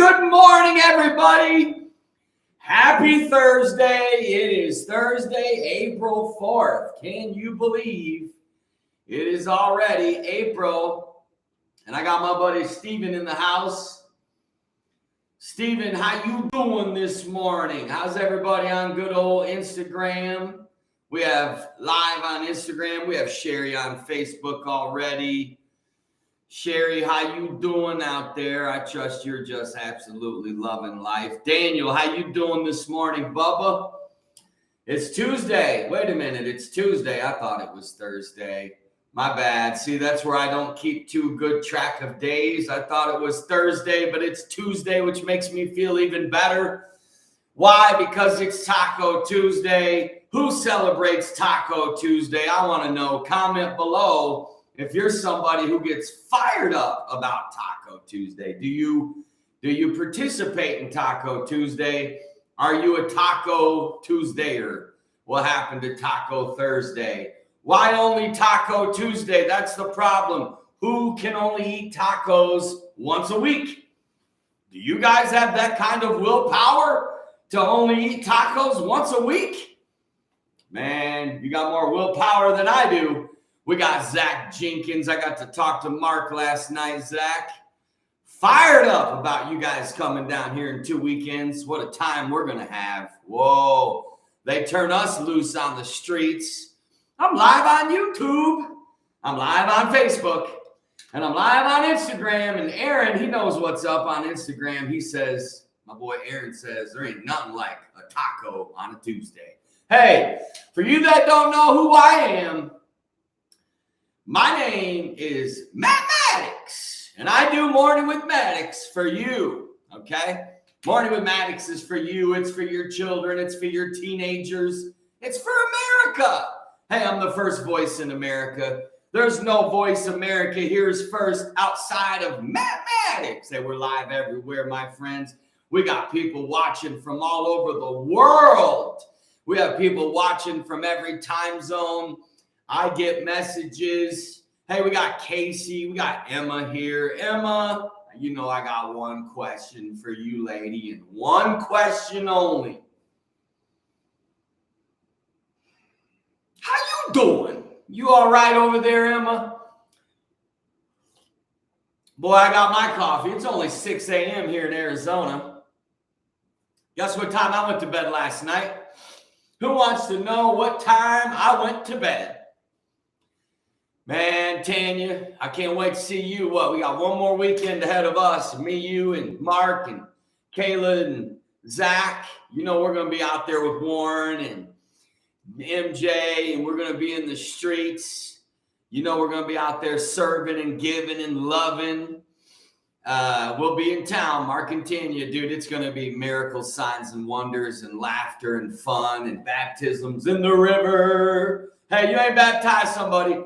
Good morning, everybody. Happy Thursday. It is Thursday, April 4th. Can you believe it is already April? And I got my buddy Steven in the house. Steven, how you doing this morning? How's everybody on good old Instagram? We have live on Instagram. We have Sherry on Facebook already. Sherry, how you doing out there? I trust you're just absolutely loving life. Daniel, how you doing this morning? Bubba, it's Tuesday. Wait a minute, it's Tuesday. I thought it was Thursday. My bad. See, that's where I don't keep too good track of days. I thought it was Thursday, but it's Tuesday, which makes me feel even better. Why? Because it's Taco Tuesday. Who celebrates Taco Tuesday? I want to know. Comment below. If you're somebody who gets fired up about Taco Tuesday, do you participate in Taco Tuesday? Are you a Taco Tuesdayer? What happened to Taco Thursday? Why only Taco Tuesday? That's the problem. Who can only eat tacos once a week? Do you guys have that kind of willpower to only eat tacos once a week? Man, you got more willpower than I do. We got Zach Jenkins. I got to talk to Mark last night, Zach. Fired up about you guys coming down here in 2 weekends. What a time we're going to have. Whoa. They turn us loose on the streets. I'm live on YouTube. I'm live on Facebook. And I'm live on Instagram. And Aaron, he knows what's up on Instagram. He says, my boy Aaron says, there ain't nothing like a taco on a Tuesday. Hey, for you that don't know who I am, my name is Maddix, and I do Morning with Maddix for you, okay? Morning with Maddix is for you. It's for your children. It's for your teenagers. It's for America. Hey, I'm the first voice in America. There's no voice America hears first outside of Maddix. Hey, we're live everywhere, my friends. We got people watching from all over the world. We have people watching from every time zone. I get messages. Hey, we got Casey. We got Emma here. Emma, you know I got one question for you, lady, and one question only. How you doing? You all right over there, Emma? Boy, I got my coffee. It's only 6 a.m. here in Arizona. Guess what time I went to bed last night? Who wants to know what time I went to bed? Man, Tanya, I can't wait to see you. We got one more weekend ahead of us. Me, you, and Mark, and Kayla, and Zach. You know we're going to be out there with Warren and MJ, and we're going to be in the streets. You know we're going to be out there serving and giving and loving. We'll be in town, Mark and Tanya. Dude, it's going to be miracles, signs, and wonders, and laughter, and fun, and baptisms in the river. Hey, you ain't baptized somebody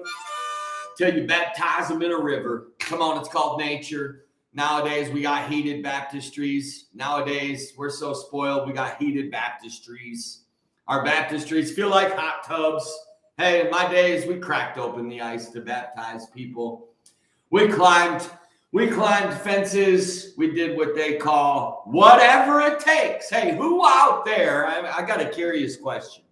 till you baptize them in a river. Come on, it's called nature. Nowadays, we got heated baptistries. Nowadays, we're so spoiled, we got heated baptistries. Our baptistries feel like hot tubs. Hey, in my days, we cracked open the ice to baptize people. We climbed fences. We did what they call whatever it takes. Hey, who out there, I got a curious question.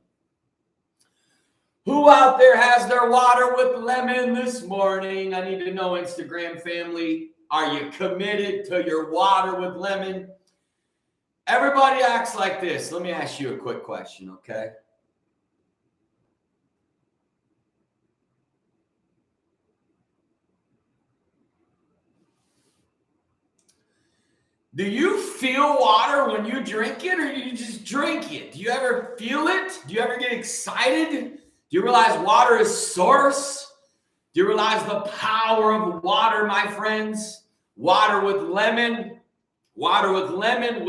Who out there has their water with lemon this morning? I need to know, Instagram family. Are you committed to your water with lemon? Everybody acts like this. Let me ask you a quick question, okay? Do you feel water when you drink it, or do you just drink it? Do you ever feel it? Do you ever get excited? Do you realize water is source? Do you realize the power of water, my friends? Water with lemon. Water with lemon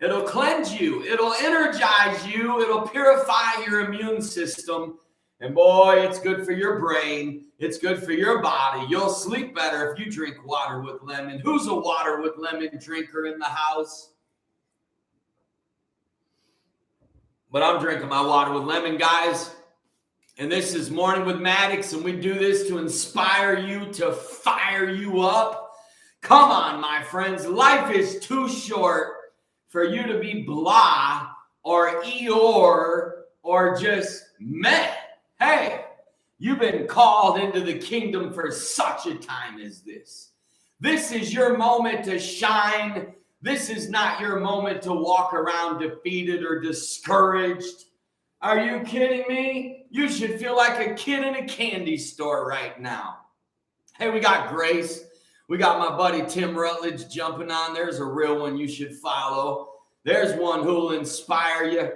it'll cleanse you. It'll energize you. It'll purify your immune system. And boy, it's good for your brain. It's good for your body. You'll sleep better if you drink water with lemon. Who's a water with lemon drinker in the house? But I'm drinking my water with lemon, guys. And this is Morning with Maddix, and we do this to inspire you, to fire you up, Come on, my friends. Life is too short for you to be blah or Eeyore or just meh. Hey, you've been called into the kingdom for such a time as this. This is your moment to shine. This is not your moment to walk around defeated or discouraged. Are you kidding me? You should feel like a kid in a candy store right now. Hey, we got Grace. We got my buddy Tim Rutledge jumping on. There's a real one you should follow. There's one who will inspire you.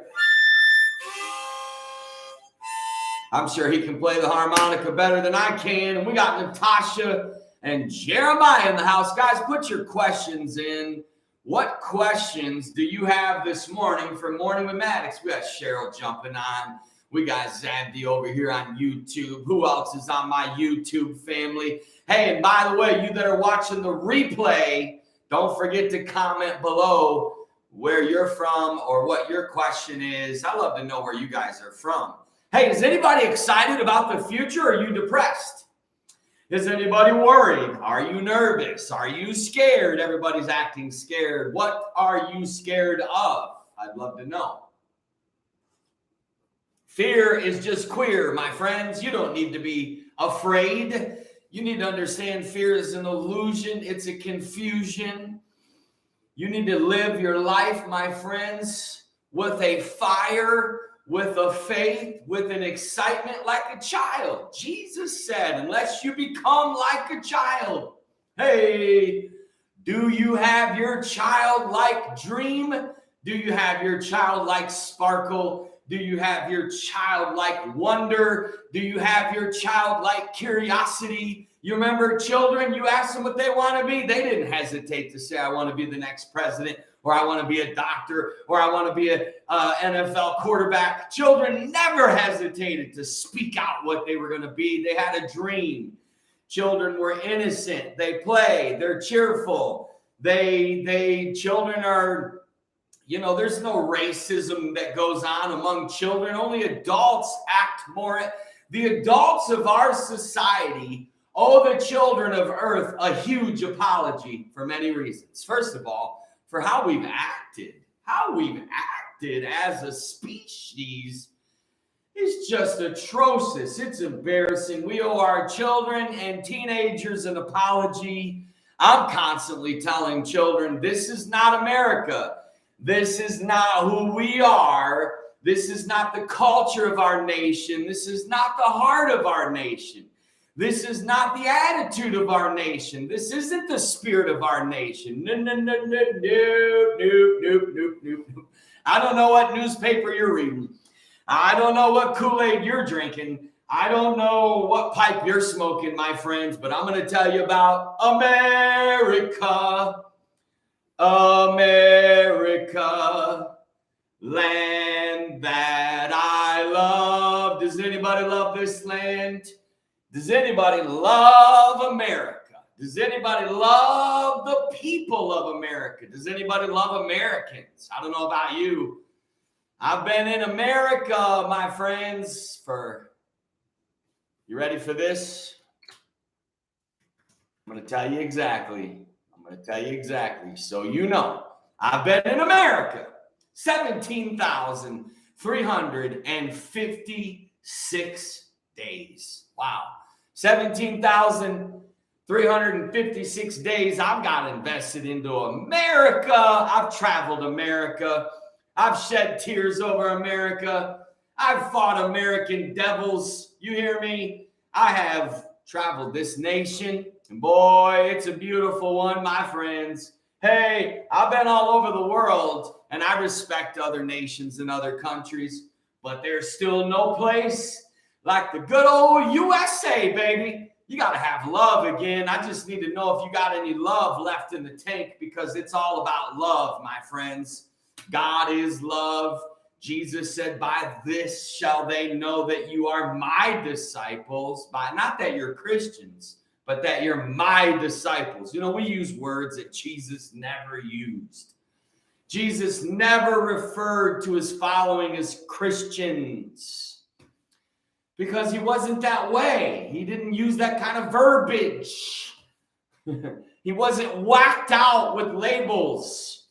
I'm sure he can play the harmonica better than I can. And we got Natasha and Jeremiah in the house. Guys, put your questions in. What questions do you have this morning for Morning with Maddix? We got Cheryl jumping on. We got Zabdi over here on YouTube. Who else is on my YouTube family? Hey, and by the way, you that are watching the replay, don't forget to comment below where you're from or what your question is. I love to know where you guys are from. Hey, is anybody excited about the future? Or are you depressed? Is anybody worried? Are you nervous? Are you scared? Everybody's acting scared. What are you scared of? I'd love to know. Fear is just queer, my friends. You don't need to be afraid. You need to understand fear is an illusion. It's a confusion. You need to live your life, my friends, with a fire, with a faith, with an excitement like a child. Jesus said, unless you become like a child. Hey, do you have your childlike dream? Do you have your childlike sparkle? Do you have your childlike wonder? Do you have your childlike curiosity? You remember children, you asked them what they want to be. They didn't hesitate to say, I want to be the next president, or I want to be a doctor, or I want to be an NFL quarterback. Children never hesitated to speak out what they were going to be. They had a dream. Children were innocent. They play. They're cheerful. Children are, there's no racism that goes on among children. Only adults act more. The adults of our society owe the children of earth a huge apology for many reasons. First of all, for how we've acted. How we've acted as a species is just atrocious. It's embarrassing. We owe our children and teenagers an apology. I'm constantly telling children, this is not America. This is not who we are. This is not the culture of our nation. This is not the heart of our nation. This is not the attitude of our nation. This isn't the spirit of our nation. No. I don't know what newspaper you're reading. I don't know what Kool-Aid you're drinking. I don't know what pipe you're smoking, my friends, but I'm going to tell you about America. America, land that I love. Does anybody love this land? Does anybody love America? Does anybody love the people of America? Does anybody love Americans? I don't know about you. I've been in America, my friends, you ready for this? I'm going to tell you exactly. So I've been in America 17,356 days. Wow. 17,356 days I've got invested into America. I've traveled America. I've shed tears over America. I've fought American devils. You hear me? I have traveled this nation. And boy, it's a beautiful one, my friends. Hey, I've been all over the world, and I respect other nations and other countries, but there's still no place like the good old USA, baby. You got to have love again. I just need to know if you got any love left in the tank, because it's all about love, my friends. God is love. Jesus said, by this shall they know that you are my disciples. Not that you're Christians, but that you're my disciples. We use words that Jesus never used. Jesus never referred to his following as Christians, because he wasn't that way. He didn't use that kind of verbiage. He wasn't whacked out with labels.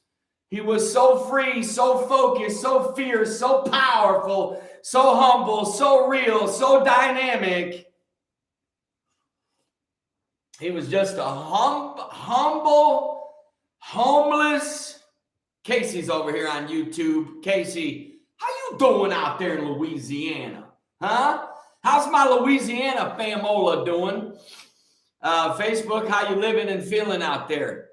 He was so free, so focused, so fierce, so powerful, so humble, so real, so dynamic. He was just a humble, homeless. Casey's over here on YouTube. Casey, how you doing out there in Louisiana? Huh? How's my Louisiana famola doing? Facebook, how you living and feeling out there?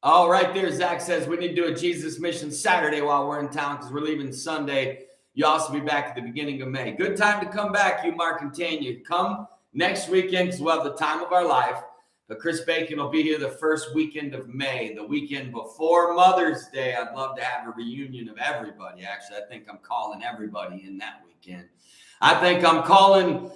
Oh, right there, Zach says we need to do a Jesus Mission Saturday while we're in town because we're leaving Sunday. You'll also be back at the beginning of May. Good time to come back, you, Mark and Tanya. Come next weekend because we'll have the time of our life. But Chris Bacon will be here the first weekend of May, the weekend before Mother's Day. I'd love to have a reunion of everybody. Actually, I think I'm calling everybody in that weekend. I think I'm calling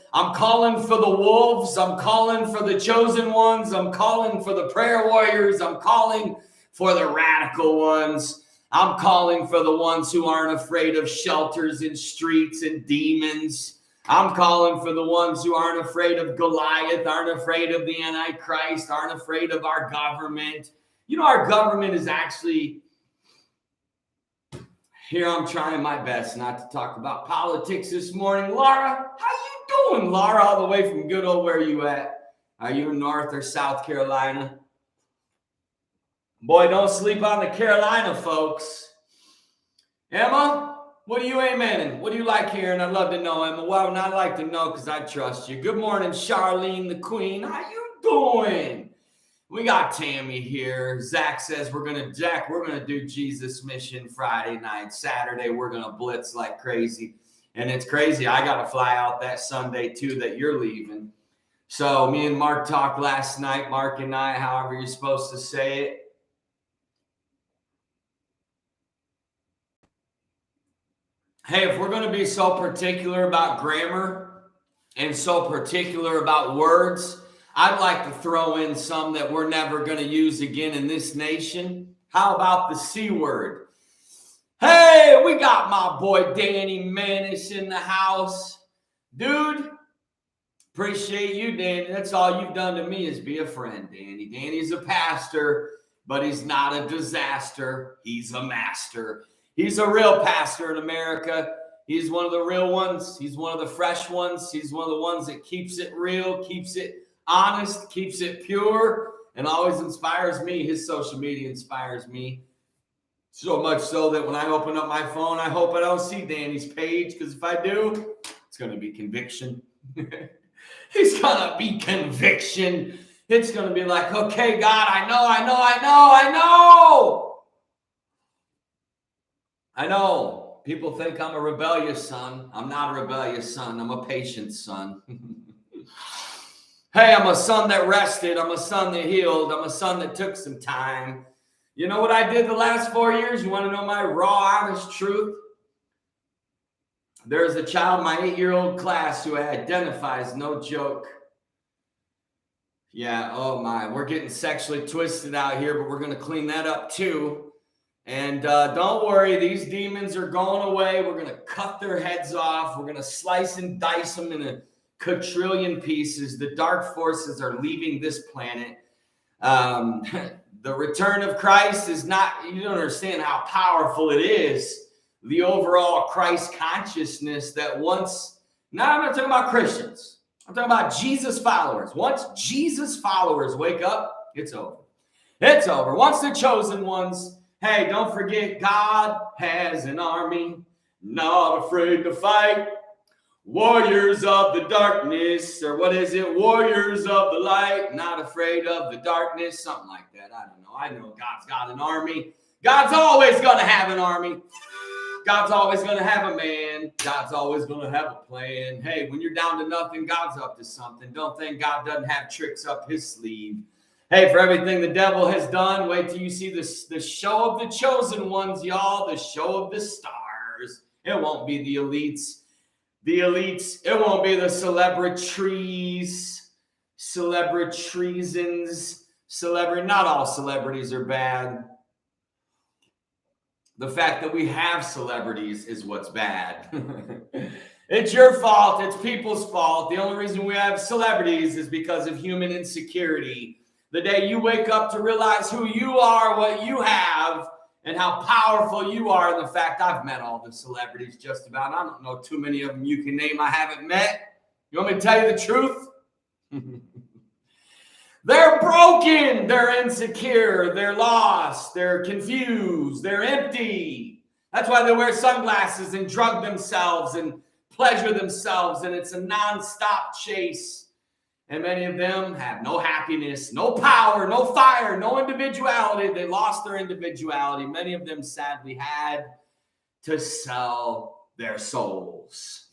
for the wolves. I'm calling for the chosen ones. I'm calling for the prayer warriors. I'm calling for the radical ones. I'm calling for the ones who aren't afraid of shelters and streets and demons. I'm calling for the ones who aren't afraid of Goliath, aren't afraid of the Antichrist, aren't afraid of our government. You know, our government is actually, here I'm trying my best not to talk about politics this morning. Laura, how you doing, Laura, all the way from good old where you at? Are you in North or South Carolina? Boy, don't sleep on the Carolina folks. Emma? What are you amening? What do you like hearing? I'd love to know, Emma. Well, I'd like to know because I trust you. Good morning, Charlene the Queen. How you doing? We got Tammy here. Zach says we're gonna do Jesus Mission Friday night. Saturday, we're gonna blitz like crazy. And it's crazy. I gotta fly out that Sunday too that you're leaving. So me and Mark talked last night, Mark and I, however you're supposed to say it. Hey, if we're going to be so particular about grammar and so particular about words, I'd like to throw in some that we're never going to use again in this nation. How about the C word? Hey, we got my boy Danny Manis in the house. Dude, appreciate you, Danny. That's all you've done to me is be a friend, Danny. Danny's a pastor, but he's not a disaster. He's a master. He's a real pastor in America. He's one of the real ones. He's one of the fresh ones. He's one of the ones that keeps it real, keeps it honest, keeps it pure, and always inspires me. His social media inspires me. So much so that when I open up my phone, I hope I don't see Danny's page, because if I do, it's going to be conviction. It's going to be conviction. It's going to be like, okay, God, I know. I know people think I'm a rebellious son. I'm not a rebellious son. I'm a patient son. Hey, I'm a son that rested. I'm a son that healed. I'm a son that took some time. You know what I did the last 4 years? You want to know my raw, honest truth? There's a child in my 8-year-old class who identifies, no joke. Yeah, oh my, we're getting sexually twisted out here, but we're going to clean that up too. And don't worry, these demons are going away. We're going to cut their heads off. We're going to slice and dice them in a quadrillion pieces. The dark forces are leaving this planet. The return of Christ is not, you don't understand how powerful it is. The overall Christ consciousness that once, now I'm not talking about Christians. I'm talking about Jesus followers. Once Jesus followers wake up, it's over. It's over. Once the chosen ones, hey, don't forget, God has an army, not afraid to fight. Warriors of the darkness, or what is it? Warriors of the light, not afraid of the darkness, something like that. I don't know. I know God's got an army. God's always going to have an army. God's always going to have a man. God's always going to have a plan. Hey, when you're down to nothing, God's up to something. Don't think God doesn't have tricks up his sleeve. Hey, for everything the devil has done, wait till you see this, the show of the chosen ones, y'all, the show of the stars. It won't be the elites. The elites, it won't be the celebrities, not all celebrities are bad. The fact that we have celebrities is what's bad. It's your fault. It's people's fault. The only reason we have celebrities is because of human insecurity. The day you wake up to realize who you are, what you have, and how powerful you are. And the fact I've met all the celebrities just about. I don't know too many of them you can name I haven't met. You want me to tell you the truth? They're broken. They're insecure. They're lost. They're confused. They're empty. That's why they wear sunglasses and drug themselves and pleasure themselves. And it's a nonstop chase. And many of them have no happiness, no power, no fire, no individuality. They lost their individuality. Many of them sadly had to sell their souls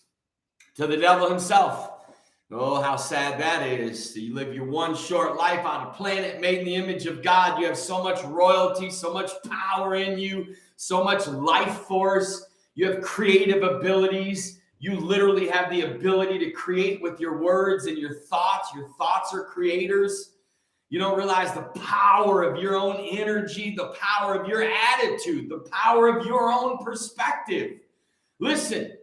to the devil himself. Oh, how sad that is. You live your one short life on a planet made in the image of God. You have so much royalty, so much power in you, so much life force. You have creative abilities. You literally have the ability to create with your words and your thoughts. Your thoughts are creators. You don't realize the power of your own energy, the power of your attitude, the power of your own perspective. Listen,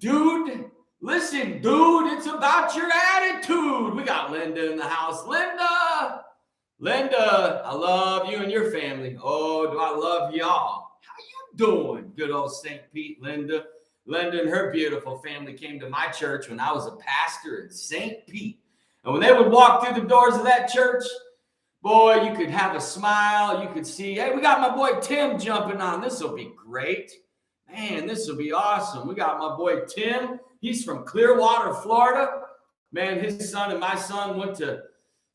dude, it's about your attitude. We got Linda in the house. Linda, I love you and your family. Oh, do I love y'all. How you doing? Good old St. Pete, Linda. Linda and her beautiful family came to my church when I was a pastor in St. Pete. And when they would walk through the doors of that church, boy, you could have a smile. You could see, hey, we got my boy Tim jumping on. This will be great. Man, this will be awesome. We got my boy Tim. He's from Clearwater, Florida. Man, his son and my son went to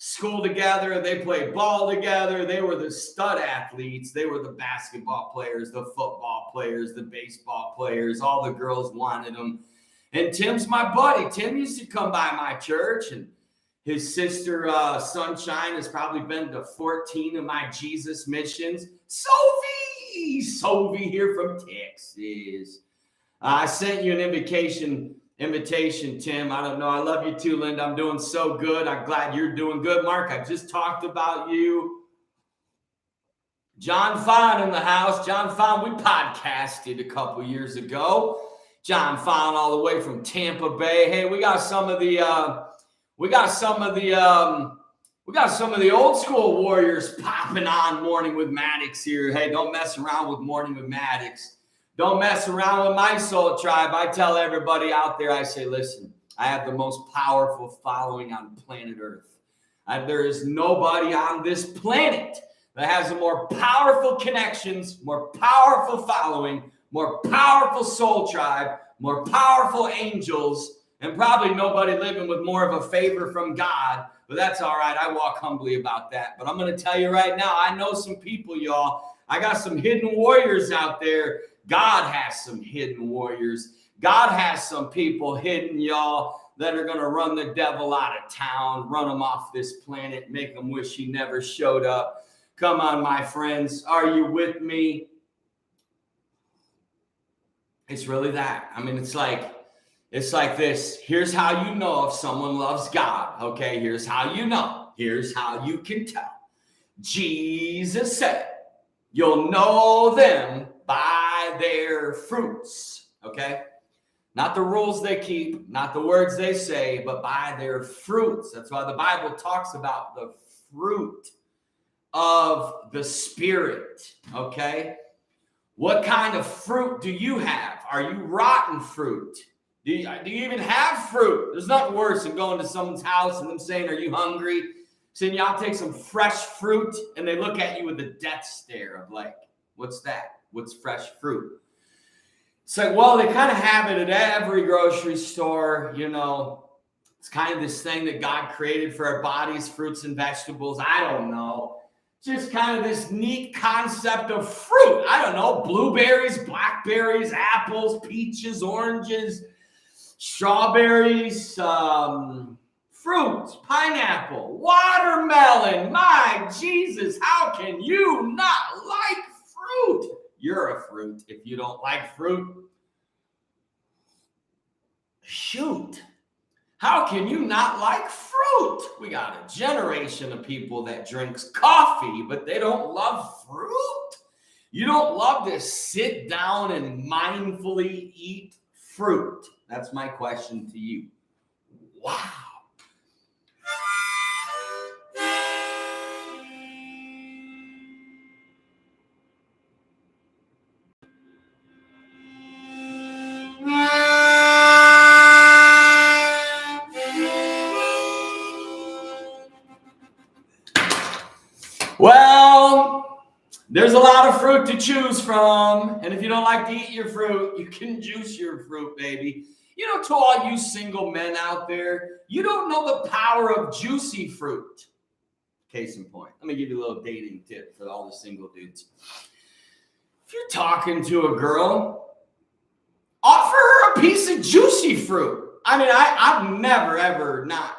school together. They played ball together. They were the stud athletes. They were the basketball players, the football players, the baseball players. All the girls wanted them. And Tim's my buddy. Tim used to come by my church, and his sister, Sunshine, has probably been to 14 of my Jesus missions. Sophie here from Texas. I sent you an invitation, Tim. I don't know. I love you too, Linda. I'm doing so good. I'm glad you're doing good. Mark, I just talked about you. John Fon in the house. John Fon, we podcasted a couple years ago. John Fon all the way from Tampa Bay. Hey, we got some of the old school warriors popping on Morning with Maddix here. Hey, don't mess around with Morning with Maddix. Don't mess around with my soul tribe. I tell everybody out there, I say, listen, I have the most powerful following on planet Earth. There is nobody on this planet that has a more powerful connections, more powerful following, more powerful soul tribe, more powerful angels, and probably nobody living with more of a favor from God. But that's all right. I walk humbly about that. But I'm going to tell you right now, I know some people, y'all. I got some hidden warriors out there. God has some hidden warriors. God has some people hidden, y'all, that are going to run the devil out of town, run him off this planet, make him wish he never showed up. Come on, my friends. Are you with me? It's really that. I mean, it's like this. Here's how you know if someone loves God. Okay, here's how you know. Here's how you can tell. Jesus said, you'll know them by their fruits. Okay? Not the rules they keep, not the words they say, but by their fruits. That's why the Bible talks about the fruit of the Spirit. Okay? What kind of fruit do you have? Are you rotten fruit? Do you even have fruit? There's nothing worse than going to someone's house and them saying, are you hungry? Saying, y'all take some fresh fruit, and they look at you with a death stare of like, what's that? What's fresh fruit? It's like, well, they kind of have it at every grocery store, you know. It's kind of this thing that God created for our bodies, fruits and vegetables. I don't know. Just kind of this neat concept of fruit. I don't know, blueberries, blackberries, apples, peaches, oranges, strawberries, fruit, pineapple, watermelon. My Jesus, how can you not like fruit? You're a fruit if you don't like fruit. Shoot. How can you not like fruit? We got a generation of people that drinks coffee, but they don't love fruit. You don't love to sit down and mindfully eat fruit. That's my question to you. Wow. There's a lot of fruit to choose from. And if you don't like to eat your fruit, you can juice your fruit, baby. You know, to all you single men out there, you don't know the power of juicy fruit. Case in point. Let me give you a little dating tip for all the single dudes. If you're talking to a girl, offer her a piece of juicy fruit. I mean, I've never, ever not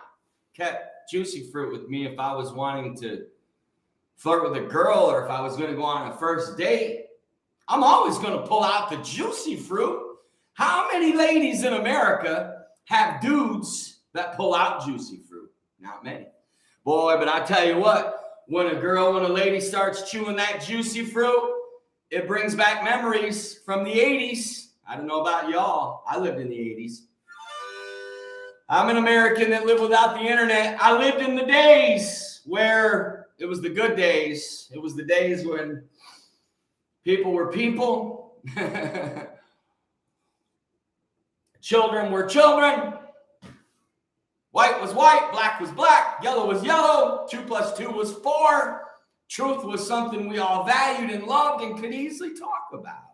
kept juicy fruit with me if I was wanting to flirt with a girl or if I was going to go on a first date. I'm always going to pull out the juicy fruit. How many ladies in America have dudes that pull out juicy fruit? Not many. Boy, but I tell you what, when a lady starts chewing that juicy fruit, it brings back memories from the 80s. I don't know about y'all. I lived in the 80s. I'm an American that lived without the internet. I lived in the days where it was the good days. It was the days when people were people. Children were children. White was white, black was black, yellow was yellow, 2 + 2 was 4. Truth was something we all valued and loved and could easily talk about.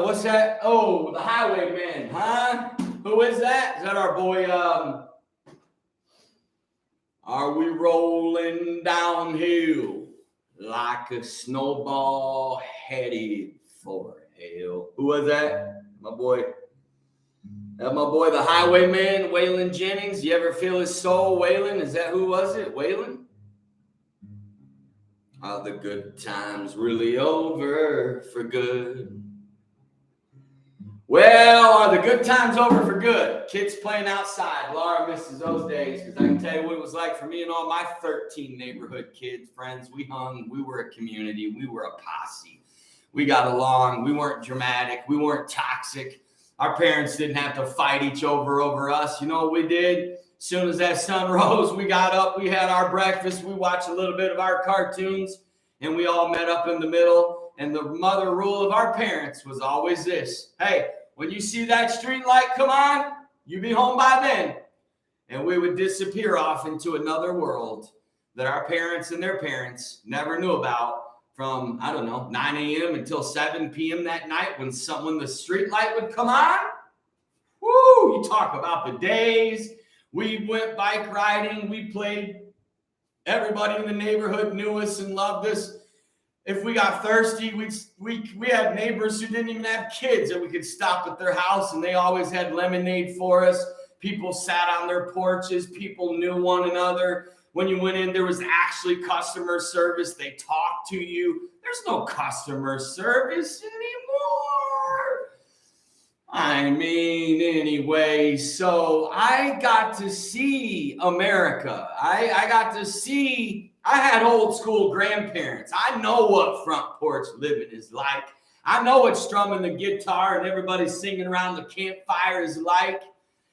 What's that? Oh, the Highwayman, huh? Who is that? Is that our boy? Are we rolling downhill like a snowball headed for hell? Who was that? My boy. That my boy, the Highwayman, Waylon Jennings. You ever feel his soul, Waylon? Is that who was it? Waylon? Are the good times really over for good? Well, are the good times over for good? Kids playing outside. Laura misses those days because I can tell you what it was like for me and all my 13 neighborhood kids, friends. We hung. We were a community. We were a posse. We got along. We weren't dramatic. We weren't toxic. Our parents didn't have to fight each over us. You know what we did? As soon as that sun rose, we got up, we had our breakfast, we watched a little bit of our cartoons, and we all met up in the middle. And the mother rule of our parents was always this: hey, when you see that street light come on, you be home by then. And we would disappear off into another world that our parents and their parents never knew about from, I don't know, 9 a.m. until 7 p.m. that night when the street light would come on. Woo, you talk about the days. We went bike riding. We played. Everybody in the neighborhood knew us and loved us. If we got thirsty, we had neighbors who didn't even have kids that we could stop at their house, and they always had lemonade for us. People sat on their porches. People knew one another. When you went in, there was actually customer service. They talked to you. There's no customer service anymore. I mean, anyway, so I got to see America. I had old school grandparents. I know what front porch living is like. I know what strumming the guitar and everybody singing around the campfire is like.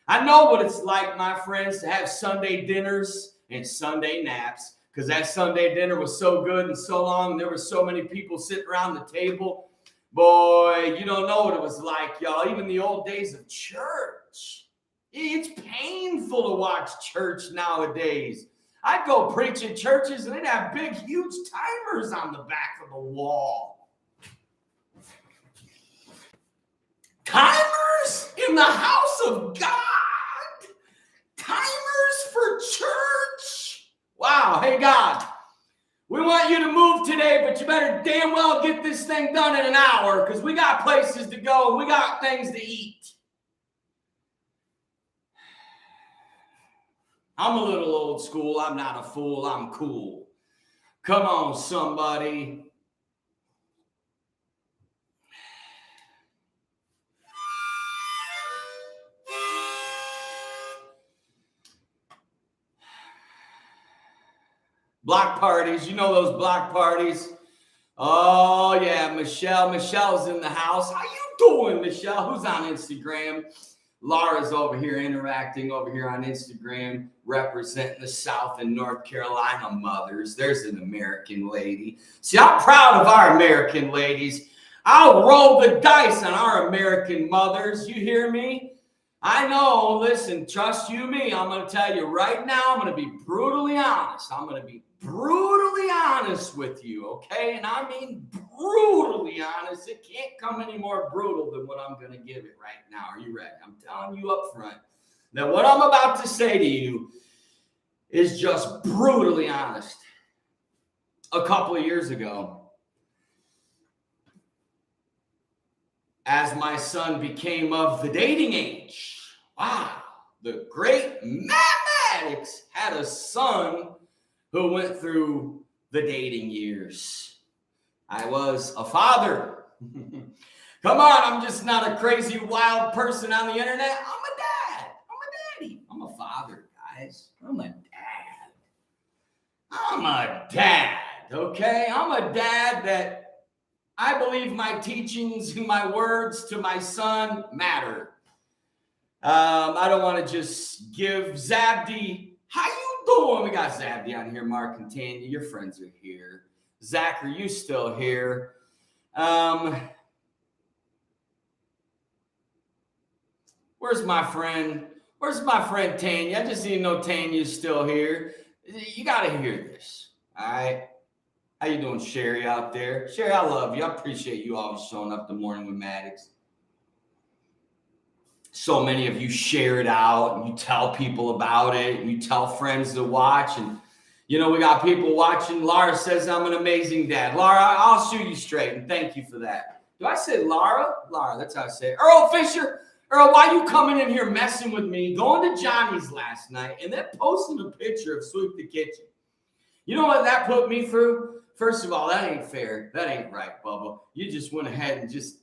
I know what it's like, my friends, to have Sunday dinners and Sunday naps, because that Sunday dinner was so good and so long, and there were so many people sitting around the table. Boy, you don't know what it was like, y'all. Even the old days of church. It's painful to watch church nowadays. I'd go preach in churches, and they'd have big, huge timers on the back of the wall. Timers in the house of God. Timers for church. Wow. Hey, God, we want you to move today, but you better damn well get this thing done in an hour, because we got places to go and we got things to eat. I'm a little old school. I'm not a fool. I'm cool. Come on, somebody. Block parties. You know those block parties. Oh, yeah, Michelle. Michelle's in the house. How you doing, Michelle? Who's on Instagram? Laura's over here interacting over here on Instagram, representing the South and North Carolina mothers. There's an American lady. See, I'm proud of our American ladies. I'll roll the dice on our American mothers. You hear me? I know. Listen, trust you me. I'm going to tell you right now, I'm going to be brutally honest. honest with you, okay? And I mean brutally honest. It can't come any more brutal than what I'm going to give it right now. Are you ready? I'm telling you up front that what I'm about to say to you is just brutally honest. A couple of years ago, as my son became of the dating age, wow, the great Maddix had a son who went through the dating years. I was a father. Come on, I'm just not a crazy, wild person on the internet. I'm a dad. I'm a daddy. I'm a father, guys. I'm a dad. I'm a dad, okay? I'm a dad that I believe my teachings and my words to my son matter. I don't want to just give Zabdi, how you doing? We got Zabdi on here, Mark and Tanya. Your friends are here. Zach, are you still here? Where's my friend? Where's my friend Tanya? I just didn't know Tanya's still here. You got to hear this, all right? How you doing, Sherry, out there? Sherry, I love you. I appreciate you always showing up the morning with Maddix. So many of you share it out, and you tell people about it, and you tell friends to watch. And, you know, we got people watching. Laura says I'm an amazing dad. Laura, I'll shoot you straight, and thank you for that. Do I say Laura? Laura, that's how I say it. Earl Fisher. Earl, why you coming in here messing with me, going to Johnny's last night, and then posting a picture of Sweep the Kitchen? You know what that put me through? First of all, that ain't fair. That ain't right, Bubba. You just went ahead and just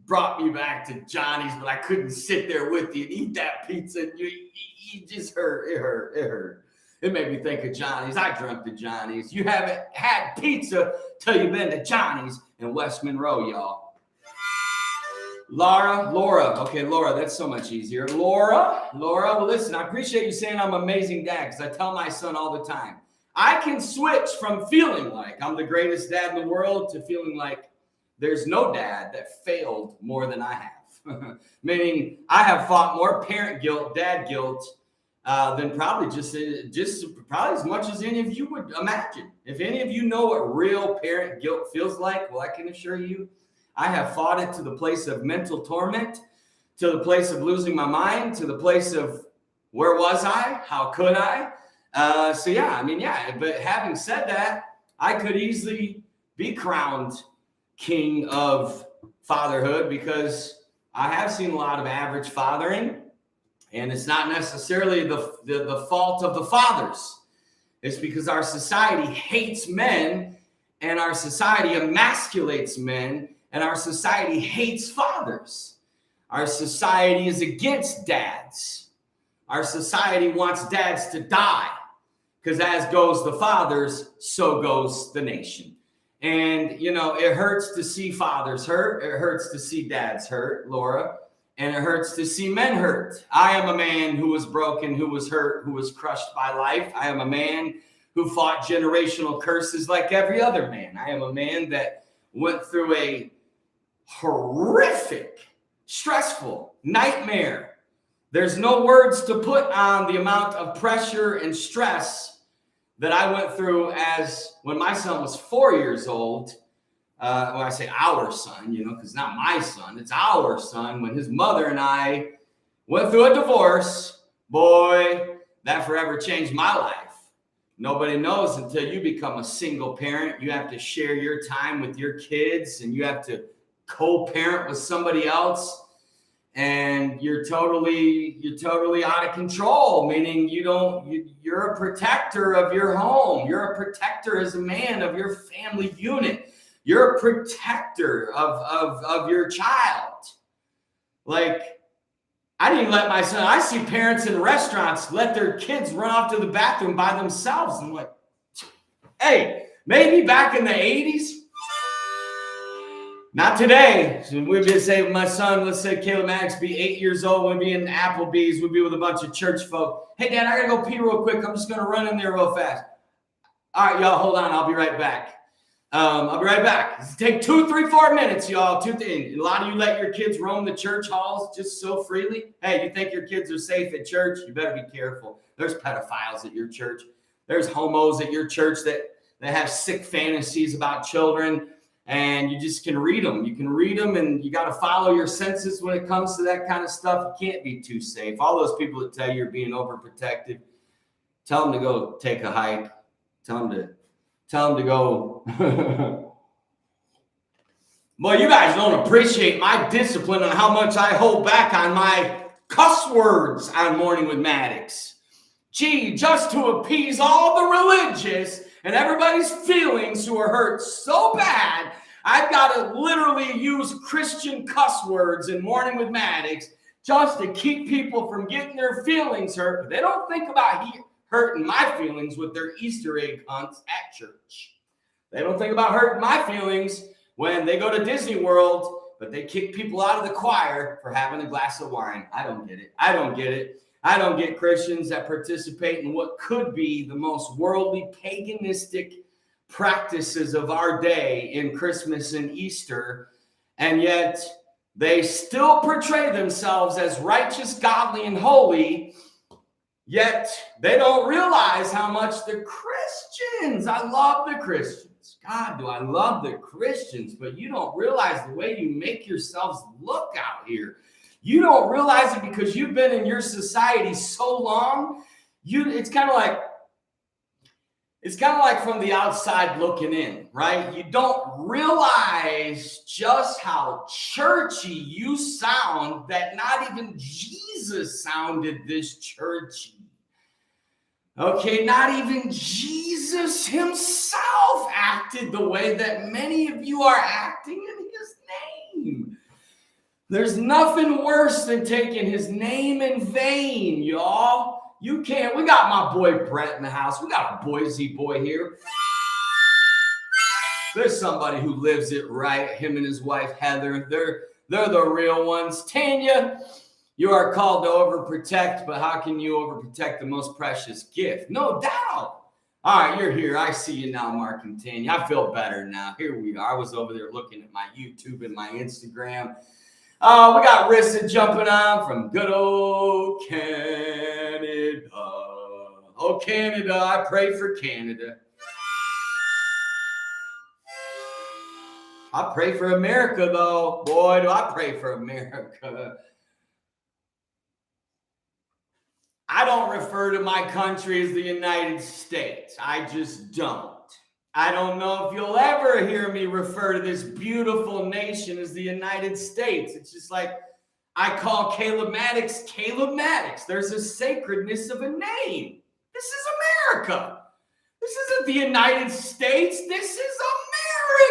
brought me back to Johnny's, but I couldn't sit there with you and eat that pizza. And you just hurt. It hurt. It made me think of Johnny's. I drunk to Johnny's. You haven't had pizza till you've been to Johnny's in West Monroe, y'all. Laura. Okay, Laura, that's so much easier. Laura, well, listen, I appreciate you saying I'm an amazing dad, because I tell my son all the time, I can switch from feeling like I'm the greatest dad in the world to feeling like there's no dad that failed more than I have. Meaning I have fought more parent guilt, dad guilt, than probably just probably as much as any of you would imagine. If any of you know what real parent guilt feels like, well, I can assure you, I have fought it to the place of mental torment, to the place of losing my mind, to the place of where was I? How could I? But having said that, I could easily be crowned king of fatherhood, because I have seen a lot of average fathering, and it's not necessarily the fault of the fathers. It's because our society hates men, and our society emasculates men, and our society hates fathers. Our society is against dads. Our society wants dads to die, because as goes the fathers, so goes the nation. And, you know, it hurts to see fathers hurt. It hurts to see dads hurt, Laura. And it hurts to see men hurt. I am a man who was broken, who was hurt, who was crushed by life. I am a man who fought generational curses like every other man. I am a man that went through a horrific, stressful nightmare. There's no words to put on the amount of pressure and stress that I went through as when my son was 4 years old. When I say our son, you know, because not my son, it's our son. When his mother and I went through a divorce, boy, that forever changed my life. Nobody knows until you become a single parent. You have to share your time with your kids, and you have to co-parent with somebody else. And you're totally out of control, meaning you're a protector of your home. You're a protector as a man of your family unit. You're a protector of your child. Like, I didn't let my son, I see parents in restaurants let their kids run off to the bathroom by themselves. I'm like, hey, maybe back in the 80s, not today. So we'd be saying my son, let's say Caleb Maddix, be 8 years old, we'd be in Applebee's, we'd be with a bunch of church folk. Hey, Dad, I gotta go pee real quick. I'm just gonna run in there real fast. All right, y'all, hold on. I'll be right back. I'll be right back. It's take 2, 3, 4 minutes, y'all. A lot of you let your kids roam the church halls just so freely. Hey, you think your kids are safe at church? You better be careful. There's pedophiles at your church. There's homos at your church that that have sick fantasies about children, and you just can read them. You can read them, and you got to follow your senses when it comes to that kind of stuff. You can't be too safe. All those people that tell you you're being overprotective, tell them to go take a hike. Tell them to go. Well, you guys don't appreciate my discipline on how much I hold back on my cuss words on Morning with Maddix. Gee, just to appease all the religious and everybody's feelings who are hurt so bad, I've got to literally use Christian cuss words in Morning with Maddix just to keep people from getting their feelings hurt. But they don't think about hurting my feelings with their Easter egg hunts at church. They don't think about hurting my feelings when they go to Disney World, but they kick people out of the choir for having a glass of wine. I don't get it. I don't get it. I don't get Christians that participate in what could be the most worldly, paganistic practices of our day in Christmas and Easter, and yet they still portray themselves as righteous, godly, and holy, yet they don't realize how much the Christians, I love the Christians. God, do I love the Christians, but you don't realize the way you make yourselves look out here. You don't realize it because you've been in your society so long. It's kind of like from the outside looking in, right? You don't realize just how churchy you sound, that not even Jesus sounded this churchy. Okay, not even Jesus himself acted the way that many of you are acting in his name. There's nothing worse than taking his name in vain, y'all. You can't. We got my boy Brett in the house. We got a Boise boy here. There's somebody who lives it right. Him and his wife Heather. They're the real ones. Tanya, you are called to overprotect, but how can you overprotect the most precious gift? No doubt. All right, you're here. I see you now, Mark and Tanya. I feel better now. Here we are. I was over there looking at my YouTube and my Instagram. We got Rissa jumping on from good old Canada. Oh, Canada, I pray for Canada. I pray for America, though. Boy, do I pray for America. I don't refer to my country as the United States. I just don't. I don't know if you'll ever hear me refer to this beautiful nation as the United States. It's just like I call Caleb Maddix Caleb Maddix. There's a sacredness of a name. This is America. This isn't the United States. This is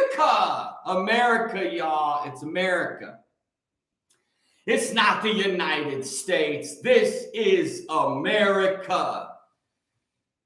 America. America, y'all. It's America. It's not the United States. This is America.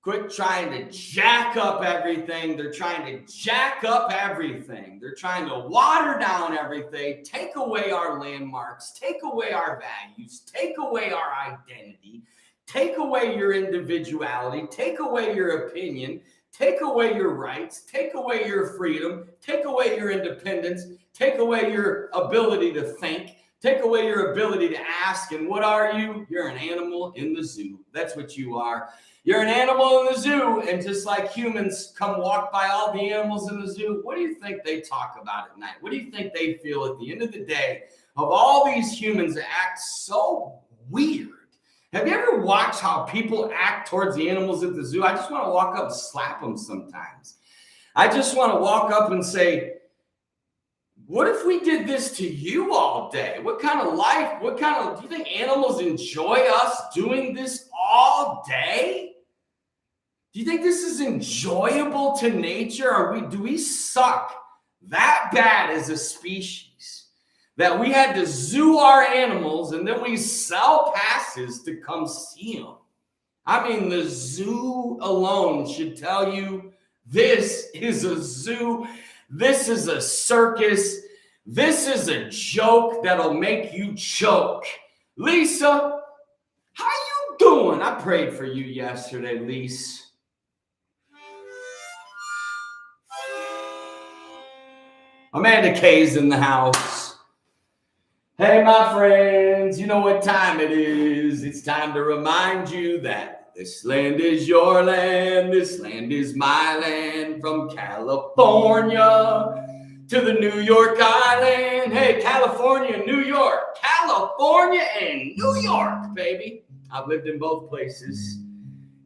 Quit trying to jack up everything. They're trying to jack up everything. They're trying to water down everything, take away our landmarks, take away our values, take away our identity, take away your individuality, take away your opinion, take away your rights, take away your freedom, take away your independence, take away your ability to think, take away your ability to ask. And what are you? You're an animal in the zoo. That's what you are. You're an animal in the zoo, and just like humans come walk by all the animals in the zoo, what do you think they talk about at night? What do you think they feel at the end of the day of all these humans that act so weird? Have you ever watched how people act towards the animals at the zoo? I just want to walk up and slap them sometimes. I just want to walk up and say, what if we did this to you all day? What kind of life, do you think animals enjoy us doing this all day? Do you think this is enjoyable to nature? Do we suck that bad as a species that we had to zoo our animals and then we sell passes to come see them? I mean, the zoo alone should tell you this is a zoo. This is a circus. This is a joke that'll make you choke. Lisa, how you doing? I prayed for you yesterday, Lisa. Amanda K's in the house. Hey, my friends, you know what time it is. It's time to remind you that This land is your land, this land is my land, from California to the New York Island. Hey, California, New York, California and New York, baby. I've lived in both places.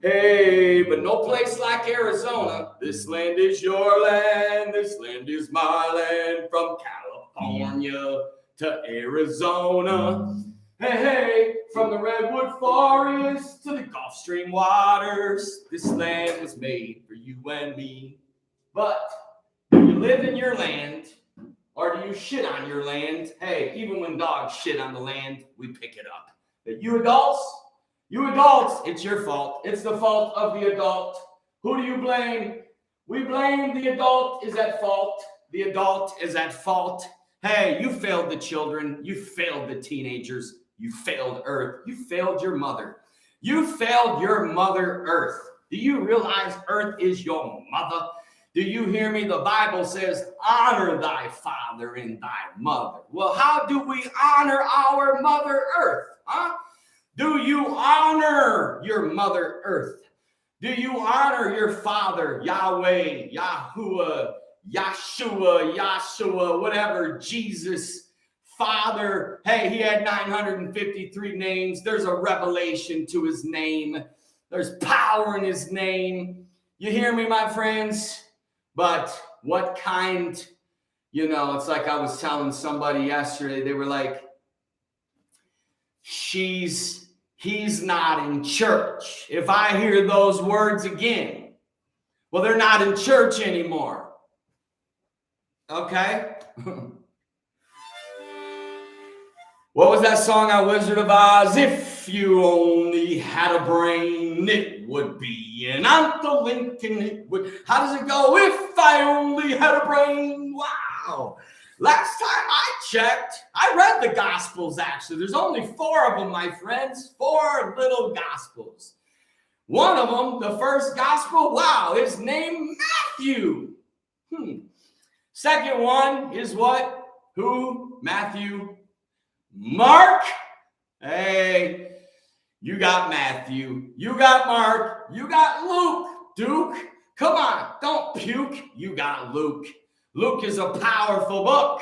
Hey, but no place like Arizona. This land is your land, this land is my land, from California to Arizona. Hey, hey, from the Redwood Forest to the Gulf Stream waters, this land was made for you and me. But do you live in your land, or do you shit on your land? Hey, even when dogs shit on the land, we pick it up. But you adults, it's your fault. It's the fault of the adult. Who do you blame? We blame the adult is at fault. The adult is at fault. Hey, you failed the children. You failed the teenagers. You failed Earth. You failed your mother. You failed your mother, Earth. Do you realize Earth is your mother? Do you hear me? The Bible says, honor thy father and thy mother. Well, how do we honor our mother, Earth? Huh? Do you honor your mother, Earth? Do you honor your father, Yahweh, Yahuwah, Yahshua, whatever, Jesus, Father? Hey, he had 953 names. There's a revelation to his name. There's power in his name. You hear me, my friends? But what kind, it's like I was telling somebody yesterday. They were like, he's not in church. If I hear those words again, well, they're not in church anymore. Okay? What was that song on Wizard of Oz? If you only had a brain, it would be an Uncle Lincoln. It would. How does it go? If I only had a brain. Wow. Last time I checked, I read the Gospels, actually. There's only 4 of them, my friends. 4 little Gospels. One of them, the first Gospel, wow, is named Matthew. Second one is what? Who? Matthew. Mark. Hey, you got Matthew. You got Mark. You got Luke. Duke, come on, don't puke. You got Luke. Luke is a powerful book.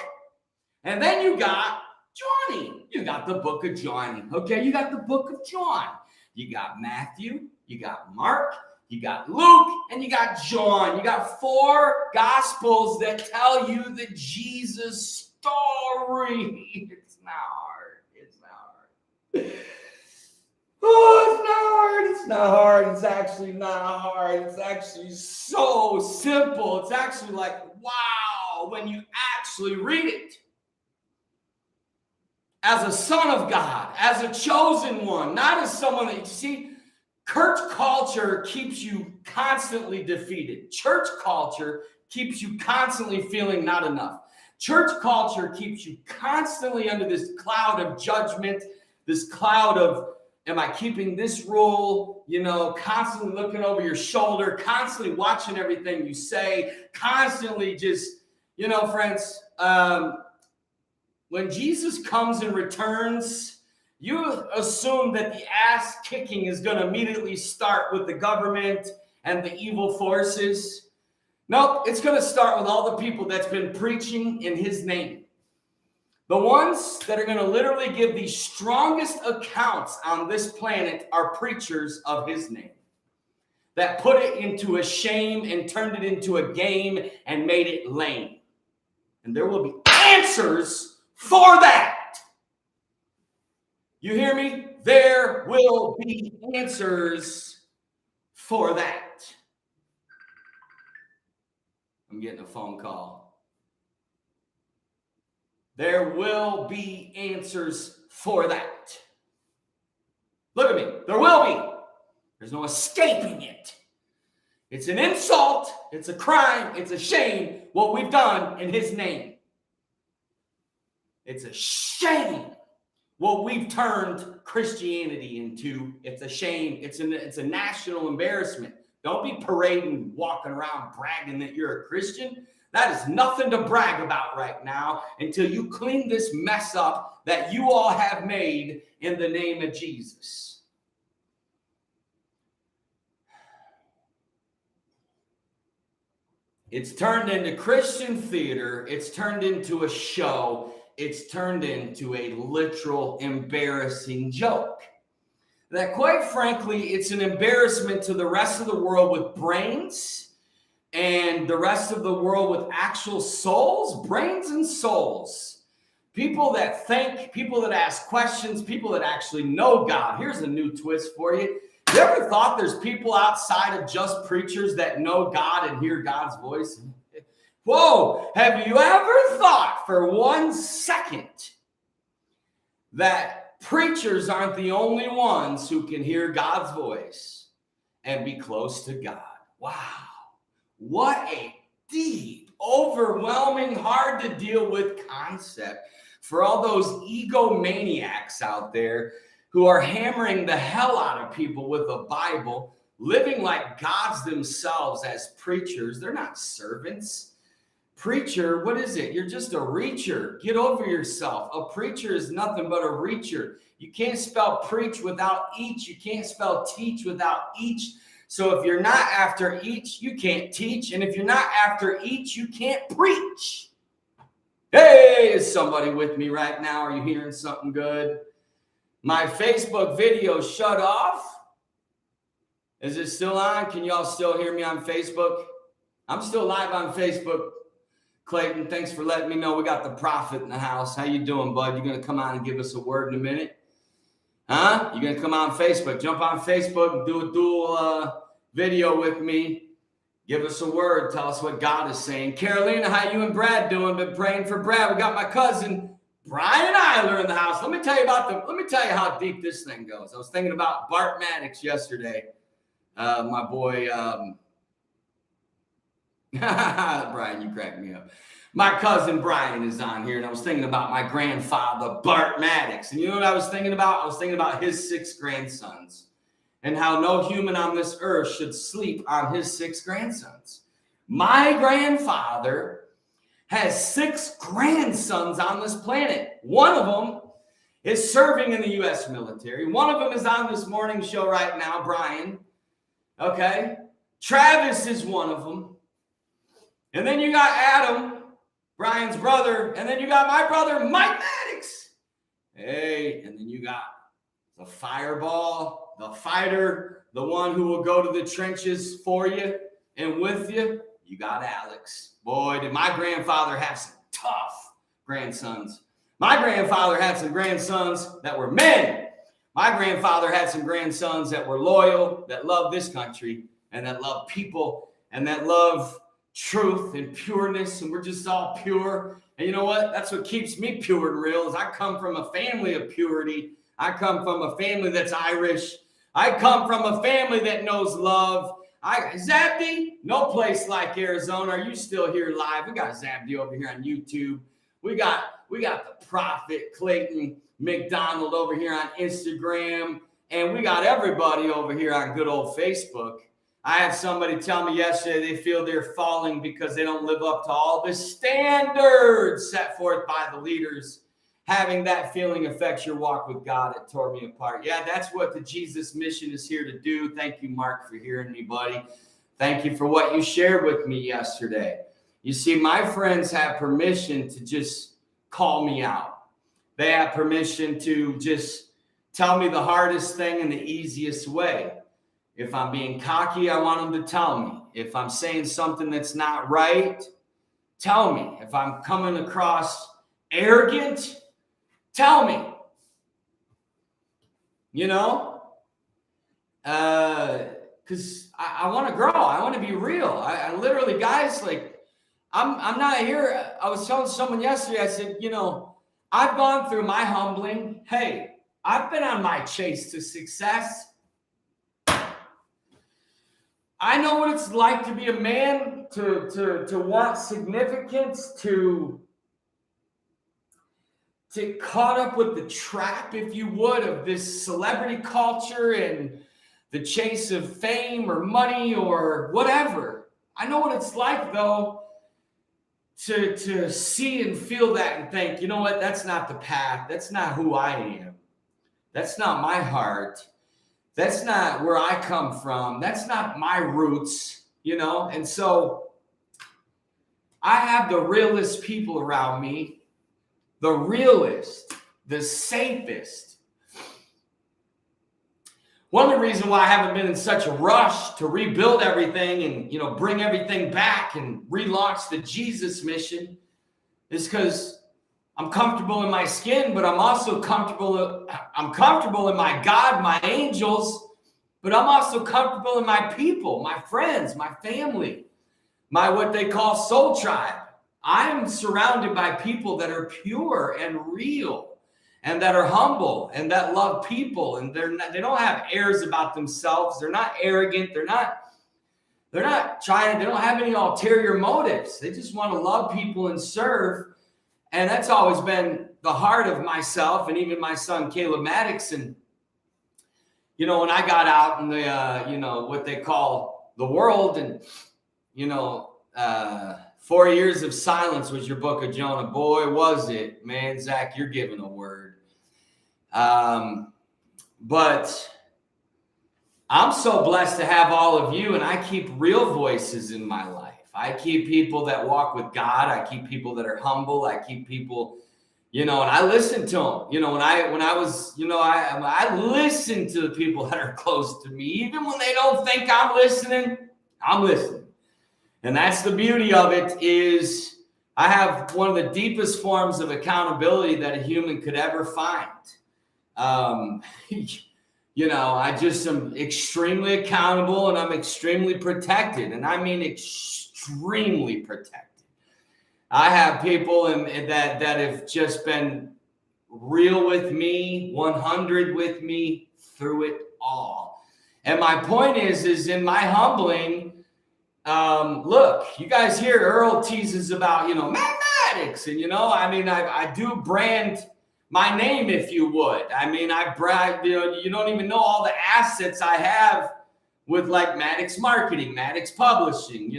And then you got Johnny. You got the book of Johnny. Okay, you got the book of John. You got Matthew. You got Mark. You got Luke. And you got John. You got 4 Gospels that tell you the Jesus story. It's not hard. It's not hard. Oh, it's not hard. It's actually not hard. It's actually so simple. It's actually like, wow, when you actually read it. As a son of God, as a chosen one, not as someone that, you see, church culture keeps you constantly defeated. Church culture keeps you constantly feeling not enough. Church culture keeps you constantly under this cloud of judgment, this cloud of, am I keeping this rule? Constantly looking over your shoulder, constantly watching everything you say, constantly just, friends, when Jesus comes and returns, you assume that the ass kicking is going to immediately start with the government and the evil forces. Nope, it's going to start with all the people that's been preaching in his name. The ones that are going to literally give the strongest accounts on this planet are preachers of his name that put it into a shame and turned it into a game and made it lame. And there will be answers for that. You hear me? There will be answers for that. I'm getting a phone call. There will be answers for that. Look at me. There will be. There's no escaping it. It's an insult. It's a crime. It's a shame what we've done in his name. It's a shame what we've turned Christianity into. It's a shame. It's a national embarrassment. Don't be parading, walking around bragging that you're a Christian. That is nothing to brag about right now until you clean this mess up that you all have made in the name of Jesus. It's turned into Christian theater. It's turned into a show. It's turned into a literal embarrassing joke. That quite frankly, it's an embarrassment to the rest of the world with brains and the rest of the world with actual souls, brains and souls. People that think, people that ask questions, people that actually know God. Here's a new twist for you. You ever thought there's people outside of just preachers that know God and hear God's voice? Whoa, have you ever thought for 1 second that preachers aren't the only ones who can hear God's voice and be close to God? Wow, what a deep, overwhelming, hard to deal with concept for all those egomaniacs out there who are hammering the hell out of people with the Bible, living like gods themselves as preachers. They're not servants. Preacher, what is it? You're just a reacher. Get over yourself. A preacher is nothing but a reacher. You can't spell preach without each. You can't spell teach without each. So if you're not after each, you can't teach. And if you're not after each, you can't preach. Hey, is somebody with me right now? Are you hearing something good? My Facebook video shut off. Is it still on? Can y'all still hear me on Facebook? I'm still live on Facebook. Clayton, thanks for letting me know. We got the prophet in the house. How you doing, bud? You going to come on and give us a word in a minute? Huh? You going to come on Facebook? Jump on Facebook and do a dual video with me. Give us a word. Tell us what God is saying. Carolina, how you and Brad doing? Been praying for Brad. We got my cousin Brian Eiler in the house. Let me tell you how deep this thing goes. I was thinking about Bart Maddix yesterday. My boy, Brian, you cracked me up. My cousin Brian is on here, and I was thinking about my grandfather, Bart Maddix. And you know what I was thinking about? I was thinking about his 6 grandsons and how no human on this earth should sleep on his 6 grandsons. My grandfather has 6 grandsons on this planet. One of them is serving in the U.S. military. One of them is on this morning show right now, Brian. Okay? Travis is one of them. And then you got Adam, Brian's brother. And then you got my brother, Mike Maddix. Hey, and then you got the fireball, the fighter, the one who will go to the trenches for you and with you. You got Alex. Boy, did my grandfather have some tough grandsons. My grandfather had some grandsons that were men. My grandfather had some grandsons that were loyal, that loved this country, and that loved people, and that love truth and pureness, and we're just all pure. And you know what? That's what keeps me pure and real, is I come from a family of purity. I come from a family that's Irish. I come from a family that knows love. Zabdi, no place like Arizona. Are you still here live? We got Zabdi over here on YouTube. We got the prophet Clayton McDonald over here on Instagram, and we got everybody over here on good old Facebook. I had somebody tell me yesterday they feel they're falling because they don't live up to all the standards set forth by the leaders. Having that feeling affects your walk with God. It tore me apart. Yeah, that's what the Jesus mission is here to do. Thank you, Mark, for hearing me, buddy. Thank you for what you shared with me yesterday. You see, my friends have permission to just call me out. They have permission to just tell me the hardest thing in the easiest way. If I'm being cocky, I want them to tell me. If I'm saying something that's not right, tell me. If I'm coming across arrogant, tell me. You know? Because I want to grow. I want to be real. I literally, guys, like, I'm not here. I was telling someone yesterday, I said, you know, I've gone through my humbling. Hey, I've been on my chase to success. I know what it's like to be a man, to want significance, to caught up with the trap, if you would, of this celebrity culture and the chase of fame or money or whatever. I know what it's like, though, to see and feel that and think, you know what, that's not the path. That's not who I am. That's not my heart. That's not where I come from. That's not my roots, you know? And so I have the realest people around me, the realest, the safest. One of the reasons why I haven't been in such a rush to rebuild everything and, bring everything back and relaunch the Jesus mission is because I'm comfortable in my skin, but I'm also comfortable. I'm comfortable in my God, my angels, but I'm also comfortable in my people, my friends, my family, my what they call soul tribe. I am surrounded by people that are pure and real and that are humble and that love people, and they don't have airs about themselves. They're not arrogant. They're not trying. They don't have any ulterior motives. They just want to love people and serve. And that's always been the heart of myself and even my son, Caleb Maddix. And, when I got out in the, what they call the world, and, 4 years of silence was your book of Jonah. Boy, was it, man. Zach, you're giving a word. But I'm so blessed to have all of you, and I keep real voices in my life. I keep people that walk with God. I keep people that are humble. I keep people, and I listen to them. When I was, I listen to the people that are close to me, even when they don't think I'm listening. I'm listening. And that's the beauty of it, is I have one of the deepest forms of accountability that a human could ever find. I just am extremely accountable, and I'm extremely protected. And I mean extremely protected. I have people that have just been real with me, 100 with me through it all. And my point is in my humbling, look, you guys hear Earl teases about, Maddix, and, I do brand my name, if you would. I mean, I brag, you don't even know all the assets I have with like Maddix Marketing, Maddix Publishing,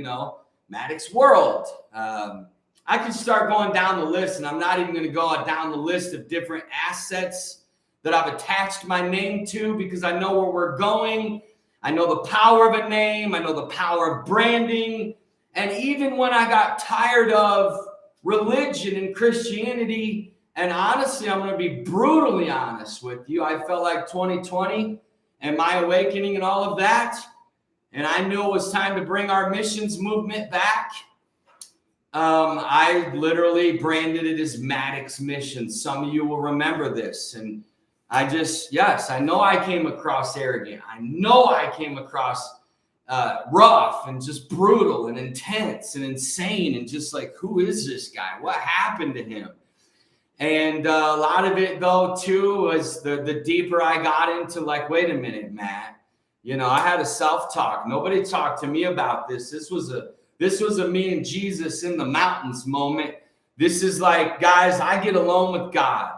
Maddix World. I can start going down the list, and I'm not even going to go down the list of different assets that I've attached my name to, because I know where we're going. I know the power of a name. I know the power of branding. And even when I got tired of religion and Christianity, and honestly, I'm going to be brutally honest with you, I felt like 2020 and my awakening and all of that, and I knew it was time to bring our missions movement back. I literally branded it as Maddix Missions. Some of you will remember this. And I know I came across arrogant. I know I came across rough and just brutal and intense and insane, and just like, who is this guy? What happened to him? And a lot of it, though, too, was the deeper I got into, like, wait a minute, Matt. I had a self-talk. Nobody talked to me about this. This was a me and Jesus in the mountains moment. This is like, guys, I get alone with God.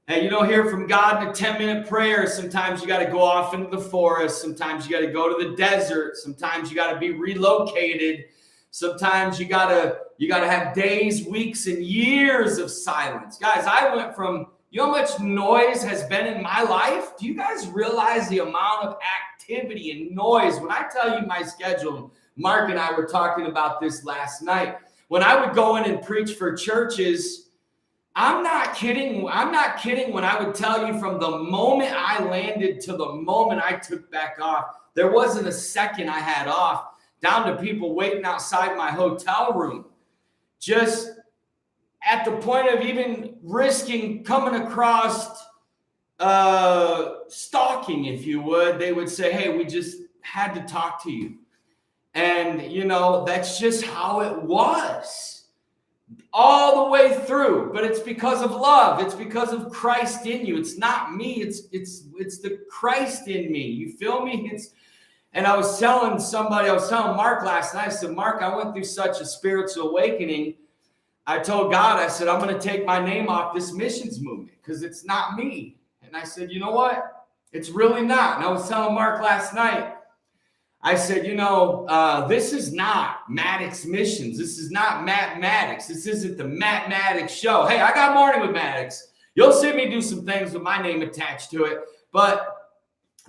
And you don't hear from God in a 10-minute prayer. Sometimes you got to go off into the forest. Sometimes you got to go to the desert. Sometimes you got to be relocated. Sometimes you got to have days, weeks, and years of silence. Guys, I went from, how much noise has been in my life? Do you guys realize the amount of activity and noise? When I tell you my schedule, Mark and I were talking about this last night. When I would go in and preach for churches, I'm not kidding. I'm not kidding when I would tell you, from the moment I landed to the moment I took back off, there wasn't a second I had off, down to people waiting outside my hotel room, just at the point of even risking coming across stalking, if you would. They would say, hey, we just had to talk to you. And, that's just how it was all the way through. But it's because of love. It's because of Christ in you. It's not me. It's the Christ in me. You feel me? And I was telling Mark last night, I said, Mark, I went through such a spiritual awakening. I told God, I said, I'm going to take my name off this missions movement because it's not me. And I said, you know what? It's really not. And I was telling Mark last night, I said, this is not Maddix Missions. This is not Matt Maddix. This isn't the Matt Maddix show. Hey, I got Morning with Maddix. You'll see me do some things with my name attached to it. But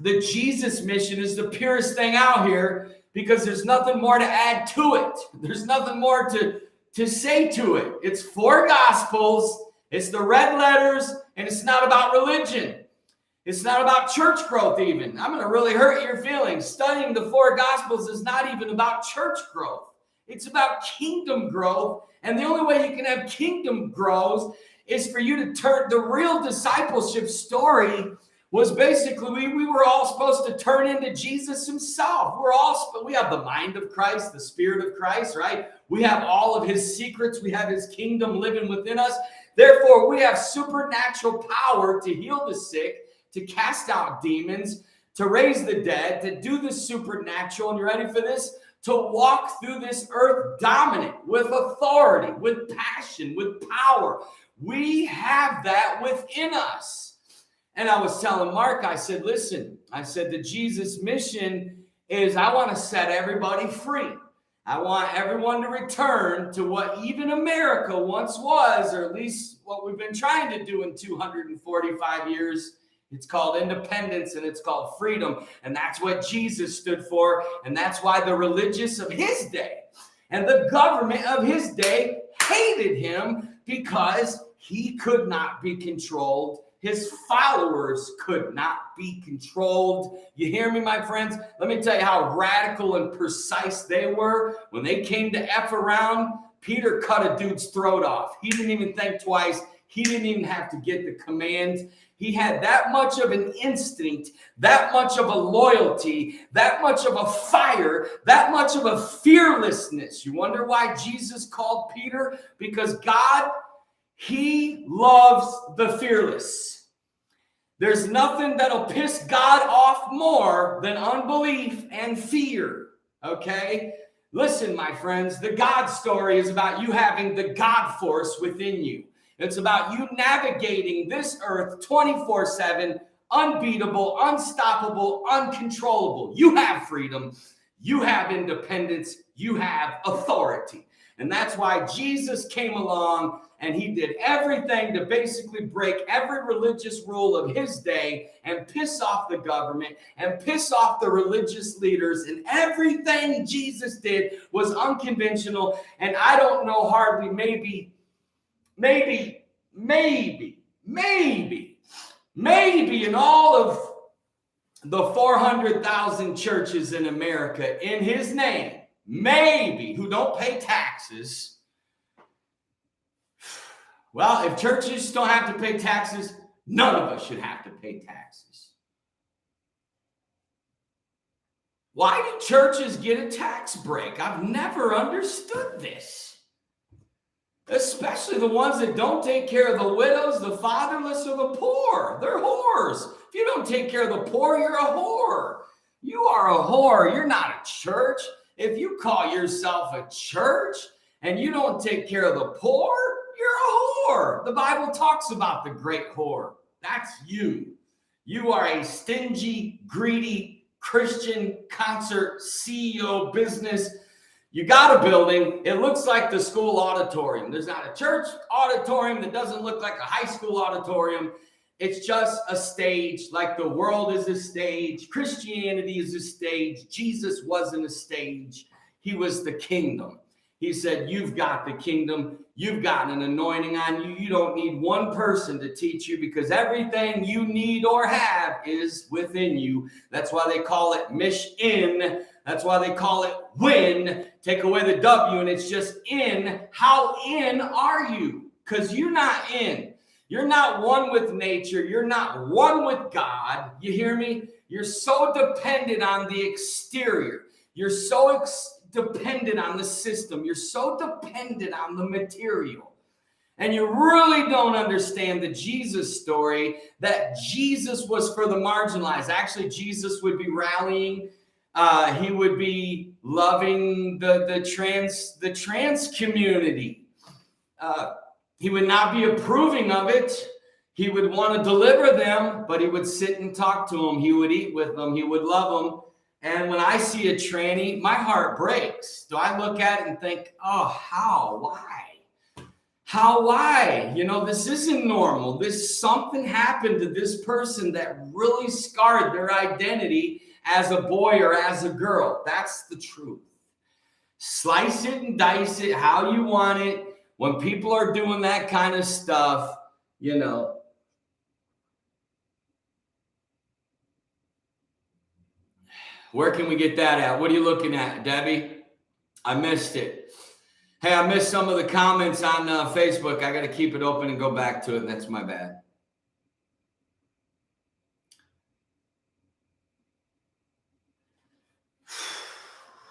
the Jesus mission is the purest thing out here, because there's nothing more to add to it. There's nothing more to to say to it. It's 4 gospels. It's the red letters, and it's not about religion. It's not about church growth even. I'm going to really hurt your feelings. Studying the 4 gospels is not even about church growth. It's about kingdom growth. And the only way you can have kingdom growth is for you to turn. The real discipleship story was basically we were all supposed to turn into Jesus himself. We have the mind of Christ, the spirit of Christ, right? We have all of his secrets. We have his kingdom living within us. Therefore, we have supernatural power to heal the sick, to cast out demons, to raise the dead, to do the supernatural. And you ready for this? To walk through this earth dominant, with authority, with passion, with power. We have that within us. And I was telling Mark, I said, listen, the Jesus mission is I want to set everybody free. I want everyone to return to what even America once was, or at least what we've been trying to do in 245 years. It's called independence and it's called freedom. And that's what Jesus stood for. And that's why the religious of his day and the government of his day hated him, because he could not be controlled. His followers could not be controlled. You hear me, my friends? Let me tell you how radical and precise they were. When they came to F around, Peter cut a dude's throat off. He didn't even think twice. He didn't even have to get the command. He had that much of an instinct, that much of a loyalty, that much of a fire, that much of a fearlessness. You wonder why Jesus called Peter? Because God, he loves the fearless. There's nothing that'll piss God off more than unbelief and fear, okay? Listen, my friends, the God story is about you having the God force within you. It's about you navigating this earth 24/7, unbeatable, unstoppable, uncontrollable. You have freedom. You have independence. You have authority. And that's why Jesus came along and he did everything to basically break every religious rule of his day and piss off the government and piss off the religious leaders. And everything Jesus did was unconventional. And I don't know, hardly maybe in all of the 400,000 churches in America in his name, who don't pay taxes. Well, if churches don't have to pay taxes, none of us should have to pay taxes. Why do churches get a tax break? I've never understood this. Especially the ones that don't take care of the widows, the fatherless, or the poor. They're whores. If you don't take care of the poor, you're a whore. You are a whore. You're not a church. If you call yourself a church and you don't take care of the poor, you're a whore. The Bible talks about the great whore. That's you. You are a stingy, greedy Christian concert CEO business. You got a building. It looks like the school auditorium. There's not a church auditorium that doesn't look like a high school auditorium. It's just a stage, like the world is a stage. Christianity is a stage. Jesus wasn't a stage. He was the kingdom. He said, you've got the kingdom. You've got an anointing on you. You don't need one person to teach you, because everything you need or have is within you. That's why they call it mish-in. That's why they call it win. Take away the W and it's just in. How in are you? Because you're not in. You're not one with nature. You're not one with God. You hear me? You're so dependent on the exterior. You're so dependent on the system. You're so dependent on the material. And you really don't understand the Jesus story, that Jesus was for the marginalized. Actually, Jesus would be rallying. He would be loving the trans community. He would not be approving of it. He would want to deliver them, but he would sit and talk to them. He would eat with them. He would love them. And when I see a tranny, my heart breaks. Do I look at it and think, oh, how? Why? Why? You know, this isn't normal. Something happened to this person that really scarred their identity as a boy or as a girl. That's the truth. Slice it and dice it how you want it. When people are doing that kind of stuff, you know. Where can we get that at? What are you looking at, Debbie? I missed it. Hey, I missed some of the comments on Facebook. I got to keep it open and go back to it, and that's my bad.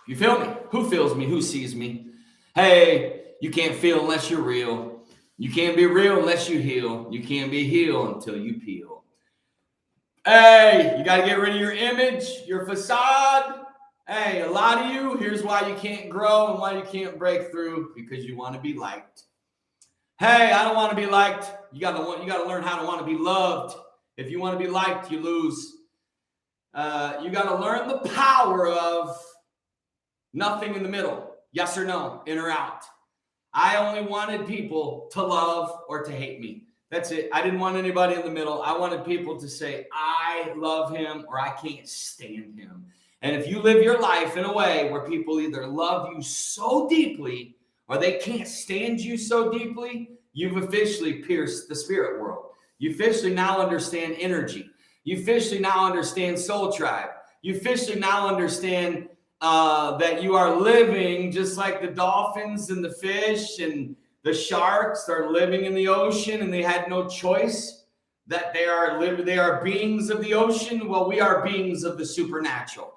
You feel me? Who feels me? Who sees me? Hey, you can't feel unless you're real. You can't be real unless you heal. You can't be healed until you peel. Hey, you got to get rid of your image, your facade. Hey, a lot of you, here's why you can't grow and why you can't break through, because you want to be liked. Hey, I don't want to be liked. You got to learn how to want to be loved. If you want to be liked, you lose. You got to learn the power of nothing in the middle. Yes or no, in or out. I only wanted people to love or to hate me. That's it. I didn't want anybody in the middle. I wanted people to say, I love him or I can't stand him. And if you live your life in a way where people either love you so deeply or they can't stand you so deeply, you've officially pierced the spirit world. You officially now understand energy. You officially now understand soul tribe. You officially now understand that you are living just like the dolphins and the fish and the sharks are living in the ocean, and they had no choice, that they are beings of the ocean. Well, we are beings of the supernatural.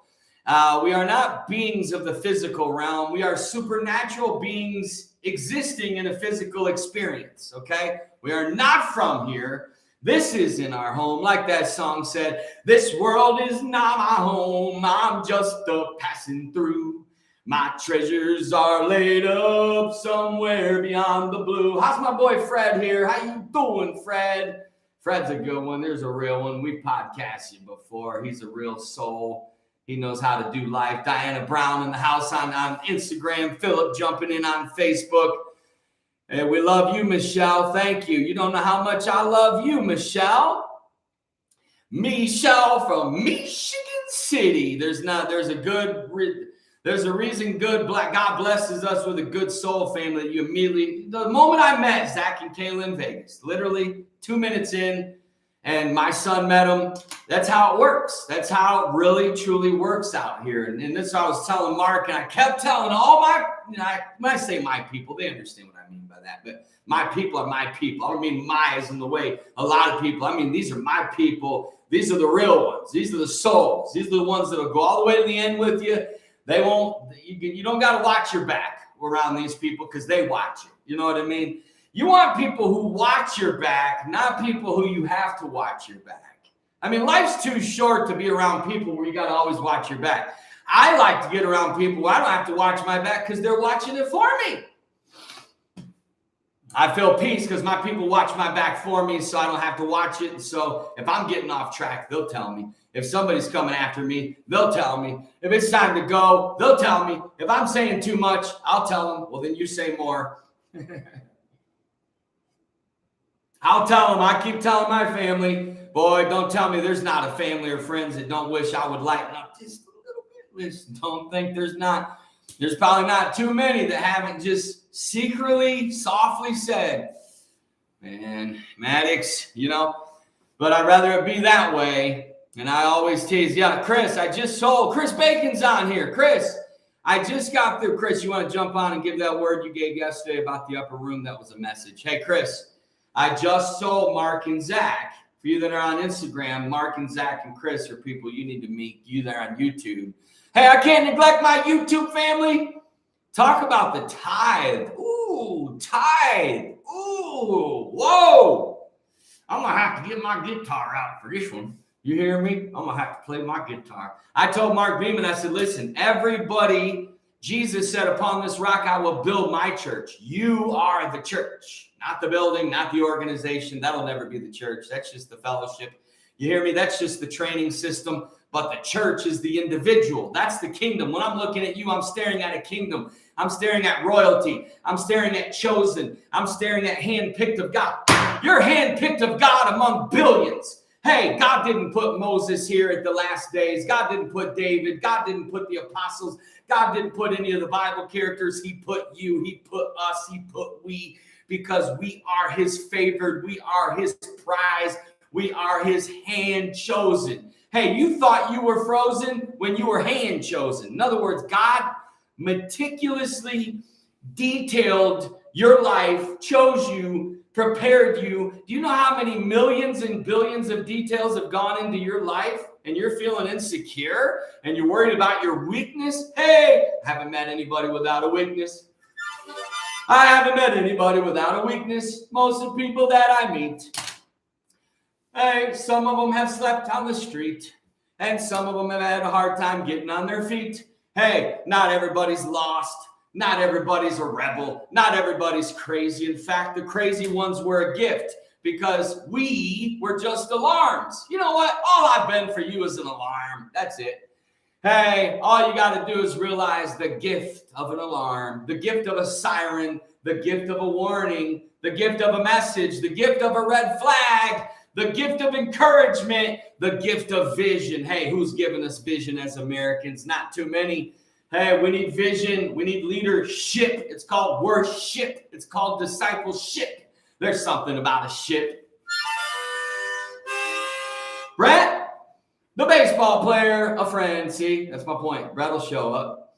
We are not beings of the physical realm. We are supernatural beings existing in a physical experience, okay? We are not from here. This isn't our home. Like that song said, this world is not my home. I'm just a passing through. My treasures are laid up somewhere beyond the blue. How's my boy Fred here? How you doing, Fred? Fred's a good one. There's a real one. We've podcasted before. He's a real soul. He knows how to do life. Diana Brown in the house on Instagram. Philip jumping in on Facebook. Hey, we love you, Michelle. Thank you. You don't know how much I love you, Michelle. Michelle from Michigan City. There's a reason God blesses us with a good soul family that you immediately, the moment I met Zach and Kayla in Vegas, literally 2 minutes in, and my son met him. That's how it works. That's how it really, truly works out here. And this I was telling Mark, and I kept telling all my, when I say my people, they understand what I mean by that. But my people are my people. I don't mean my as in the way a lot of people. I mean, these are my people. These are the real ones. These are the souls. These are the ones that will go all the way to the end with you. They won't, you don't got to watch your back around these people because they watch it. You know what I mean? You want people who watch your back, not people who you have to watch your back. I mean, life's too short to be around people where you got to always watch your back. I like to get around people where I don't have to watch my back because they're watching it for me. I feel peace because my people watch my back for me, so I don't have to watch it. And so if I'm getting off track, they'll tell me. If somebody's coming after me, they'll tell me. If it's time to go, they'll tell me. If I'm saying too much, I'll tell them. Well, then you say more. I'll tell them. I keep telling my family, boy, don't tell me there's not a family or friends that don't wish I would lighten up just a little bit. Listen, don't think there's not. There's probably not too many that haven't just secretly, softly said, man, Maddix, you know, but I'd rather it be that way. And I always tease, yeah, Chris, I just sold. Chris Bacon's on here. Chris, I just got through. Chris, you want to jump on and give that word you gave yesterday about the upper room? That was a message. Hey, Chris, I just sold Mark and Zach. For you that are on Instagram, Mark and Zach and Chris are people you need to meet. You there on YouTube. Hey, I can't neglect my YouTube family. Talk about the tithe. Ooh, tithe. Ooh, whoa. I'm going to have to get my guitar out for this one. You hear me? I'm going to have to play my guitar. I told Mark Beeman, I said, listen, everybody, Jesus said, upon this rock, I will build my church. You are the church, not the building, not the organization. That'll never be the church. That's just the fellowship. You hear me? That's just the training system. But the church is the individual. That's the kingdom. When I'm looking at you, I'm staring at a kingdom. I'm staring at royalty. I'm staring at chosen. I'm staring at handpicked of God. You're handpicked of God among billions. Hey, God didn't put Moses here at the last days. God didn't put David. God didn't put the apostles. God didn't put any of the Bible characters. He put you. He put us. He put we, because we are his favored. We are his prize. We are his hand chosen. Hey, you thought you were frozen when you were hand chosen. In other words, God meticulously detailed your life, chose you, prepared you. Do you know how many millions and billions of details have gone into your life, and you're feeling insecure and you're worried about your weakness? Hey, haven't met anybody without a weakness. I haven't met anybody without a weakness. Most of the people that I meet, hey, some of them have slept on the street, and some of them have had a hard time getting on their feet. Hey, not everybody's lost. Not everybody's a rebel. Not everybody's crazy. In fact, the crazy ones were a gift, because we were just alarms. You know what? All I've been for you is an alarm. That's it. Hey, all you got to do is realize the gift of an alarm, the gift of a siren, the gift of a warning, the gift of a message, the gift of a red flag, the gift of encouragement, the gift of vision. Hey, who's giving us vision as Americans? Not too many. Hey, we need vision. We need leadership. It's called worship. It's called discipleship. There's something about a ship. Brett, the baseball player, a friend. See, that's my point. Brett will show up.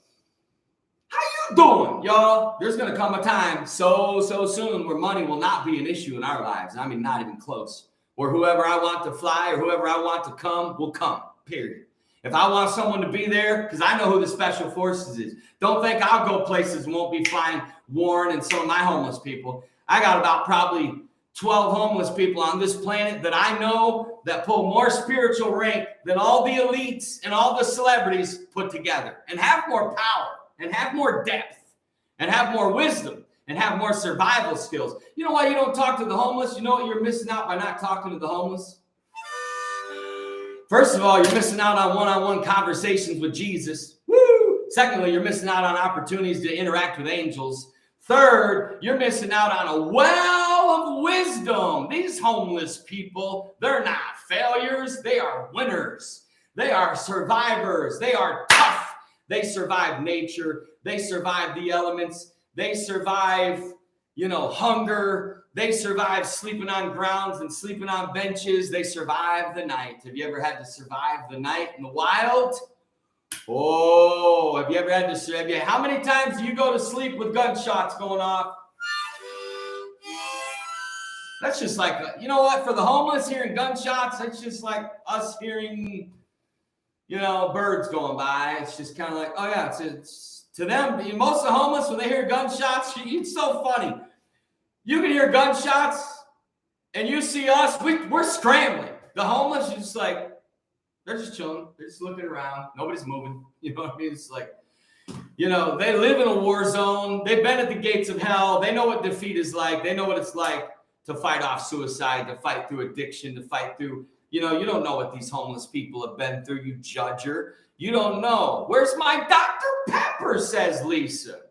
How you doing, y'all? There's going to come a time so soon where money will not be an issue in our lives. I mean, not even close. Where whoever I want to fly or whoever I want to come will come, period. If I want someone to be there, because I know who the Special Forces is. Don't think I'll go places and won't be flying Warren and some of my homeless people. I got about probably 12 homeless people on this planet that I know that pull more spiritual rank than all the elites and all the celebrities put together, and have more power and have more depth and have more wisdom and have more survival skills. You know why you don't talk to the homeless? You know what you're missing out by not talking to the homeless? First of all, you're missing out on one-on-one conversations with Jesus. Woo! Secondly, you're missing out on opportunities to interact with angels. Third, you're missing out on a well of wisdom. These homeless people, they're not failures. They are winners. They are survivors. They are tough. They survive nature. They survive the elements. They survive, hunger. They survive sleeping on grounds and sleeping on benches. They survive the night. Have you ever had to survive the night in the wild? Oh, have you ever had to? How many times do you go to sleep with gunshots going off? That's just like, you know what? For the homeless, hearing gunshots, it's just like us hearing, birds going by. It's just kind of like, oh yeah, it's to them. Most of the homeless, when they hear gunshots, it's so funny. You can hear gunshots, and you see us, we're scrambling. The homeless, you're just like, they're just chilling. They're just looking around. Nobody's moving. You know what I mean? It's like, they live in a war zone. They've been at the gates of hell. They know what defeat is like. They know what it's like to fight off suicide, to fight through addiction, to fight through, you don't know what these homeless people have been through, you judger. You don't know. Where's my Dr. Pepper, says Lisa.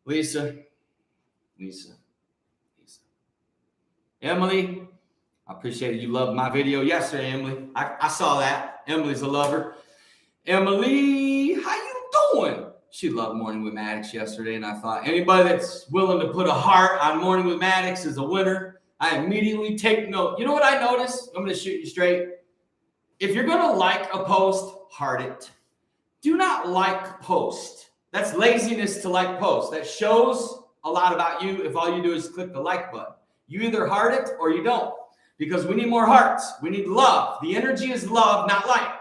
Lisa. Emily, I appreciate it. You loved my video yesterday, Emily. I saw that. Emily's a lover. Emily, how you doing? She loved Morning with Maddix yesterday, and I thought anybody that's willing to put a heart on Morning with Maddix is a winner. I immediately take note. You know what I noticed? I'm going to shoot you straight. If you're going to like a post, heart it. Do not like post. That's laziness to like post. That shows a lot about you if all you do is click the like button. You either heart it or you don't, because we need more hearts. We need love. The energy is love, not like.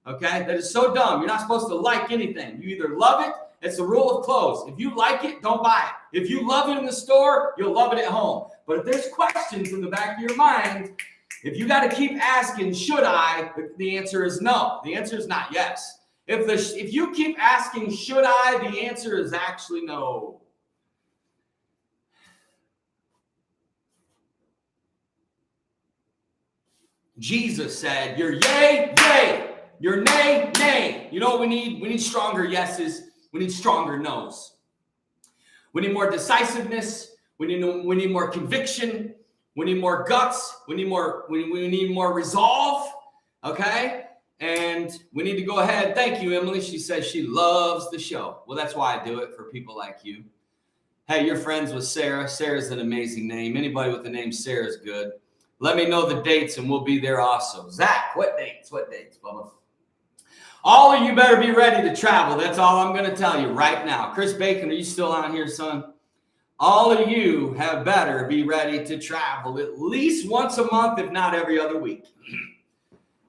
Okay? That is so dumb. You're not supposed to like anything. You either love it. It's the rule of clothes. If you like it, don't buy it. If you love it in the store, you'll love it at home. But if there's questions in the back of your mind, if you got to keep asking, should I? The answer is no. The answer is not yes. If you keep asking, should I? The answer is actually no. Jesus said, your yay, yay. Your nay, nay. You know what we need? We need stronger yeses. We need stronger no's. We need more decisiveness. We need more conviction. We need more guts. We need more resolve. Okay. And we need to go ahead. Thank you, Emily. She says she loves the show. Well, that's why I do it, for people like you. Hey, you're friends with Sarah. Sarah's an amazing name. Anybody with the name Sarah is good. Let me know the dates and we'll be there also. Zach, what dates? What dates, Bubba? All of you better be ready to travel. That's all I'm going to tell you right now. Chris Bacon, are you still on here, son? All of you have better be ready to travel at least once a month, if not every other week.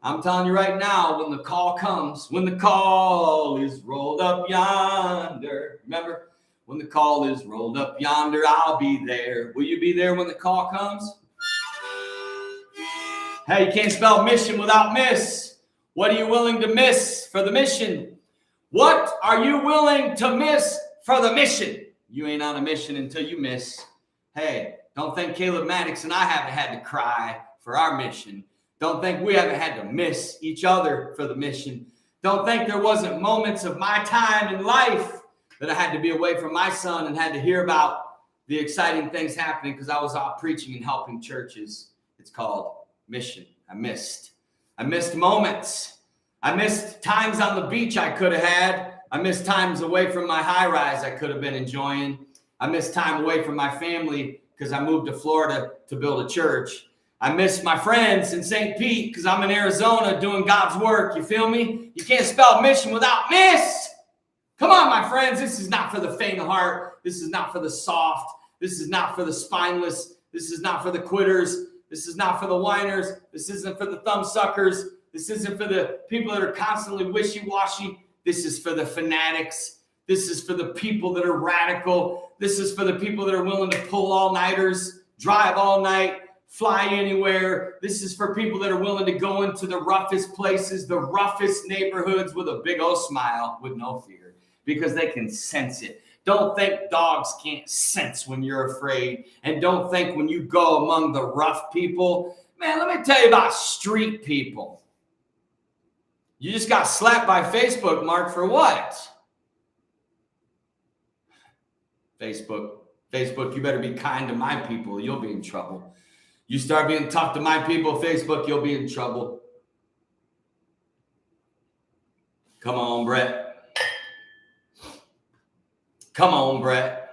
I'm telling you right now, when the call comes, when the call is rolled up yonder, remember, when the call is rolled up yonder, I'll be there. Will you be there when the call comes? Hey, you can't spell mission without miss. What are you willing to miss for the mission? What are you willing to miss for the mission? You ain't on a mission until you miss. Hey, don't think Caleb Maddix and I haven't had to cry for our mission. Don't think we haven't had to miss each other for the mission. Don't think there wasn't moments of my time in life that I had to be away from my son and had to hear about the exciting things happening because I was out preaching and helping churches. It's called mission. I missed moments. I missed times on the beach I could have had. I missed times away from my high rise I could have been enjoying. I missed time away from my family because I moved to Florida to build a church. I miss my friends in St. Pete because I'm in Arizona doing God's work. You feel me? You can't spell mission without miss. Come on, my friends. This is not for the faint of heart. This is not for the soft. This is not for the spineless. This is not for the quitters. This is not for the whiners. This isn't for the thumb suckers. This isn't for the people that are constantly wishy-washy. This is for the fanatics. This is for the people that are radical. This is for the people that are willing to pull all-nighters, drive all night, fly anywhere. This is for people that are willing to go into the roughest places, the roughest neighborhoods with a big old smile with no fear because they can sense it. Don't think dogs can't sense when you're afraid. And don't think when you go among the rough people. Man, let me tell you about street people. You just got slapped by Facebook, Mark, for what? Facebook, you better be kind to my people. You'll be in trouble. You start being tough to my people, Facebook, you'll be in trouble. Come on, Brett. Come on, Brett.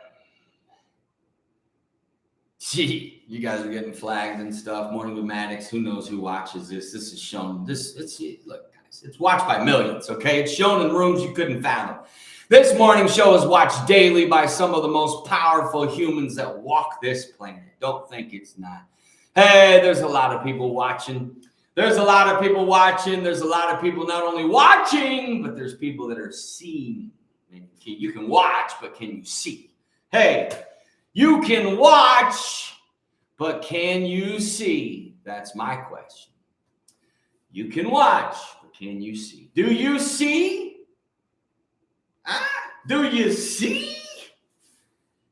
Gee, you guys are getting flagged and stuff. Morning with Maddix. Who knows who watches this? This is shown. Look, guys, it's watched by millions, okay? It's shown in rooms you couldn't fathom. This morning show is watched daily by some of the most powerful humans that walk this planet. Don't think it's not. Hey, there's a lot of people watching. There's a lot of people watching. There's a lot of people not only watching, but there's people that are seeing. You can watch, but can you see? Hey, you can watch, but can you see? That's my question. You can watch, but can you see? Do you see? Do you see?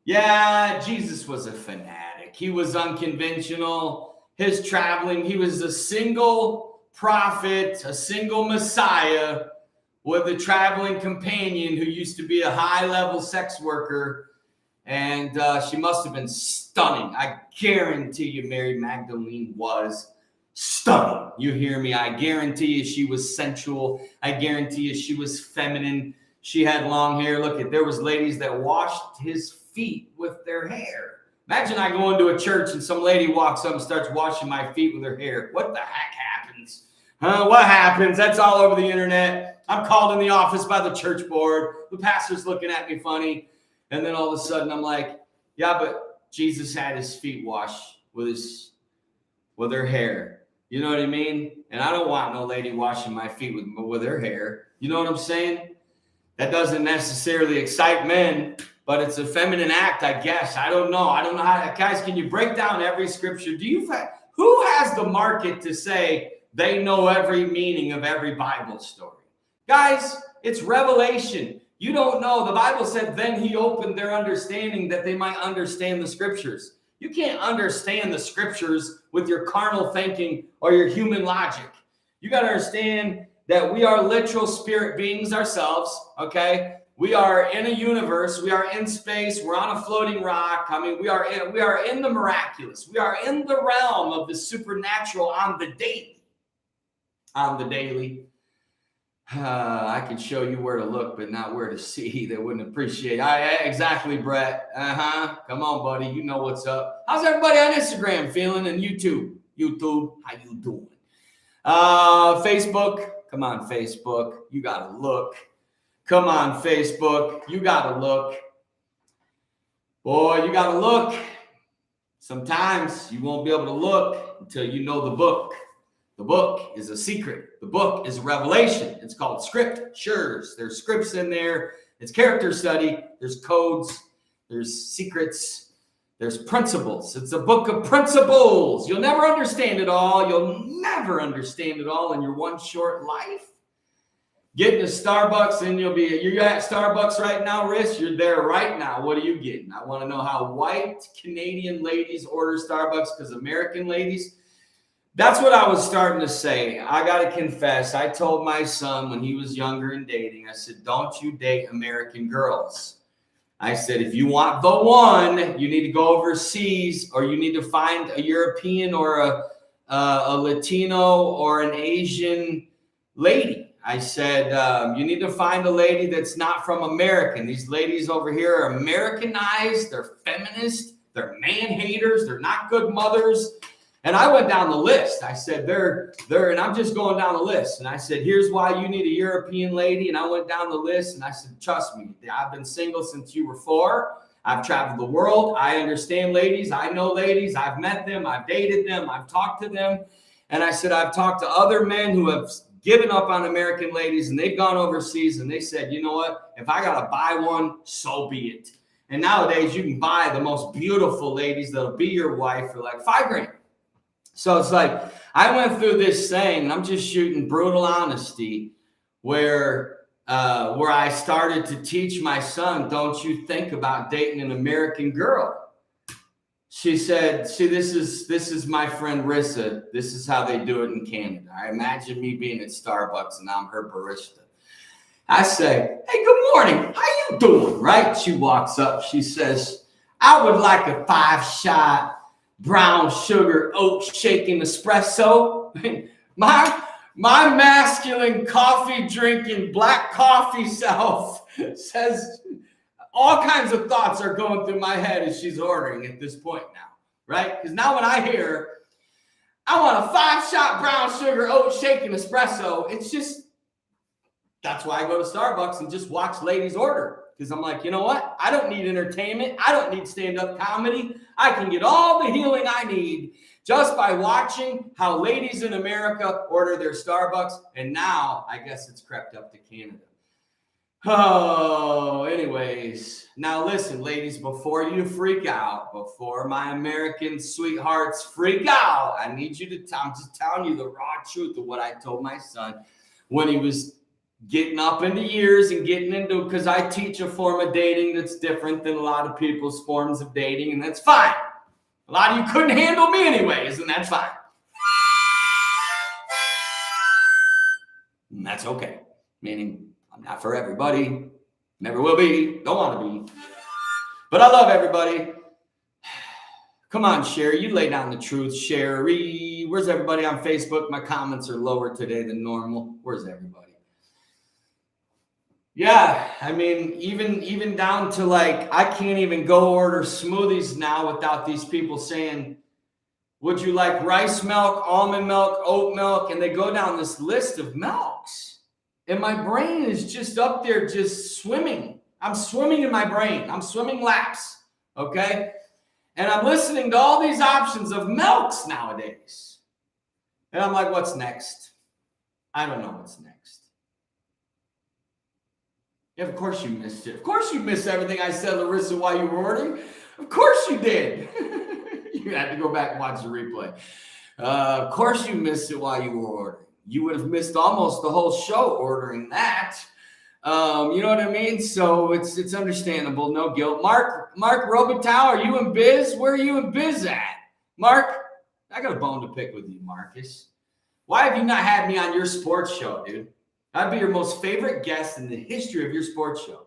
Yeah, Jesus was a fanatic. He was unconventional. His traveling, he was a single prophet, a single Messiah with a traveling companion who used to be a high-level sex worker, and she must have been stunning. I guarantee you Mary Magdalene was stunning. You hear me? I guarantee you she was sensual. I guarantee you she was feminine. She had long hair. Look, there was ladies that washed his feet with their hair. Imagine I go into a church and some lady walks up and starts washing my feet with her hair. What the heck happens? What happens? That's all over the internet. I'm called in the office by the church board. The pastor's looking at me funny. And then all of a sudden I'm like, yeah, but Jesus had his feet washed with her hair. You know what I mean? And I don't want no lady washing my feet with her hair. You know what I'm saying? That doesn't necessarily excite men, but it's a feminine act, I guess. I don't know how. Guys, can you break down every scripture? Who has the market to say they know every meaning of every Bible story? Guys, it's revelation. You don't know. The Bible said, then he opened their understanding that they might understand the scriptures. You can't understand the scriptures with your carnal thinking or your human logic. You got to understand that we are literal spirit beings ourselves, okay? We are in a universe. We are in space. We're on a floating rock. I mean, we are in the miraculous. We are in the realm of the supernatural on the daily. On the daily. I can show you where to look, but not where to see. They wouldn't appreciate. Exactly, Brett. Come on, buddy. You know what's up. How's everybody on Instagram feeling and YouTube? How you doing? Facebook. Come on, Facebook. You gotta look. Come on, Facebook. You gotta look. Boy, you gotta look. Sometimes you won't be able to look until you know the book. The book is a secret. The book is a revelation. It's called scriptures. There's scripts in there. It's character study. There's codes. There's secrets. There's principles. It's a book of principles. You'll never understand it all. You'll never understand it all in your one short life. Get into Starbucks and you're at Starbucks right now, Riss. You're there right now. What are you getting? I want to know how white Canadian ladies order Starbucks because American ladies, that's what I was starting to say. I got to confess. I told my son when he was younger and dating, I said, don't you date American girls. I said, if you want the one, you need to go overseas or you need to find a European or a Latino or an Asian lady. I said, you need to find a lady that's not from America. These ladies over here are Americanized. They're feminist. They're man haters. They're not good mothers. And I went down the list. I said, and I'm just going down the list. And I said, here's why you need a European lady. And I went down the list and I said, trust me, I've been single since you were 4. I've traveled the world. I understand ladies. I know ladies. I've met them. I've dated them. I've talked to them. And I said, I've talked to other men who have given up on American ladies and they've gone overseas and they said, you know what? If I got to buy one, so be it. And nowadays you can buy the most beautiful ladies that'll be your wife for like $5,000. So it's like, I went through this thing and I'm just shooting brutal honesty where I started to teach my son, don't you think about dating an American girl. She said, see, this is my friend Rissa. This is how they do it in Canada. I imagine me being at Starbucks and I'm her barista. I say, hey, good morning. How you doing? Right? She walks up. She says, I would like a 5-shot brown sugar oat shaking espresso. my masculine coffee drinking black coffee self says, all kinds of thoughts are going through my head as she's ordering at this point now, right? Because now when I hear, I want a 5-shot brown sugar oat shaken espresso, it's just, that's why I go to Starbucks and just watch ladies order. Because I'm like, you know what? I don't need entertainment. I don't need stand-up comedy. I can get all the healing I need just by watching how ladies in America order their Starbucks. And now I guess it's crept up to Canada. Oh, anyways. Now listen, ladies, before you freak out, before my American sweethearts freak out, I need you to, I'm just telling you the raw truth of what I told my son when he was getting up into years and getting into, because I teach a form of dating that's different than a lot of people's forms of dating, and that's fine. A lot of you couldn't handle me anyways, and that's fine. And that's okay. Meaning, I'm not for everybody. Never will be. Don't want to be. But I love everybody. Come on, Sherry. You lay down the truth, Sherry. Where's everybody on Facebook? My comments are lower today than normal. Where's everybody? Yeah, I mean, even down to like, I can't even go order smoothies now without these people saying, would you like rice milk, almond milk, oat milk? And they go down this list of milks. And my brain is just up there just swimming. I'm swimming in my brain. I'm swimming laps, okay? And I'm listening to all these options of milks nowadays. And I'm like, what's next? I don't know what's next. Yeah, of course you missed it. Of course you missed everything I said, Larissa, while you were ordering. Of course you did. You had to go back and watch the replay. Of course you missed it while you were ordering. You would have missed almost the whole show ordering that. You know what I mean? So it's understandable. No guilt. Mark Robitaille, are you in biz? Where are you in biz at? Mark, I got a bone to pick with you, Marcus. Why have you not had me on your sports show, dude? I'd be your most favorite guest in the history of your sports show.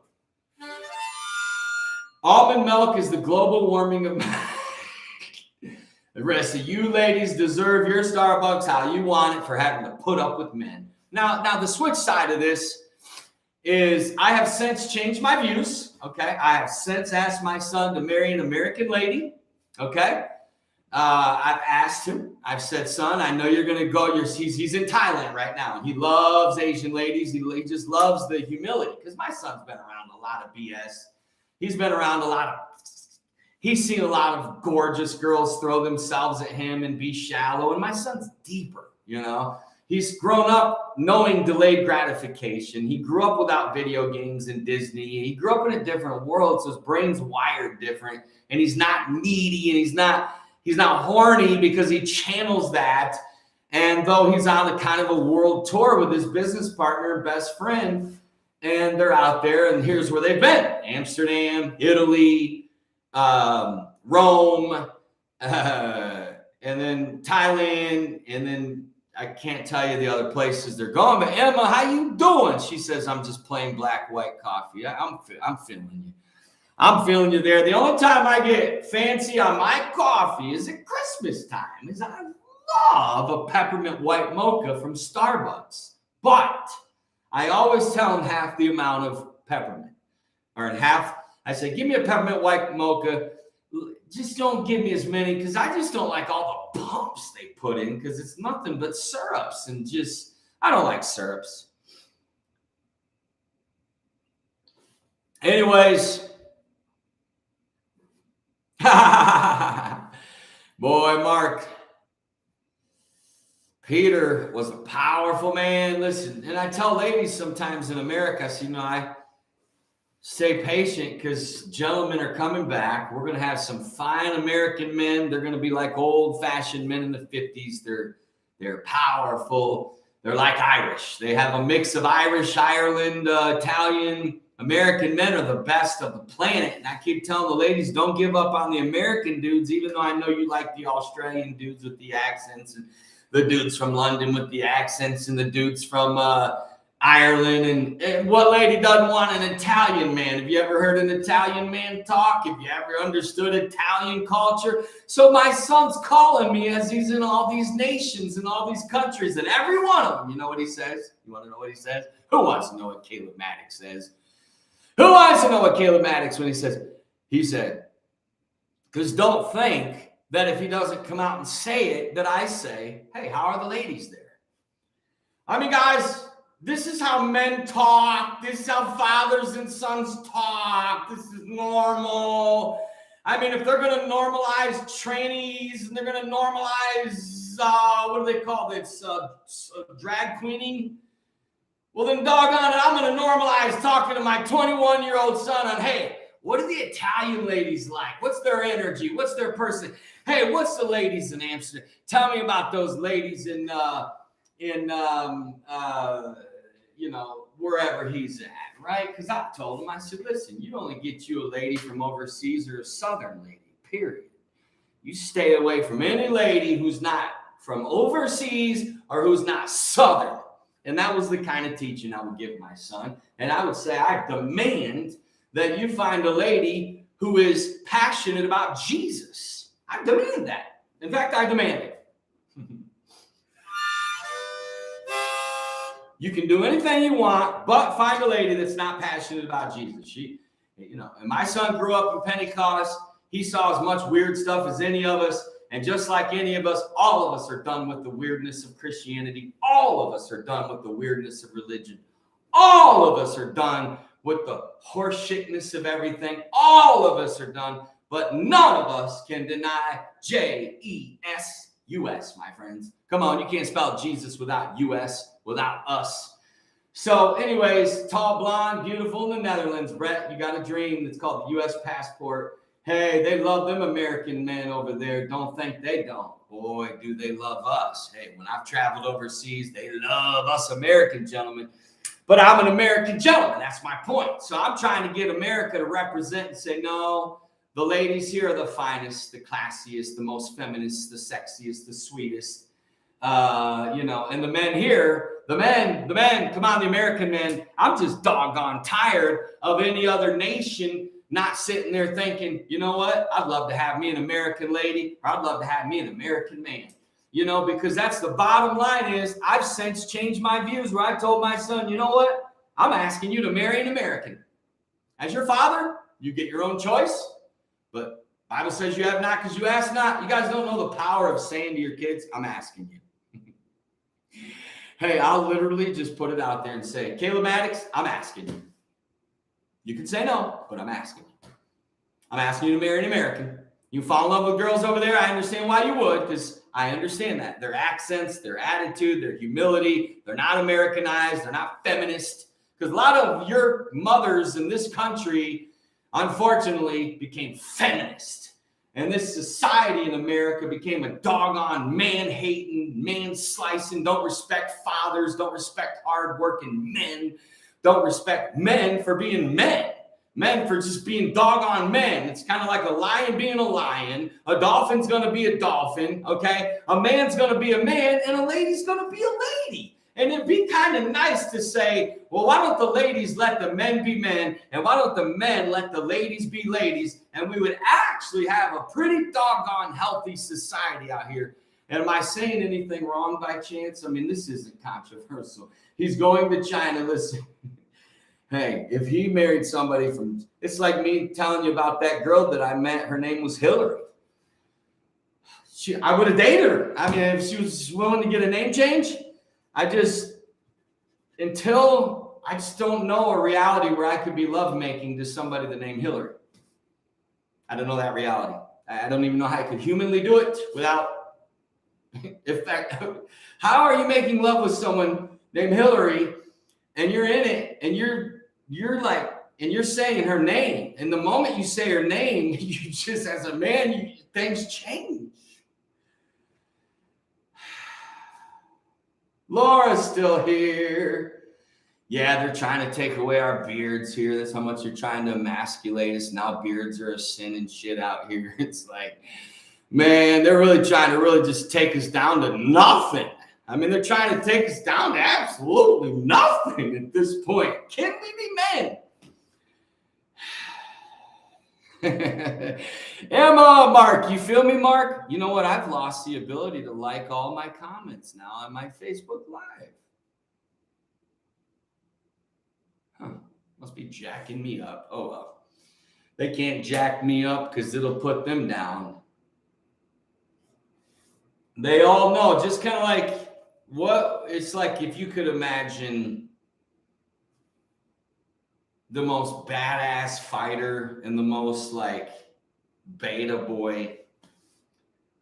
Almond milk is the global warming of the rest of you ladies deserve your Starbucks how you want it for having to put up with men. Now the switch side of this is I have since changed my views. Okay. I have since asked my son to marry an American lady. Okay. I've asked him. I've said, son, I know you're going to go. He's in Thailand right now. And he loves Asian ladies. He just loves the humility because my son's been around a lot of BS. He's been around he's seen a lot of gorgeous girls throw themselves at him and be shallow. And my son's deeper, you know. He's grown up knowing delayed gratification. He grew up without video games and Disney. He grew up in a different world, so his brain's wired different. And he's not needy and he's not horny because he channels that. And though he's on a kind of a world tour with his business partner and best friend, and they're out there, and here's where they've been: Amsterdam, Italy, Rome, and then Thailand, and then I can't tell you the other places they're going. But Emma, how you doing? She says, I'm just plain black white coffee. I'm feeling you. I'm feeling you there. The only time I get fancy on my coffee is at Christmas time. Is I love a peppermint white mocha from Starbucks. But I always tell them half the amount of peppermint. Or in half, I say, give me a peppermint white mocha. Just don't give me as many because I just don't like all the pumps they put in because it's nothing but syrups and just, I don't like syrups. Anyways, boy, Mark, Peter was a powerful man. Listen, and I tell ladies sometimes in America, I say, I stay patient because gentlemen are coming back. We're going to have some fine American men. They're going to be like old-fashioned men in the 50s. They're powerful. They're like Irish. They have a mix of Irish, Ireland, Italian. American men are the best of the planet. And I keep telling the ladies, don't give up on the American dudes, even though I know you like the Australian dudes with the accents and the dudes from London with the accents and the dudes from Ireland. And what lady doesn't want an Italian man? Have you ever heard an Italian man talk? Have you ever understood Italian culture? So my son's calling me as he's in all these nations and all these countries, and every one of them, you know what he says? You want to know what he says? Who wants to know what Caleb Maddix says? Who wants to know what Caleb Maddix when he says? He said, because don't think that if he doesn't come out and say it, that I say, hey, how are the ladies there? I mean, guys, this is how men talk. This is how fathers and sons talk. This is normal. I mean, if they're going to normalize trainees and they're going to normalize, what do they call this, drag queening? Well, then doggone it, I'm going to normalize talking to my 21-year-old son on, hey, what are the Italian ladies like? What's their energy? What's their person? Hey, what's the ladies in Amsterdam? Tell me about those ladies in wherever he's at, right? Because I've told him, I said, listen, you only get you a lady from overseas or a Southern lady, period. You stay away from any lady who's not from overseas or who's not Southern. And that was the kind of teaching I would give my son. And I would say, I demand that you find a lady who is passionate about Jesus. I demand that. In fact, I demand it. You can do anything you want, but find a lady that's not passionate about Jesus. And my son grew up in Pentecost. He saw as much weird stuff as any of us. And just like any of us, all of us are done with the weirdness of Christianity. All of us are done with the weirdness of religion. All of us are done with the horseshitness of everything. All of us are done, but none of us can deny J-E-S-U-S, my friends. Come on, you can't spell Jesus without U-S, without us. So anyways, tall, blonde, beautiful in the Netherlands. Brett, you got a dream. It's called the U.S. passport. Hey, they love them American men over there. Don't think they don't. Boy, do they love us. Hey, when I've traveled overseas, they love us American gentlemen. But I'm an American gentleman. That's my point. So I'm trying to get America to represent and say, no, the ladies here are the finest, the classiest, the most feminist, the sexiest, the sweetest. And the men here, the men, come on, the American men. I'm just doggone tired of any other nation not sitting there thinking, you know what, I'd love to have me an American lady, or I'd love to have me an American man. You know, because that's the bottom line is I've since changed my views where I told my son, you know what, I'm asking you to marry an American. As your father, you get your own choice, but Bible says you have not because you ask not. You guys don't know the power of saying to your kids, I'm asking you. Hey, I'll literally just put it out there and say, Caleb Maddix, I'm asking you. You can say no, but I'm asking you. I'm asking you to marry an American. You fall in love with girls over there, I understand why you would, because I understand that. Their accents, their attitude, their humility, they're not Americanized, they're not feminist. Because a lot of your mothers in this country, unfortunately, became feminist. And this society in America became a doggone man-hating, man-slicing, don't respect fathers, don't respect hard-working men, don't respect men for being men. Men for just being doggone men. It's kind of like a lion being a lion. A dolphin's going to be a dolphin, okay? A man's going to be a man, and a lady's going to be a lady. And it'd be kind of nice to say, well, why don't the ladies let the men be men, and why don't the men let the ladies be ladies, and we would actually have a pretty doggone healthy society out here. And am I saying anything wrong by chance? I mean, this isn't controversial. He's going to China. Listen. Hey, if he married somebody from, it's like me telling you about that girl that I met. Her name was Hillary. I would have dated her. I mean, if she was willing to get a name change, I just don't know a reality where I could be lovemaking to somebody the name Hillary. I don't know that reality. I don't even know how I could humanly do it without effect. How are you making love with someone named Hillary and you're in it and you're saying her name, and the moment you say her name, you just, as a man, things change. Laura's still here. Yeah, they're trying to take away our beards here. That's how much they're trying to emasculate us. Now beards are a sin and shit out here. It's like, man, they're really trying to really just take us down to nothing. I mean, they're trying to take us down to absolutely nothing at this point. Can we be men? Emma, Mark, you feel me, Mark? You know what? I've lost the ability to like all my comments now on my Facebook Live. Huh. Must be jacking me up. Oh, well. They can't jack me up because it'll put them down. They all know, just kind of like, what it's like if you could imagine the most badass fighter and the most like beta boy.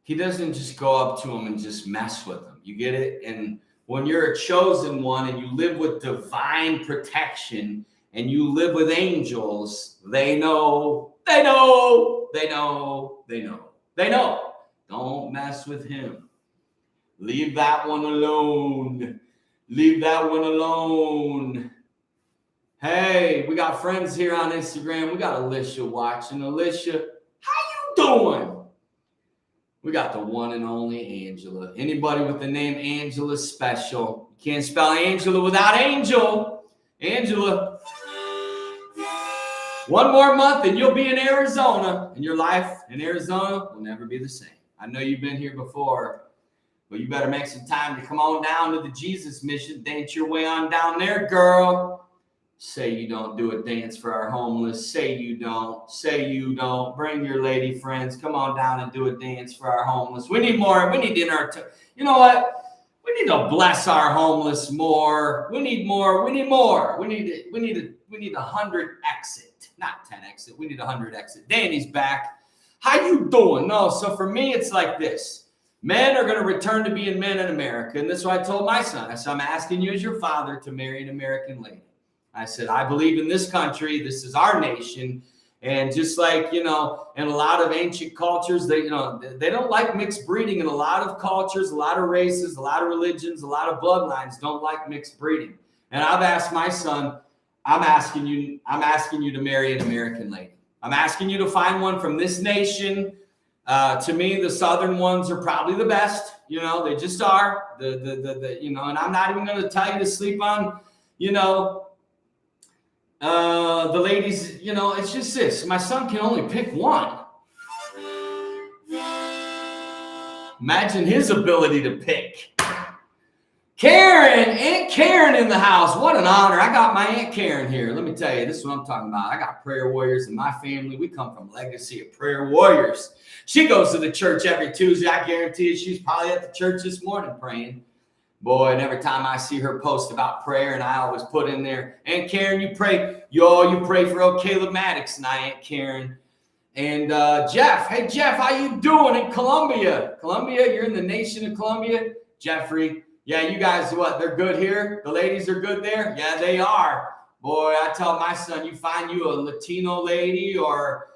He doesn't just go up to him and just mess with him. You get it? And when you're a chosen one and you live with divine protection and you live with angels, they know. Don't mess with him. Leave that one alone. Leave that one alone. Hey, we got friends here on Instagram. We got Alicia watching. Alicia, how you doing? We got the one and only Angela. Anybody with the name Angela special. You can't spell Angela without Angel. Angela. One more month and you'll be in Arizona. And your life in Arizona will never be the same. I know you've been here before. Well, you better make some time to come on down to the Jesus Mission. Dance your way on down there, girl. Say you don't do a dance for our homeless. Say you don't. Say you don't. Bring your lady friends. Come on down and do a dance for our homeless. We need more. We need you know what? We need to bless our homeless more. We need more. We need more. We need 100 exit, not 10 exit. We need 100 exit. Danny's back. How you doing? No. So for me, it's like this. Men are going to return to being men in America. And this is what I told my son. I said, I'm asking you as your father to marry an American lady. I said, I believe in this country. This is our nation. And just like, in a lot of ancient cultures, they don't like mixed breeding. In a lot of cultures, a lot of races, a lot of religions, a lot of bloodlines don't like mixed breeding. And I've asked my son, I'm asking you to marry an American lady. I'm asking you to find one from this nation. To me, the Southern ones are probably the best. They just are. And I'm not even going to tell you to sleep on, The ladies, it's just this. My son can only pick one. Imagine his ability to pick. Karen, Aunt Karen in the house. What an honor. I got my Aunt Karen here. Let me tell you, this is what I'm talking about. I got prayer warriors in my family. We come from a legacy of prayer warriors. She goes to the church every Tuesday. I guarantee you she's probably at the church this morning praying. Boy, and every time I see her post about prayer, and I always put in there, Aunt Karen, you pray. You pray for old Caleb Maddix and I, Aunt Karen. And Jeff, hey, Jeff, how you doing in Colombia? Colombia, you're in the nation of Colombia? Jeffrey. Yeah, you guys, what, they're good here? The ladies are good there? Yeah, they are. Boy, I tell my son, you find you a Latino lady or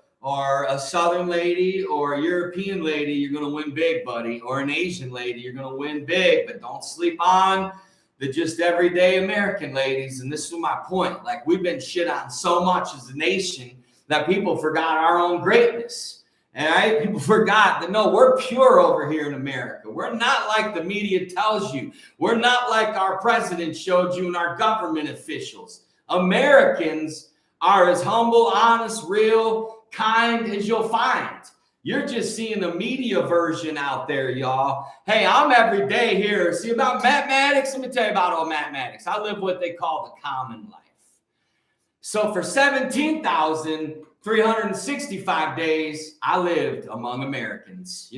a Southern lady or a European lady, you're going to win big, buddy. Or an Asian lady, you're going to win big. But don't sleep on the just everyday American ladies. And this is my point. Like, we've been shit on so much as a nation that people forgot our own greatness. And right? People forgot that, no, we're pure over here in America. We're not like the media tells you. We're not like our president showed you and our government officials. Americans are as humble, honest, real, kind as you'll find. You're just seeing the media version out there, y'all. Hey, I'm every day here. See about Matt Maddix? Let me tell you about old Matt Maddix. I live what they call the common life. So for 17,365 days, I lived among Americans.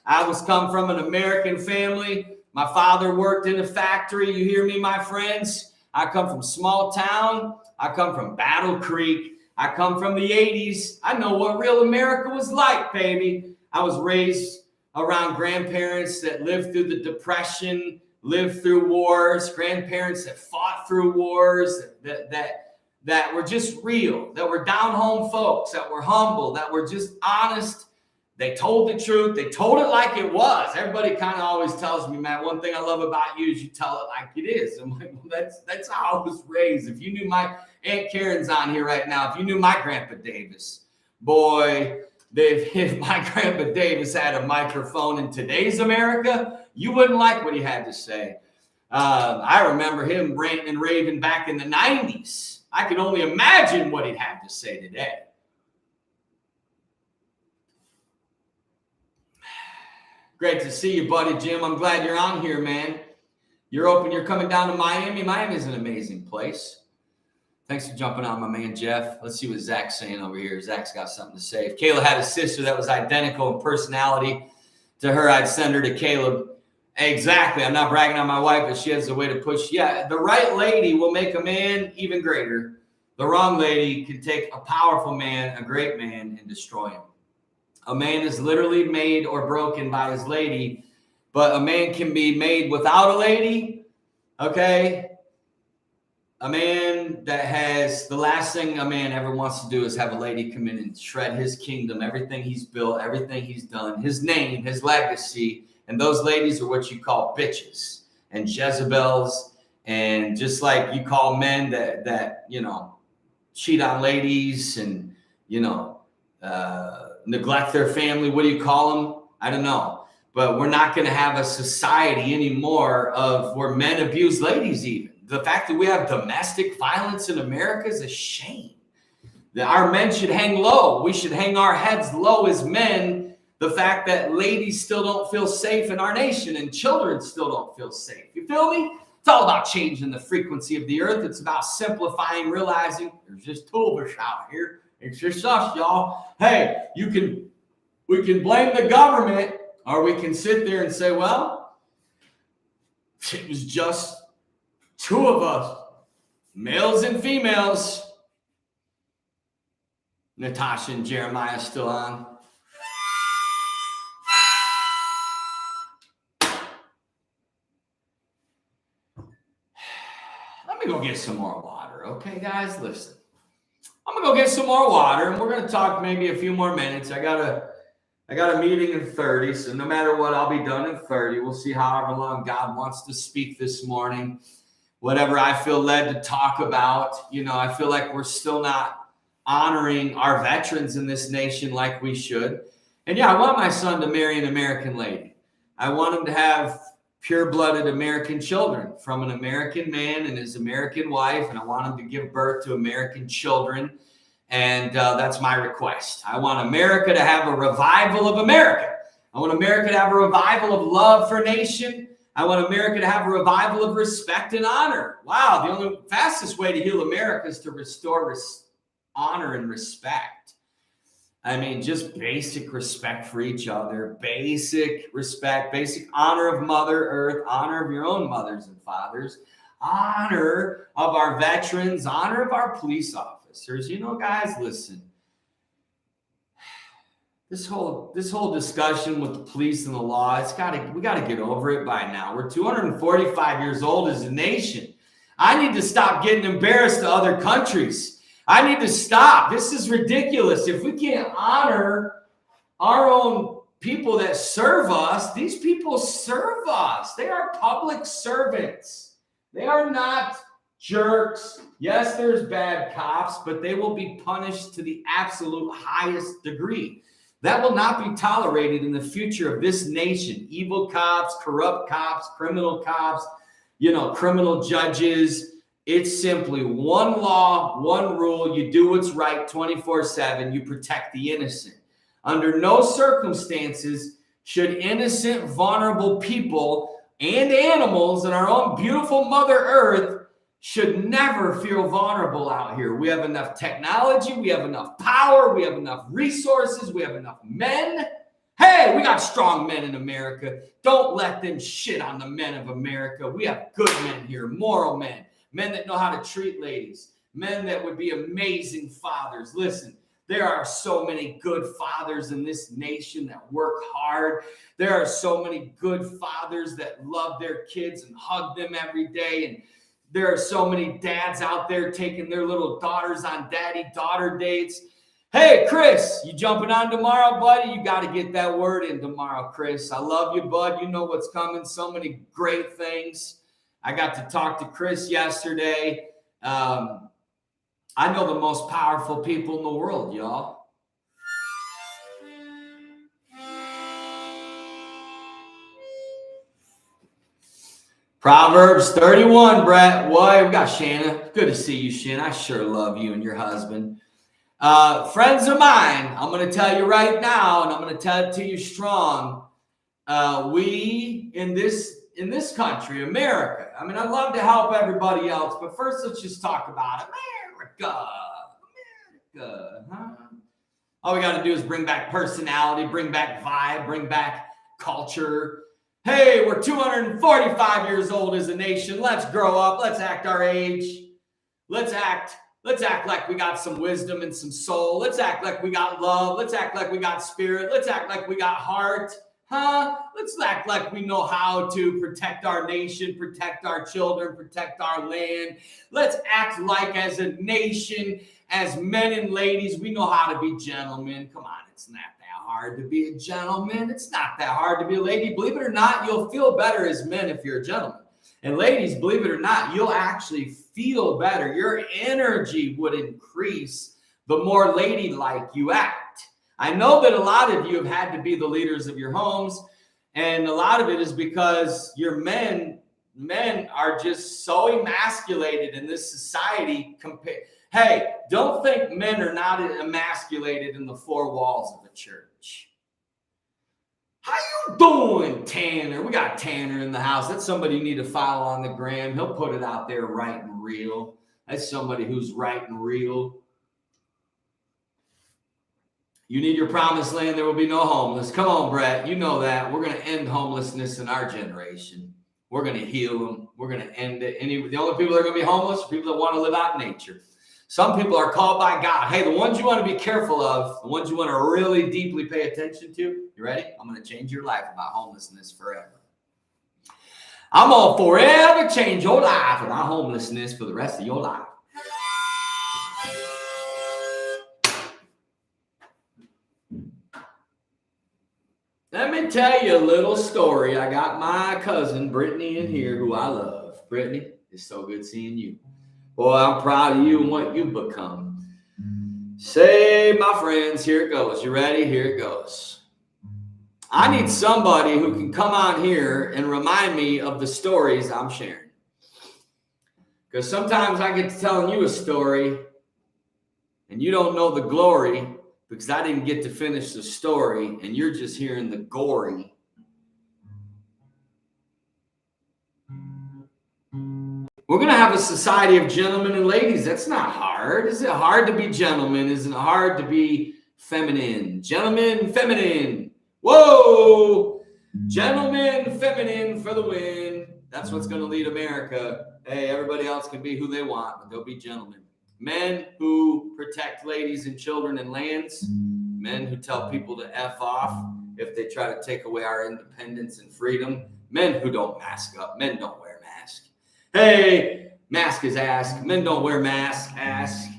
I was come from an American family. My father worked in a factory. You hear me, my friends? I come from small town. I come from Battle Creek. I come from the 80s. I know what real America was like, baby. I was raised around grandparents that lived through the Depression, lived through wars, grandparents that fought through wars, that were just real, that were down-home folks, that were humble, that were just honest. They told the truth. They told it like it was. Everybody kind of always tells me, man, one thing I love about you is you tell it like it is. I'm like, well, that's how I was raised. If you knew my Aunt Karen's on here right now, if you knew my Grandpa Davis, boy, if my Grandpa Davis had a microphone in today's America, you wouldn't like what he had to say. I remember him ranting and raving back in the 90s. I can only imagine what he'd have to say today. Great to see you, buddy Jim. I'm glad you're on here, man. You're open. You're coming down to Miami. Miami's an amazing place. Thanks for jumping on, my man Jeff. Let's see what Zach's saying over here. Zach's got something to say. If Kayla had a sister that was identical in personality to her, I'd send her to Caleb. Exactly. I'm not bragging on my wife, but she has a way to push. Yeah, the right lady will make a man even greater. The wrong lady can take a powerful man, a great man, and destroy him. A man is literally made or broken by his lady, but a man can be made without a lady, okay? A man that has, the last thing a man ever wants to do is have a lady come in and shred his kingdom, everything he's built, everything he's done, his name, his legacy. And those ladies are what you call bitches and Jezebels. And just like you call men that cheat on ladies and, neglect their family. What do you call them? I don't know. But we're not going to have a society anymore of where men abuse ladies even. The fact that we have domestic violence in America is a shame. That our men should hang low. We should hang our heads low as men. The fact that ladies still don't feel safe in our nation and children still don't feel safe. You feel me? It's all about changing the frequency of the earth. It's about simplifying, realizing there's just two of us out here. It's just us, y'all. Hey, we can blame the government, or we can sit there and say, well, it was just two of us, males and females. Natasha and Jeremiah still on. Let me go get some more water, okay, guys? Listen. I'm gonna go get some more water, and we're gonna talk maybe a few more minutes. I got a meeting in 30, so no matter what, I'll be done in 30. We'll see however long God wants to speak this morning. Whatever I feel led to talk about. I feel like we're still not honoring our veterans in this nation like we should. And yeah, I want my son to marry an American lady. I want him to have pure-blooded American children from an American man and his American wife, and I want them to give birth to American children. And that's my request. I want America to have a revival of America. I want America to have a revival of love for nation. I want America to have a revival of respect and honor. Wow, the only fastest way to heal America is to restore honor and respect. I mean, just basic respect for each other, basic respect, basic honor of Mother Earth, honor of your own mothers and fathers, honor of our veterans, honor of our police officers. You know, guys, listen. This whole discussion with the police and the law, we got to get over it by now. We're 245 years old as a nation. I need to stop getting embarrassed to other countries. I need to stop. This is ridiculous. If we can't honor our own people that serve us, these people serve us. They are public servants. They are not jerks. Yes, there's bad cops, but they will be punished to the absolute highest degree. That will not be tolerated in the future of this nation. Evil cops, corrupt cops, criminal cops, criminal judges. It's simply one law, one rule. You do what's right 24/7. You protect the innocent. Under no circumstances should innocent, vulnerable people and animals in our own beautiful Mother Earth should never feel vulnerable out here. We have enough technology. We have enough power. We have enough resources. We have enough men. Hey, we got strong men in America. Don't let them shit on the men of America. We have good men here, moral men. Men that know how to treat ladies. Men that would be amazing fathers. Listen, there are so many good fathers in this nation that work hard. There are so many good fathers that love their kids and hug them every day. And there are so many dads out there taking their little daughters on daddy-daughter dates. Hey, Chris, you jumping on tomorrow, buddy? You got to get that word in tomorrow, Chris. I love you, bud. You know what's coming. So many great things. I got to talk to Chris yesterday. I know the most powerful people in the world, y'all. Proverbs 31, Brett. Boy, we got Shanna. Good to see you, Shanna. I sure love you and your husband. Friends of mine, I'm going to tell you right now, and I'm going to tell it to you strong. We in this country, America. I mean, I'd love to help everybody else, but first let's just talk about America. Huh? All we got to do is bring back personality, bring back vibe, bring back culture. Hey, we're 245 years old as a nation. Let's grow up. Let's act our age. Let's act like we got some wisdom and some soul. Let's act like we got love. Let's act like we got spirit. Let's act like we got heart. Huh? Let's act like we know how to protect our nation, protect our children, protect our land. Let's act like as a nation, as men and ladies, we know how to be gentlemen. Come on, it's not that hard to be a gentleman. It's not that hard to be a lady. Believe it or not, you'll feel better as men if you're a gentleman. And ladies, believe it or not, you'll actually feel better. Your energy would increase the more ladylike you act. I know that a lot of you have had to be the leaders of your homes, and a lot of it is because your men are just so emasculated in this society. Hey, don't think men are not emasculated in the four walls of the church. How you doing, Tanner? We got Tanner in the house. That's somebody you need to follow on the gram. He'll put it out there right and real. That's somebody who's right and real. You need your promised land. There will be no homeless. Come on, Brett. You know that. We're going to end homelessness in our generation. We're going to heal them. We're going to end it. The only people that are going to be homeless are people that want to live out in nature. Some people are called by God. Hey, the ones you want to be careful of, the ones you want to really deeply pay attention to, you ready? I'm going to change your life about homelessness forever. I'm going to forever change your life about homelessness for the rest of your life. Let me tell you a little story. I got my cousin, Brittany, in here, who I love. Brittany, it's so good seeing you. Boy, I'm proud of you and what you've become. Say, my friends, here it goes. You ready? Here it goes. I need somebody who can come on here and remind me of the stories I'm sharing. Because sometimes I get to telling you a story and you don't know the glory because I didn't get to finish the story and you're just hearing the gory. We're going to have a society of gentlemen and ladies. That's not hard. Is it hard to be gentlemen? Isn't it hard to be feminine? Gentlemen, feminine. Whoa! Gentlemen, feminine for the win. That's what's going to lead America. Hey, everybody else can be who they want, but they'll be gentlemen. Men who protect ladies and children and lands. Men who tell people to F off if they try to take away our independence and freedom. Men who don't mask up. Men don't wear masks. Hey, mask is ask. Men don't wear masks. Ask.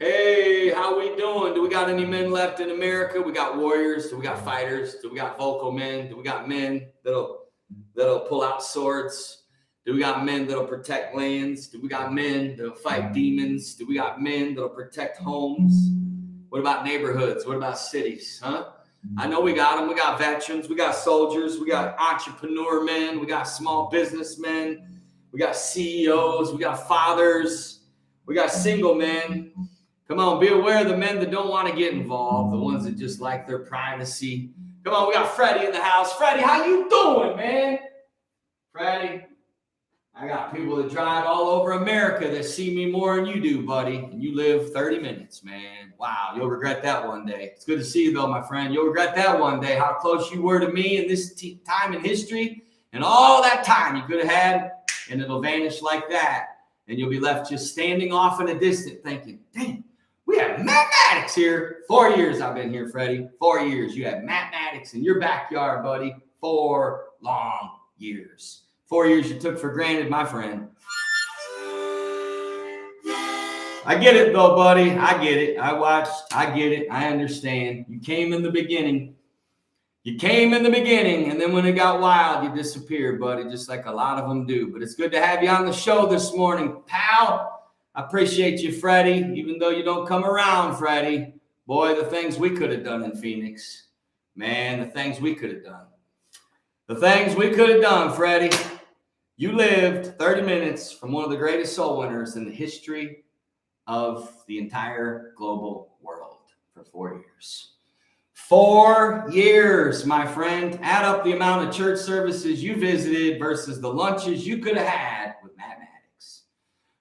Hey, how we doing? Do we got any men left in America? We got warriors. Do we got fighters? Do we got vocal men? Do we got men that'll pull out swords? Do we got men that'll protect lands? Do we got men that'll fight demons? Do we got men that'll protect homes? What about neighborhoods? What about cities? Huh? I know we got them. We got veterans. We got soldiers. We got entrepreneur men. We got small businessmen. We got CEOs. We got fathers. We got single men. Come on, be aware of the men that don't want to get involved, the ones that just like their privacy. Come on, we got Freddie in the house. Freddie, how you doing, man? Freddie, I got people that drive all over America that see me more than you do, buddy. And you live 30 minutes, man. Wow, you'll regret that one day. It's good to see you, though, my friend. You'll regret that one day, how close you were to me in this time in history. And all that time you could have had, and it'll vanish like that. And you'll be left just standing off in a distance thinking, dang, we have Maddix here. 4 years I've been here, Freddie. 4 years. You have Maddix in your backyard, buddy. 4 long years. 4 years you took for granted, my friend. I get it, though, buddy. I get it. I watched. I get it. I understand. You came in the beginning. You came in the beginning, and then when it got wild, you disappeared, buddy, just like a lot of them do. But it's good to have you on the show this morning, pal. I appreciate you, Freddie, even though you don't come around, Freddie. Boy, the things we could have done in Phoenix. Man, the things we could have done. The things we could have done, Freddie. You lived 30 minutes from one of the greatest soul winners in the history of the entire global world for 4 years. 4 years, my friend. Add up the amount of church services you visited versus the lunches you could have had with Maddix.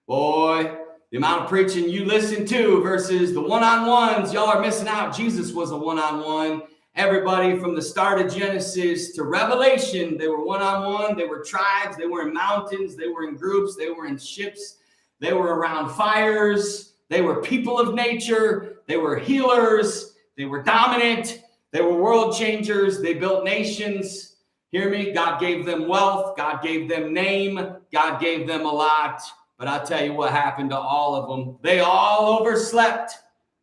Boy, the amount of preaching you listened to versus the one-on-ones, y'all are missing out. Jesus was a one-on-one. Everybody from the start of Genesis to Revelation, they were one-on-one. They were tribes. They were in mountains. They were in groups. They were in ships. They were around fires. They were people of nature. They were healers. They were dominant. They were world changers. They built nations. Hear me? God gave them wealth. God gave them name. God gave them a lot. But I'll tell you what happened to all of them. They all overslept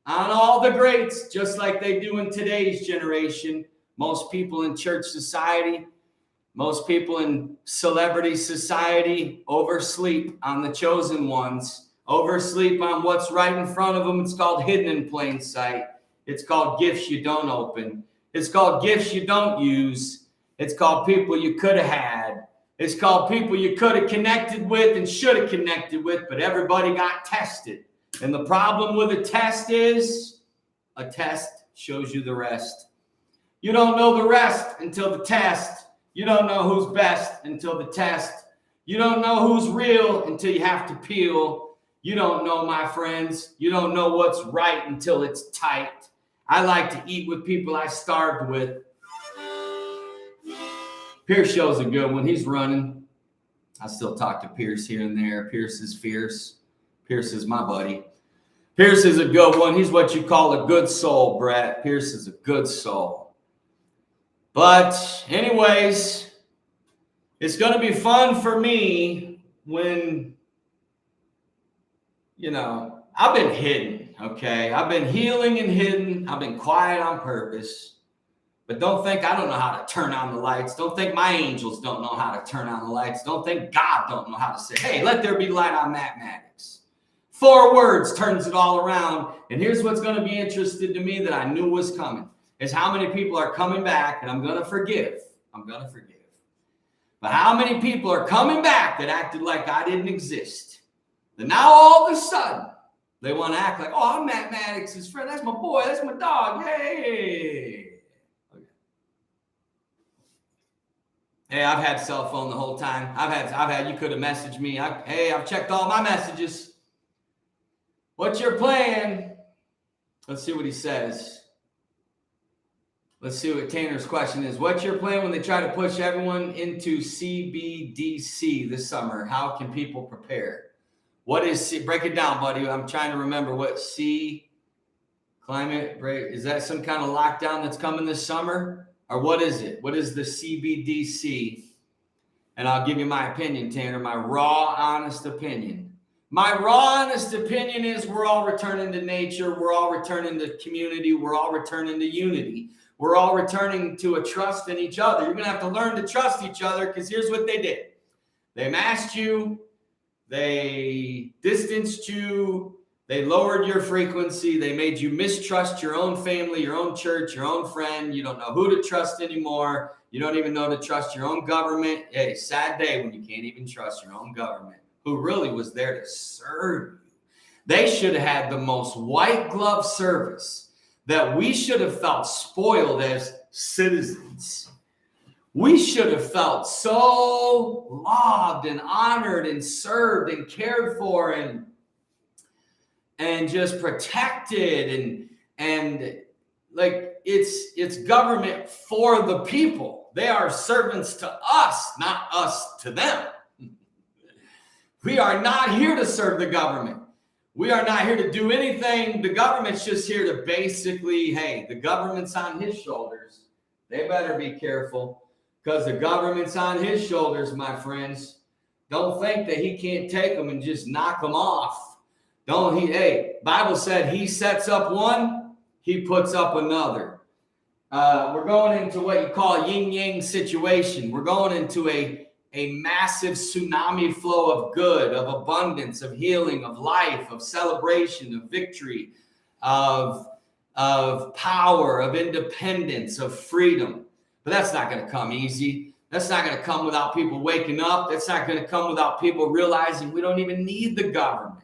on all the greats, just like they do in today's generation. Most people in church society, most people in celebrity society oversleep on the chosen ones, oversleep on what's right in front of them. It's called hidden in plain sight. It's called gifts you don't open. It's called gifts you don't use. It's called people you could have had. It's called people you could have connected with and should have connected with, but everybody got tested. And the problem with a test is a test shows you the rest. You don't know the rest until the test. You don't know who's best until the test. You don't know who's real until you have to peel. You don't know, my friends. You don't know what's right until it's tight. I like to eat with people I starved with. Pierce shows a good one. He's running. I still talk to Pierce here and there. Pierce is fierce. Pierce is my buddy. Pierce is a good one. He's what you call a good soul, Brett. Pierce is a good soul. But anyways, it's going to be fun for me when, I've been hidden, okay? I've been healing and hidden. I've been quiet on purpose. But don't think I don't know how to turn on the lights. Don't think my angels don't know how to turn on the lights. Don't think God don't know how to say, hey, let there be light on Maddix. 4 words turns it all around. And here's what's going to be interesting to me that I knew was coming. is how many people are coming back, and I'm going to forgive. But how many people are coming back that acted like I didn't exist? That now all of a sudden, they want to act like, oh, I'm Matt Maddix's friend. That's my boy. That's my dog. Hey. Okay. Hey, I've had cell phone the whole time. I've had. You could have messaged me. I've checked all my messages. What's your plan? Let's see what he says. Let's see what Tanner's question is. What's your plan when they try to push everyone into CBDC this summer? How can people prepare? What is C? Break it down, buddy. I'm trying to remember what C, climate break. Is that some kind of lockdown that's coming this summer? Or what is it? What is the CBDC? And I'll give you my opinion, Tanner, my raw, honest opinion. My raw, honest opinion is we're all returning to nature. We're all returning to community. We're all returning to unity. We're all returning to a trust in each other. You're going to have to learn to trust each other because here's what they did. They masked you. They distanced you. They lowered your frequency. They made you mistrust your own family, your own church, your own friend. You don't know who to trust anymore. You don't even know to trust your own government. Hey, sad day when you can't even trust your own government, who really was there to serve you. They should have had the most white glove service that we should have felt spoiled as citizens. We should have felt so loved and honored and served and cared for and just protected and like it's government for the people. They are servants to us, not us to them. We are not here to serve the government. We are not here to do anything. The government's just here to basically, hey, the government's on his shoulders. They better be careful because the government's on his shoulders, my friends. Don't think that he can't take them and just knock them off. Bible said he sets up one, he puts up another. We're going into what you call a yin-yang situation. We're going into a massive tsunami flow of good, of abundance, of healing, of life, of celebration, of victory, of power, of independence, of freedom. But that's not going to come easy. That's not going to come without people waking up. That's not going to come without people realizing we don't even need the government.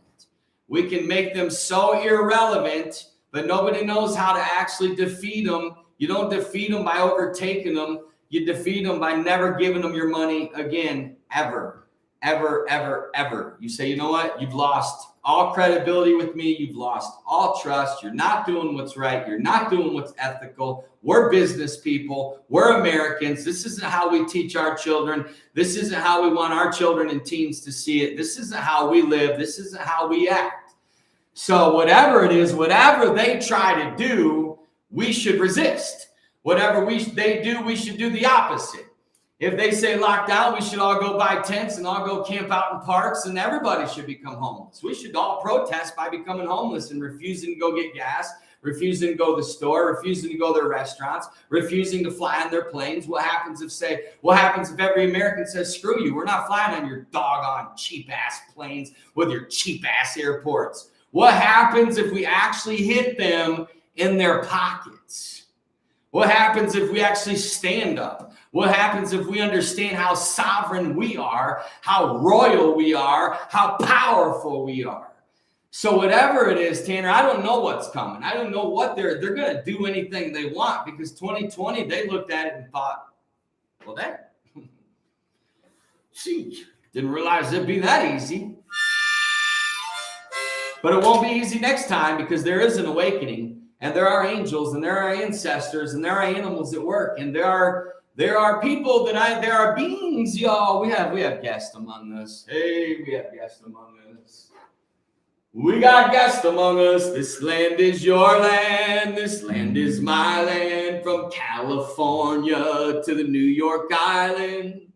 We can make them so irrelevant, but nobody knows how to actually defeat them. You don't defeat them by overtaking them. You defeat them by never giving them your money again, ever, ever, ever, ever. You say, you know what? You've lost all credibility with me. You've lost all trust. You're not doing what's right. You're not doing what's ethical. We're business people. We're Americans. This isn't how we teach our children. This isn't how we want our children and teens to see it. This isn't how we live. This isn't how we act. So whatever it is, whatever they try to do, we should resist. Whatever they do, we should do the opposite. If they say lockdown, we should all go buy tents and all go camp out in parks and everybody should become homeless. We should all protest by becoming homeless and refusing to go get gas, refusing to go to the store, refusing to go to their restaurants, refusing to fly on their planes. What happens if every American says, screw you, we're not flying on your doggone cheap-ass planes with your cheap-ass airports? What happens if we actually hit them in their pockets? What happens if we actually stand up? What happens if we understand how sovereign we are, how royal we are, how powerful we are? So whatever it is, Tanner, I don't know what's coming. I don't know what they're going to do anything they want because 2020, they looked at it and thought, well, that, didn't realize it'd be that easy. But it won't be easy next time because there is an awakening. And there are angels, and there are ancestors, and there are animals at work, and there are people there are beings, y'all. We have guests among us. Hey, we have guests among us. We got guests among us. This land is your land. This land is my land. From California to the New York Island,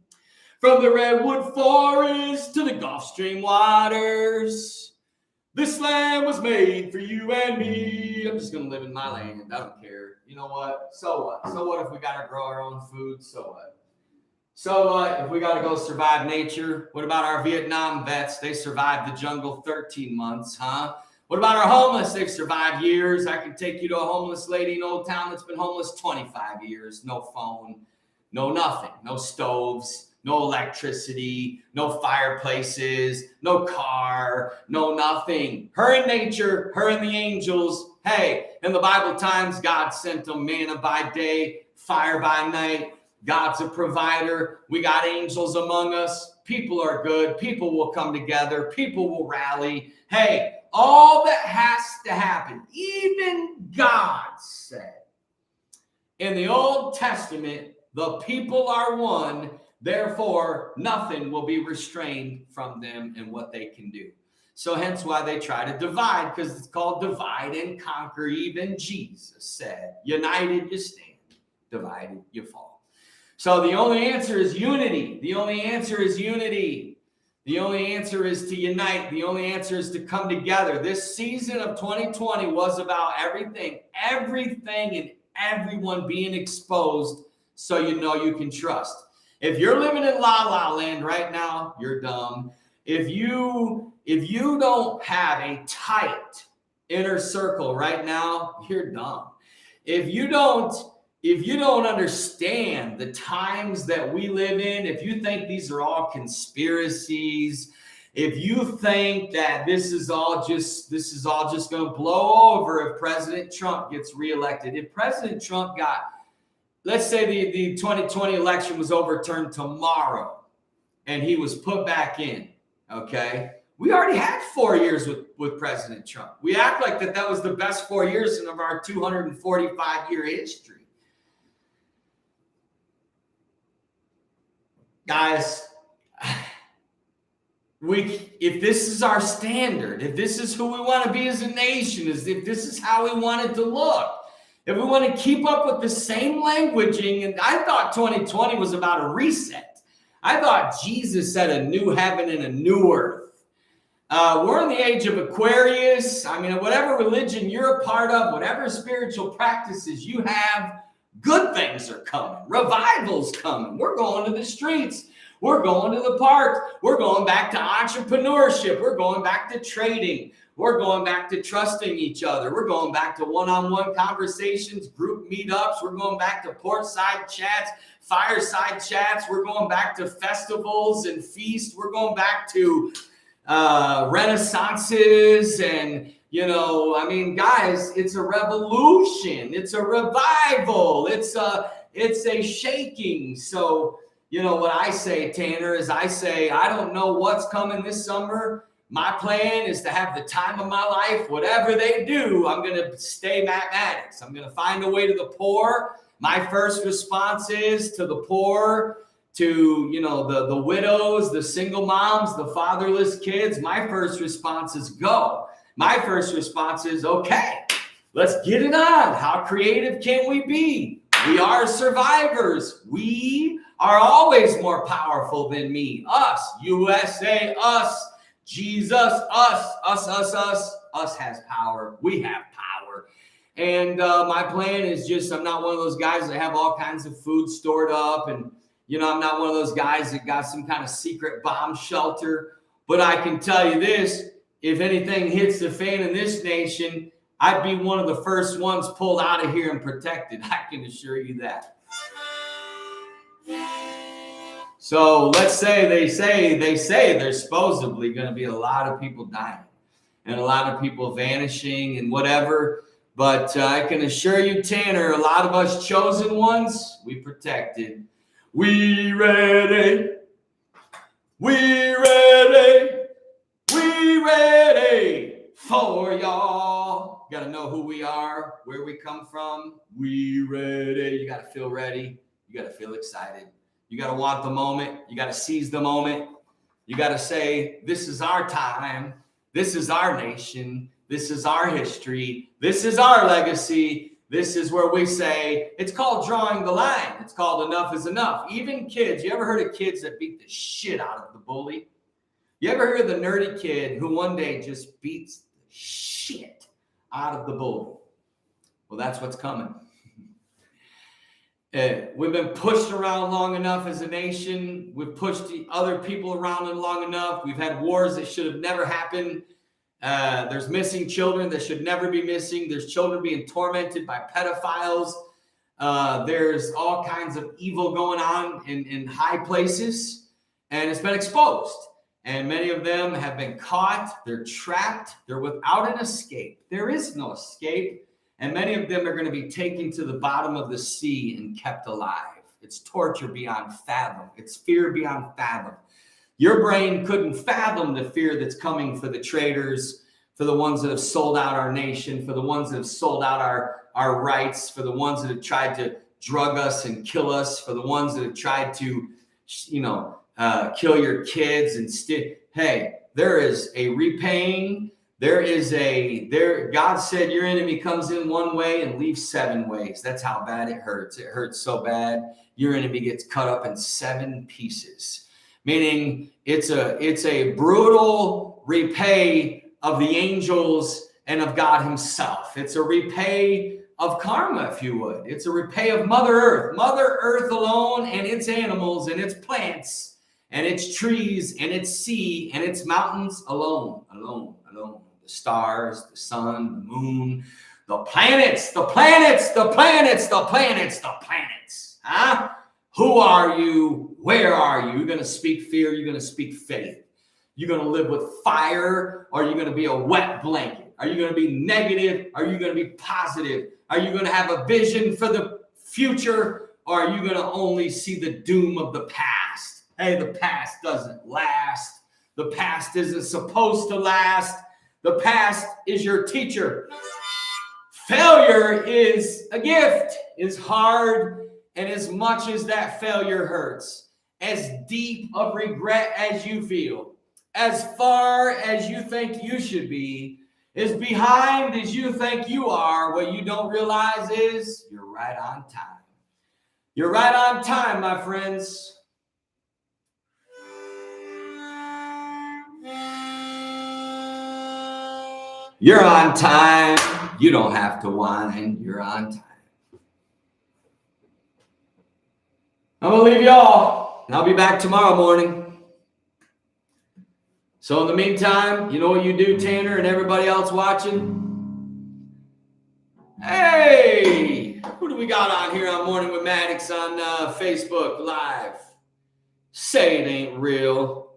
from the Redwood Forest to the Gulf Stream waters. This land was made for you and me. I'm just going to live in my land. I don't care. You know what? So what? So what if we got to grow our own food? So what? So what if we got to go survive nature? What about our Vietnam vets? They survived the jungle 13 months, huh? What about our homeless? They've survived years. I can take you to a homeless lady in Old Town that's been homeless 25 years. No phone, no nothing, no stoves, no electricity, no fireplaces, no car, no nothing. Her in nature, her and the angels. Hey, in the Bible times, God sent them manna by day, fire by night. God's a provider. We got angels among us. People are good. People will come together. People will rally. Hey, all that has to happen, even God said in the Old Testament, the people are one, therefore nothing will be restrained from them and what they can do. So hence why they try to divide, because it's called divide and conquer. Even Jesus said, united you stand, divided you fall. So the only answer is unity. The only answer is unity. The only answer is to unite. The only answer is to come together. This season of 2020 was about everything and everyone being exposed so you know you can trust. If you're living in la la land right now, you're dumb. If you don't have a tight inner circle right now, you're dumb. If you don't understand the times that we live in, if you think these are all conspiracies, if you think that this is all just going to blow over if President Trump gets reelected, if President Trump let's say the 2020 election was overturned tomorrow and he was put back in, okay? We already had 4 years with President Trump. We act like that was the best 4 years of our 245-year history. Guys, if this is our standard, if this is who we want to be as a nation, if this is how we want it to look, if we want to keep up with the same languaging, and I thought 2020 was about a reset. I thought Jesus said a new heaven and a new earth. We're in the age of Aquarius. I mean, whatever religion you're a part of, whatever spiritual practices you have, good things are coming. Revival's coming. We're going to the streets. We're going to the park. We're going back to entrepreneurship. We're going back to trading. We're going back to trusting each other. We're going back to one-on-one conversations, group meetups. We're going back to portside chats, fireside chats. We're going back to festivals and feasts. We're going back to renaissances and, guys, it's a revolution. It's a revival. It's a shaking. So, what I say, Tanner, is I don't know what's coming this summer. My plan is to have the time of my life. Whatever they do, I'm going to stay Maddix. I'm going to find a way to the poor. My first response is to the poor, to, the widows, the single moms, the fatherless kids. My first response is go. My first response is, okay, let's get it on. How creative can we be? We are survivors. We are always more powerful than me. Us, USA, us, Jesus, us has power. We have power. And my plan is just, I'm not one of those guys that have all kinds of food stored up. And, I'm not one of those guys that got some kind of secret bomb shelter. But I can tell you this, if anything hits the fan in this nation, I'd be one of the first ones pulled out of here and protected. I can assure you that. So let's say they say there's supposedly going to be a lot of people dying and a lot of people vanishing and whatever. But I can assure you, Tanner, a lot of us chosen ones, we protected. We ready. We ready. We ready for y'all. Got to know who we are, where we come from. We ready. You got to feel ready. You got to feel excited. You got to want the moment. You got to seize the moment. You got to say, this is our time. This is our nation. This is our history. This is our legacy. This is where we say, it's called drawing the line. It's called enough is enough. Even kids, you ever heard of kids that beat the shit out of the bully? You ever heard of the nerdy kid who one day just beats the shit out of the bully? Well, that's what's coming. We've been pushed around long enough as a nation. We've pushed the other people around long enough. We've had wars that should have never happened. There's missing children that should never be missing. There's children being tormented by pedophiles. There's all kinds of evil going on in high places, and it's been exposed. And many of them have been caught. They're trapped. They're without an escape. There is no escape. And many of them are going to be taken to the bottom of the sea and kept alive. It's torture beyond fathom. It's fear beyond fathom. Your brain couldn't fathom the fear that's coming for the traitors, for the ones that have sold out our nation, for the ones that have sold out our rights, for the ones that have tried to drug us and kill us, for the ones that have tried to, kill your kids and hey, there is a repaying. God said your enemy comes in one way and leaves 7 ways. That's how bad it hurts. It hurts so bad. Your enemy gets cut up in 7 pieces, meaning it's a brutal repay of the angels and of God himself. It's a repay of karma, if you would. It's a repay of Mother Earth alone, and its animals and its plants and its trees and its sea and its mountains alone. The stars, the sun, the moon, the planets. Huh? Who are you? Where are you? You're going to speak fear. You're going to speak faith. You're going to live with fire, or are you going to be a wet blanket? Are you going to be negative? Are you going to be positive? Are you going to have a vision for the future, or are you going to only see the doom of the past? Hey, the past doesn't last. The past isn't supposed to last. The past is your teacher. Failure is a gift. It's hard, and as much as that failure hurts, as deep of regret as you feel, as far as you think you should be, as behind as you think you are, what you don't realize is you're right on time. You're right on time, my friends. You're on time. You don't have to whine. You're on time. I'm going to leave y'all, and I'll be back tomorrow morning. So in the meantime, you know what you do, Tanner, and everybody else watching? Hey, who do we got on here on Morning with Maddix on Facebook Live? Say it ain't real.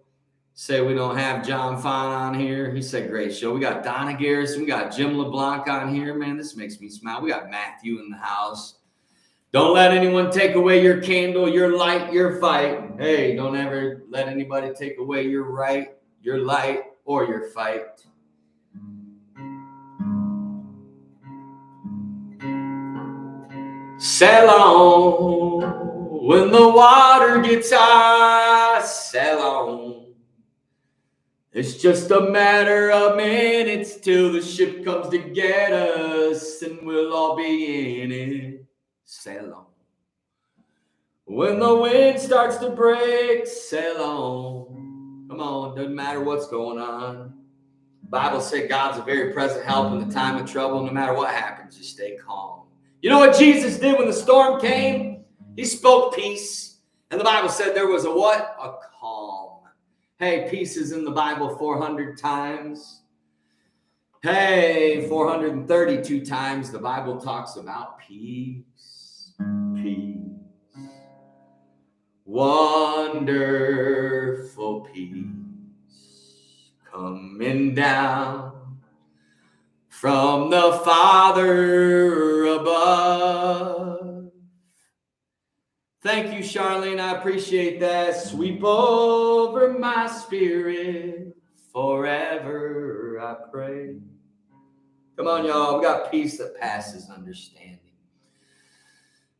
Say we don't have John Fon on here. He said, great show. We got Donna Garrison. We got Jim LeBlanc on here. Man, this makes me smile. We got Matthew in the house. Don't let anyone take away your candle, your light, your fight. Hey, don't ever let anybody take away your right, your light, or your fight. Sail on when the water gets high. Sail on. It's just a matter of minutes till the ship comes to get us, and we'll all be in it. Sail on. When the wind starts to break, sail on. Come on, doesn't matter what's going on. The Bible said God's a very present help in the time of trouble. No matter what happens, just stay calm. You know what Jesus did when the storm came? He spoke peace. And the Bible said there was a what? A calm. Hey, peace is in the Bible 400 times. Hey, 432 times the Bible talks about peace. Peace. Wonderful peace coming down from the Father above. Thank you, Charlene. I appreciate that. Sweep over my spirit forever, I pray. Come on, y'all. We got peace that passes understanding.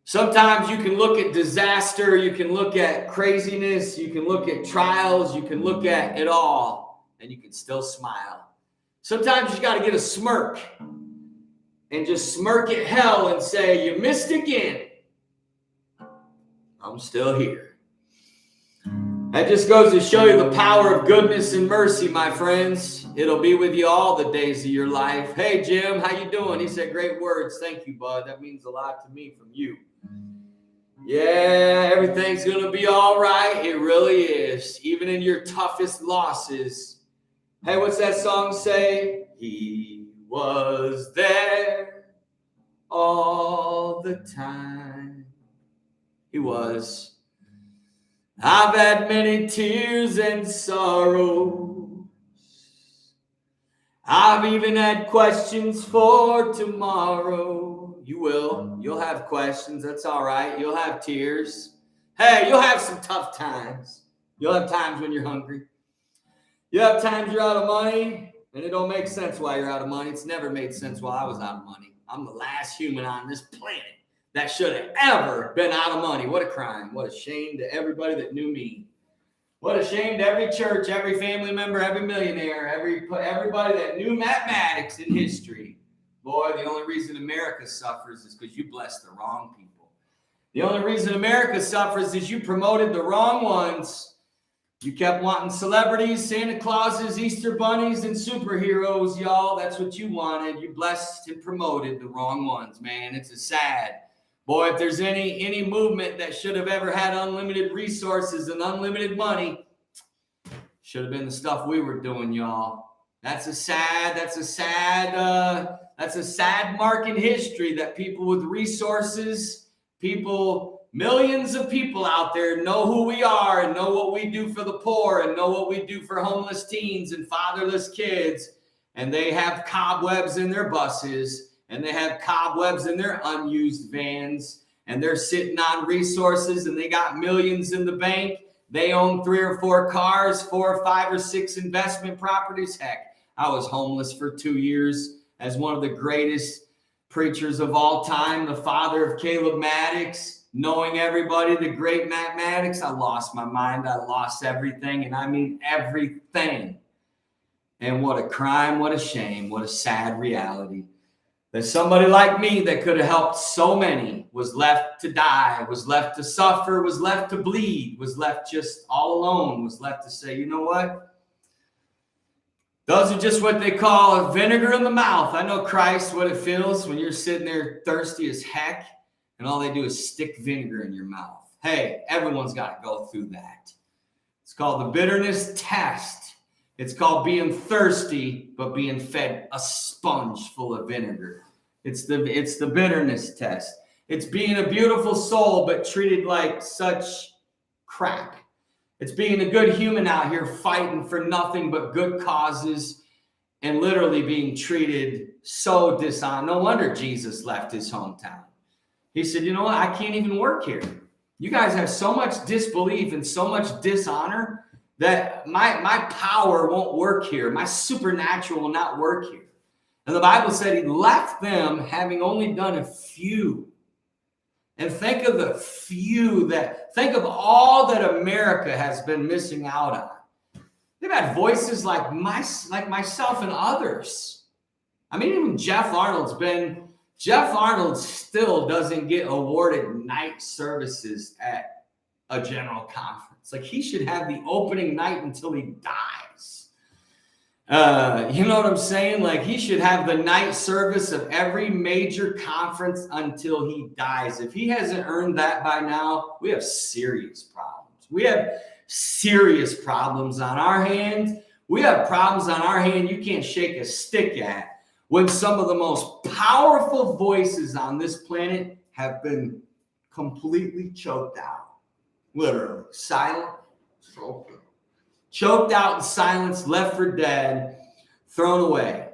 Sometimes you can look at disaster, you can look at craziness, you can look at trials, you can look at it all, and you can still smile. Sometimes you got to get a smirk and just smirk at hell and say, you missed again. I'm still here. That just goes to show you the power of goodness and mercy, my friends. It'll be with you all the days of your life. Hey, Jim, how you doing? He said, great words. Thank you, bud. That means a lot to me from you. Yeah, everything's going to be all right. It really is. Even in your toughest losses, Hey, what's that song say? He was there all the time. He was. I've had many tears and sorrows. I've even had questions for tomorrow. You will. You'll have questions. That's all right. You'll have tears. Hey, you'll have some tough times. You'll have times when you're hungry. You have times you're out of money, and it don't make sense why you're out of money. It's never made sense while I was out of money. I'm the last human on this planet that should have ever been out of money. What a crime. What a shame to everybody that knew me. What a shame to every church, every family member, every millionaire, everybody that knew Maddix in history. Boy, the only reason America suffers is because you blessed the wrong people. The only reason America suffers is you promoted the wrong ones. You kept wanting celebrities, Santa Clauses, Easter bunnies, and superheroes, y'all. That's what you wanted. You blessed and promoted the wrong ones, man. It's a sad. Boy, if there's any movement that should have ever had unlimited resources and unlimited money, should have been the stuff we were doing, y'all. That's a sad mark in history that people with resources, millions of people out there know who we are and know what we do for the poor and know what we do for homeless teens and fatherless kids. And they have cobwebs in their buses and they have cobwebs in their unused vans and they're sitting on resources and they got millions in the bank. They own 3 or 4 cars, 4 or 5 or 6 investment properties. Heck, I was homeless for 2 years as one of the greatest preachers of all time, the father of Caleb Maddix. Knowing everybody, the great Maddix, I lost my mind. I lost everything, and I mean everything. And what a crime, what a shame, what a sad reality. That somebody like me that could have helped so many was left to die, was left to suffer, was left to bleed, was left just all alone, was left to say, you know what? Those are just what they call a vinegar in the mouth. I know Christ, what it feels when you're sitting there thirsty as heck. And all they do is stick vinegar in your mouth. Hey, everyone's got to go through that. It's called the bitterness test. It's called being thirsty, but being fed a sponge full of vinegar. It's the bitterness test. It's being a beautiful soul, but treated like such crap. It's being a good human out here fighting for nothing but good causes and literally being treated so dishonorable. No wonder Jesus left his hometown. He said, you know what? I can't even work here. You guys have so much disbelief and so much dishonor that my power won't work here. My supernatural will not work here. And the Bible said he left them having only done a few. And think of the few think of all that America has been missing out on. They've had voices like myself and others. I mean, even Jeff Arnold still doesn't get awarded night services at a general conference. Like, he should have the opening night until he dies. You know what I'm saying? Like, he should have the night service of every major conference until he dies. If he hasn't earned that by now, we have serious problems. We have serious problems on our hands. We have problems on our hand you can't shake a stick at. When some of the most powerful voices on this planet have been completely choked out. Literally. Silent. Choked out in silence, left for dead, thrown away,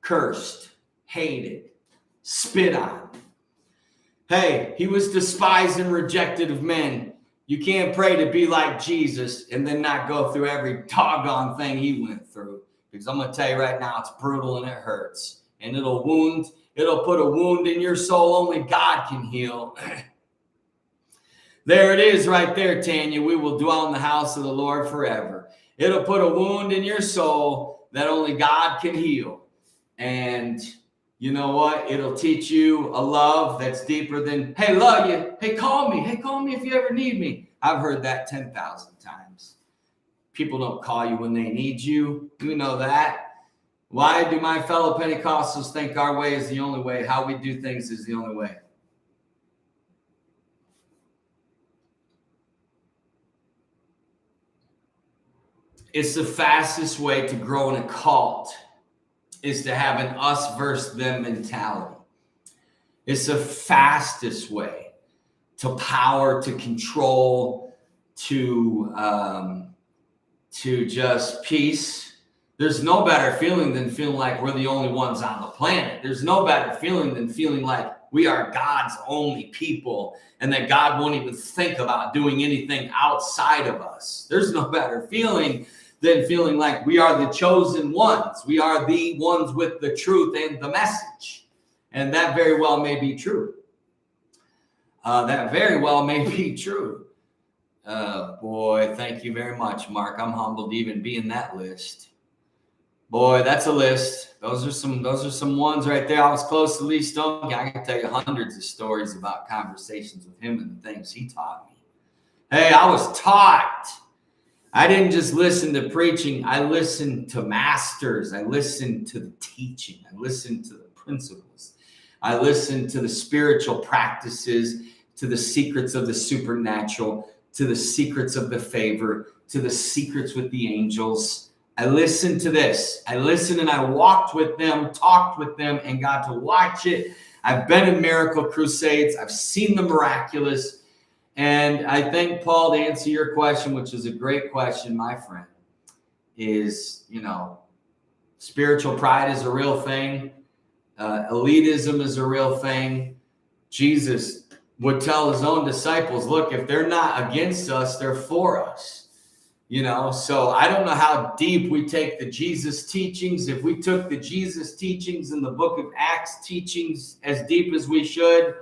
cursed, hated, spit on. Hey, he was despised and rejected of men. You can't pray to be like Jesus and then not go through every doggone thing he went through. Because I'm going to tell you right now, it's brutal and it hurts. And it'll put a wound in your soul only God can heal. There it is right there, Tanya. We will dwell in the house of the Lord forever. It'll put a wound in your soul that only God can heal. And you know what? It'll teach you a love that's deeper than, hey, love you. Hey, call me. Hey, call me if you ever need me. I've heard that 10,000 times. People don't call you when they need you. You know that. Why do my fellow Pentecostals think our way is the only way? How we do things is the only way. It's the fastest way to grow in a cult is to have an us versus them mentality. It's the fastest way to power, to control, to just peace. There's no better feeling than feeling like we're the only ones on the planet. There's no better feeling than feeling like we are God's only people and that God won't even think about doing anything outside of us. There's no better feeling than feeling like we are the chosen ones. We are the ones with the truth and the message. And that very well may be true. That very well may be true. Boy, thank you very much, Mark. I'm humbled to even be in that list. Boy, that's a list. Those are some ones right there. I was close to Lee Stone. I can tell you hundreds of stories about conversations with him and the things he taught me. Hey, I was taught. I didn't just listen to preaching. I listened to masters. I listened to the teaching. I listened to the principles. I listened to the spiritual practices, to the secrets of the supernatural, to the secrets of the favor, to the secrets with the angels. I listened to this. I listened and I walked with them, talked with them, and got to watch it. I've been in miracle crusades. I've seen the miraculous. And I think, Paul, to answer your question, which is a great question, my friend, is, spiritual pride is a real thing. Elitism is a real thing. Jesus would tell his own disciples, look, if they're not against us, they're for us. So I don't know how deep we take the Jesus teachings. If we took the Jesus teachings and the book of Acts teachings as deep as we should,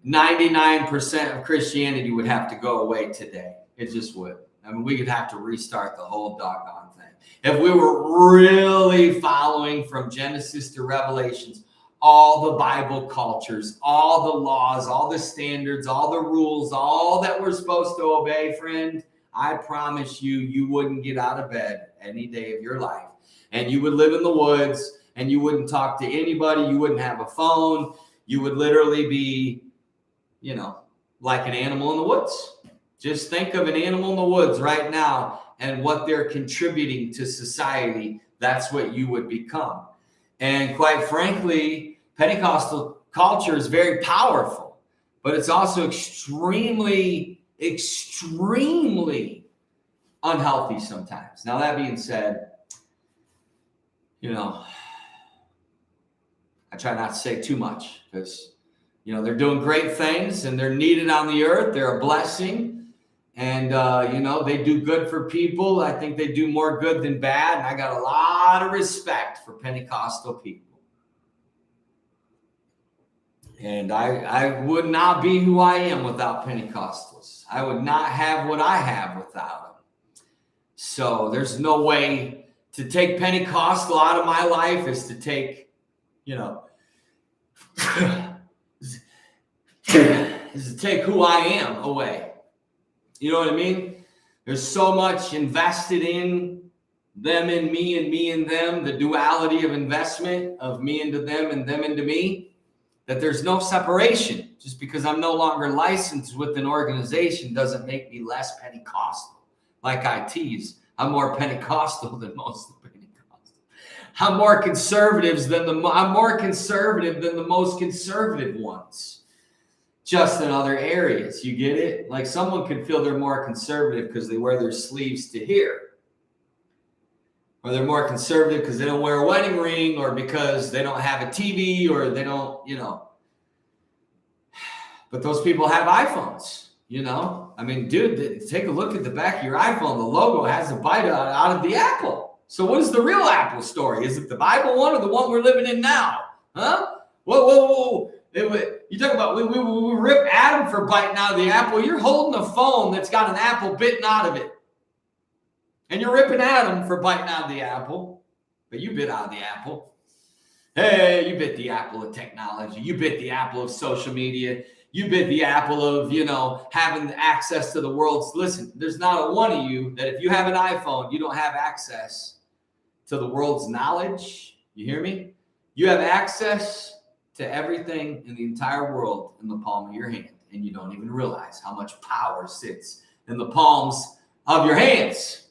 99% of Christianity would have to go away today. It just would. I mean, we could have to restart the whole doggone thing. If we were really following from Genesis to Revelations, all the Bible cultures, all the laws, all the standards, all the rules, all that we're supposed to obey, friend, I promise you, you wouldn't get out of bed any day of your life. And you would live in the woods and you wouldn't talk to anybody. You wouldn't have a phone. You would literally be, like an animal in the woods. Just think of an animal in the woods right now and what they're contributing to society. That's what you would become. And quite frankly, Pentecostal culture is very powerful, but it's also extremely unhealthy sometimes. Now, that being said, I try not to say too much because, they're doing great things and they're needed on the earth. They're a blessing and, they do good for people. I think they do more good than bad. And I got a lot of respect for Pentecostal people. And I would not be who I am without Pentecostals. I would not have what I have without them. So there's no way to take Pentecostal out of my life is to take, is to take who I am away. You know what I mean? There's so much invested in them and me and me and them, the duality of investment of me into them and them into me, that there's no separation. Just because I'm no longer licensed with an organization doesn't make me less Pentecostal. Like I tease, I'm more Pentecostal than most of the Pentecostals. I'm more conservative than the most conservative ones. Just in other areas, you get it? Like someone could feel they're more conservative because they wear their sleeves to here. Or they're more conservative because they don't wear a wedding ring or because they don't have a TV or they don't, But those people have iPhones, I mean, dude, take a look at the back of your iPhone. The logo has a bite out of the apple. So what is the real Apple story? Is it the Bible one or the one we're living in now? Huh? Whoa. You talk about we rip Adam for biting out of the apple. You're holding a phone that's got an apple bitten out of it. And you're ripping Adam for biting out of the apple. But you bit out of the apple. Hey, you bit the apple of technology. You bit the apple of social media. You bit the apple of, having access to the world's. Listen, there's not a one of you that if you have an iPhone, you don't have access to the world's knowledge. You hear me? You have access to everything in the entire world in the palm of your hand. And you don't even realize how much power sits in the palms of your hands.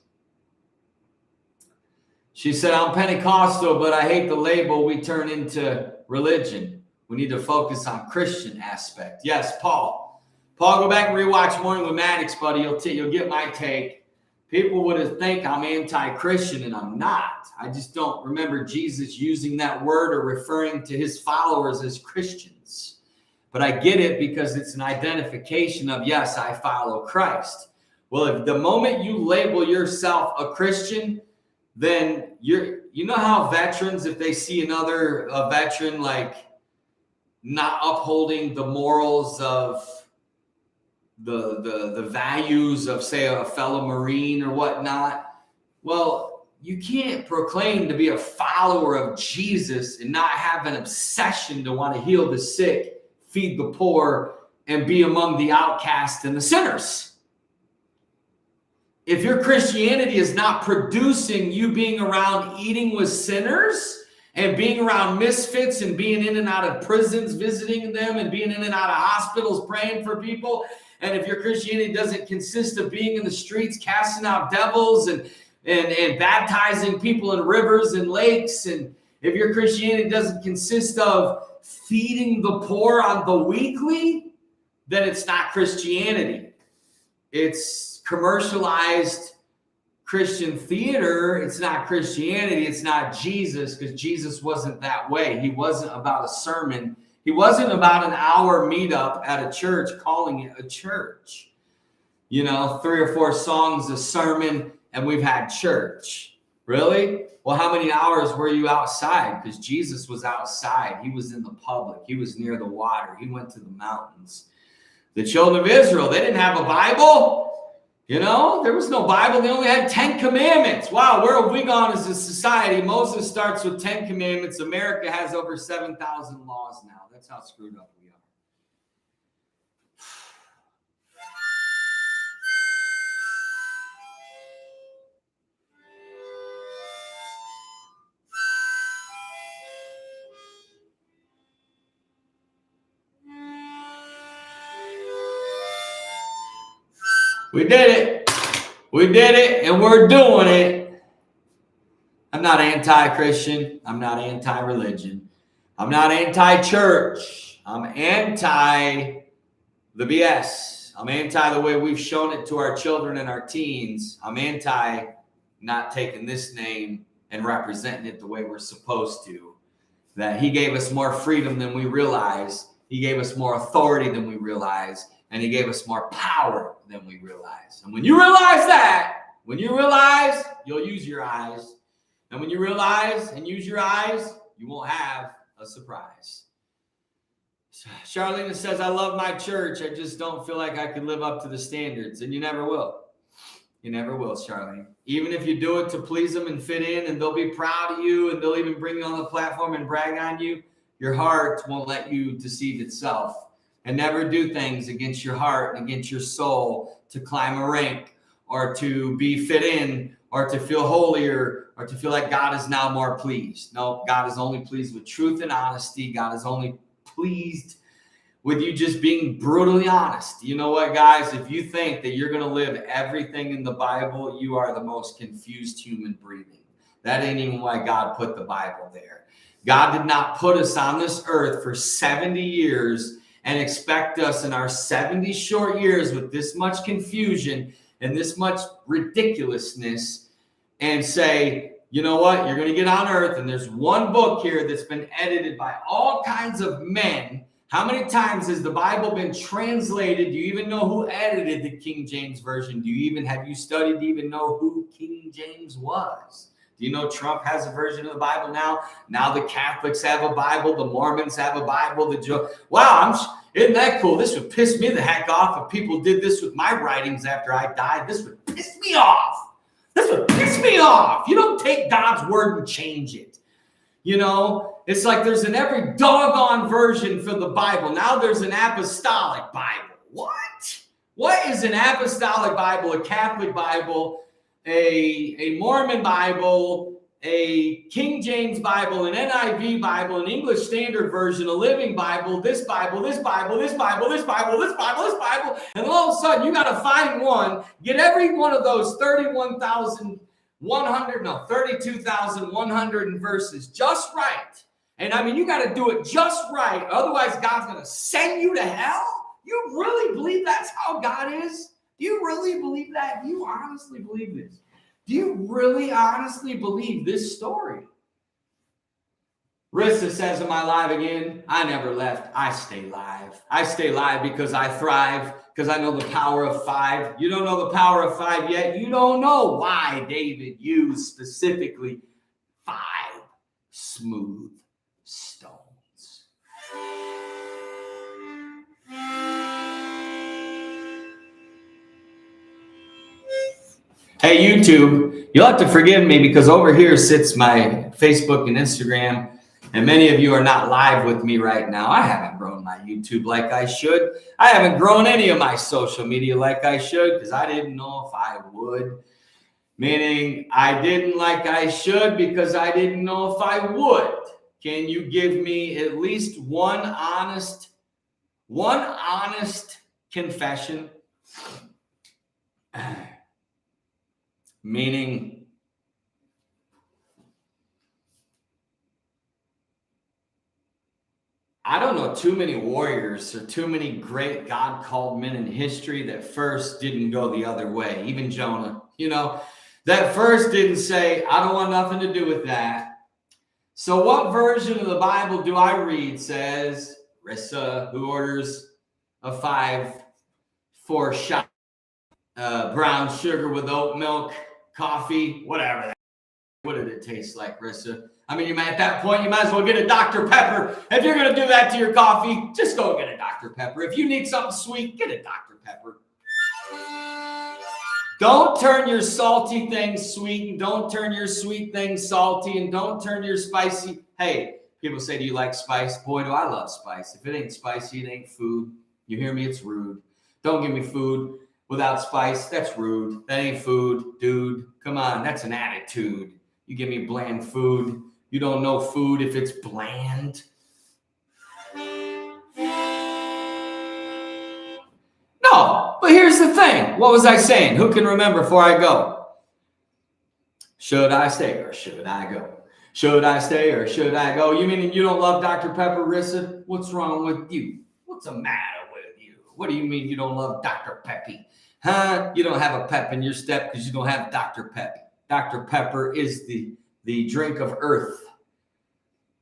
She said, I'm Pentecostal, but I hate the label we turn into religion. We need to focus on Christian aspect. Yes, Paul. Paul, go back and rewatch Morning with Maddix, buddy. You'll get my take. People would think I'm anti-Christian, and I'm not. I just don't remember Jesus using that word or referring to his followers as Christians. But I get it because it's an identification of, yes, I follow Christ. Well, if the moment you label yourself a Christian, then you know how veterans, if they see another veteran like not upholding the morals of the values of, say, a fellow Marine or whatnot, well, you can't proclaim to be a follower of Jesus and not have an obsession to want to heal the sick, feed the poor, and be among the outcast and the sinners. If your Christianity is not producing you being around eating with sinners and being around misfits and being in and out of prisons, visiting them, and being in and out of hospitals, praying for people, and if your Christianity doesn't consist of being in the streets, casting out devils and baptizing people in rivers and lakes, and if your Christianity doesn't consist of feeding the poor on the weekly, then it's not Christianity. It's commercialized Christian theater. It's not Christianity. It's not Jesus, because Jesus wasn't that way. He wasn't about a sermon. He wasn't about an hour meetup at a church calling it a church. 3 or 4 songs, a sermon, and we've had church. Really? Well, how many hours were you outside? Because Jesus was outside. He was in the public. He was near the water. He went to the mountains. The children of Israel, they didn't have a Bible. There was no Bible. They only had 10 commandments. Wow, where have we gone as a society? Moses starts with 10 commandments. America has over 7,000 laws now. That's how screwed up we are. We did it. We did it, and we're doing it. I'm not anti-Christian. I'm not anti-religion. I'm not anti-church. I'm anti the BS. I'm anti the way we've shown it to our children and our teens. I'm anti not taking this name and representing it the way we're supposed to. That he gave us more freedom than we realize. He gave us more authority than we realize. And he gave us more power than we realize. And when you realize that, you'll use your eyes. And when you realize and use your eyes, you won't have a surprise. Charlene says, I love my church. I just don't feel like I could live up to the standards. And you never will. You never will, Charlene. Even if you do it to please them and fit in, and they'll be proud of you, and they'll even bring you on the platform and brag on you, your heart won't let you deceive itself. And never do things against your heart and against your soul to climb a rank or to be fit in or to feel holier or to feel like God is now more pleased. No, God is only pleased with truth and honesty. God is only pleased with you just being brutally honest. You know what, guys? If you think that you're going to live everything in the Bible, you are the most confused human breathing. That ain't even why God put the Bible there. God did not put us on this earth for 70 years and expect us in our 70 short years with this much confusion and this much ridiculousness and say, you know what, you're going to get on earth and there's one book here that's been edited by all kinds of men. How many times has the Bible been translated? Do you even know who edited the King James Version? Have you studied to even know who King James was? Do you know Trump has a version of the Bible now? Now the Catholics have a Bible. The Mormons have a Bible. Isn't that cool? This would piss me the heck off if people did this with my writings after I died. This would piss me off. You don't take God's word and change it. It's like there's in every doggone version for the Bible. Now there's an apostolic Bible. What? What is an apostolic Bible, a Catholic Bible, a Mormon Bible, a King James Bible, an NIV Bible, an English Standard Version, a Living Bible, this Bible, and then all of a sudden you got to find one, get every one of those 31,000 32,100 verses just right. And I mean, you got to do it just right. Otherwise, God's going to send you to hell. You really believe that's how God is? Do you really believe that? Do you honestly believe this? Do you really honestly believe this story? Rissa says, am I live again? I never left. I stay live. I stay live because I thrive, because I know the power of 5. You don't know the power of 5 yet. You don't know why David used specifically 5 smooth stones. Hey, YouTube, you'll have to forgive me because over here sits my Facebook and Instagram. And many of you are not live with me right now. I haven't grown my YouTube like I should. I haven't grown any of my social media like I should because I didn't know if I would. Meaning I didn't like I should because I didn't know if I would. Can you give me at least one honest confession? Meaning, I don't know too many warriors or too many great God-called men in history that first didn't go the other way. Even Jonah, that first didn't say, I don't want nothing to do with that. So what version of the Bible do I read says, Rissa, who orders a 5-4 shot brown sugar with oat milk, coffee, whatever. What did it taste like, Rissa? I mean, at that point, you might as well get a Dr. Pepper. If you're going to do that to your coffee, just go get a Dr. Pepper. If you need something sweet, get a Dr. Pepper. Don't turn your salty things sweet, and don't turn your sweet things salty, and don't turn your spicy. Hey, people say, do you like spice? Boy, do I love spice. If it ain't spicy, it ain't food. You hear me? It's rude. Don't give me food without spice. That's rude. That ain't food, dude. Come on, that's an attitude. You give me bland food. You don't know food if it's bland. No, but here's the thing. What was I saying? Who can remember before I go? Should I stay or should I go? Should I stay or should I go? You mean you don't love Dr. Pepper, Rissa? What's wrong with you? What's the matter with you? What do you mean you don't love Dr. Peppy? Huh? You don't have a pep in your step because you don't have Dr. Peppy. Dr. Pepper is the drink of earth.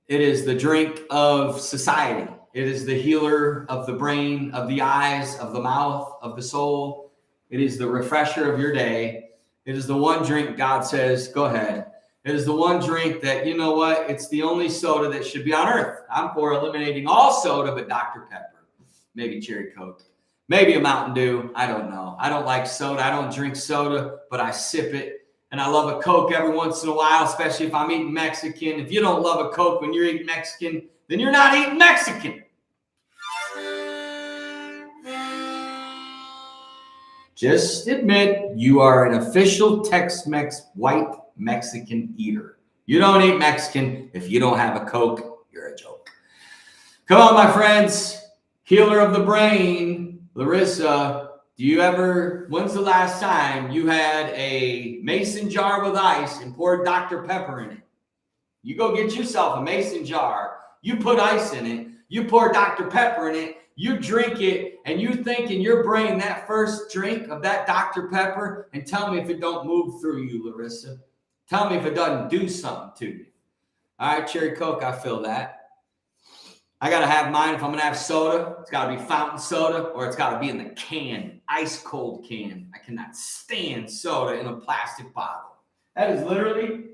It is the drink of society. It is the healer of the brain, of the eyes, of the mouth, of the soul. It is the refresher of your day. It is the one drink God says, go ahead. It is the one drink that, you know what? It's the only soda that should be on earth. I'm for eliminating all soda but Dr. Pepper. Maybe cherry Coke. Maybe a Mountain Dew. I don't know. I don't like soda. I don't drink soda, but I sip it. And I love a Coke every once in a while, especially if I'm eating Mexican. If you don't love a Coke when you're eating Mexican, then you're not eating Mexican. Just admit you are an official Tex-Mex white Mexican eater. You don't eat Mexican. If you don't have a Coke, you're a joke. Come on, my friends. Healer of the brain, Larissa. When's the last time you had a mason jar with ice and poured Dr. Pepper in it? You go get yourself a mason jar. You put ice in it. You pour Dr. Pepper in it. You drink it, and you think in your brain that first drink of that Dr. Pepper, and tell me if it don't move through you, Larissa. Tell me if it doesn't do something to you. All right, cherry Coke, I feel that. I got to have mine. If I'm going to have soda, it's got to be fountain soda, or it's got to be in the can, ice cold can. I cannot stand soda in a plastic bottle. That is literally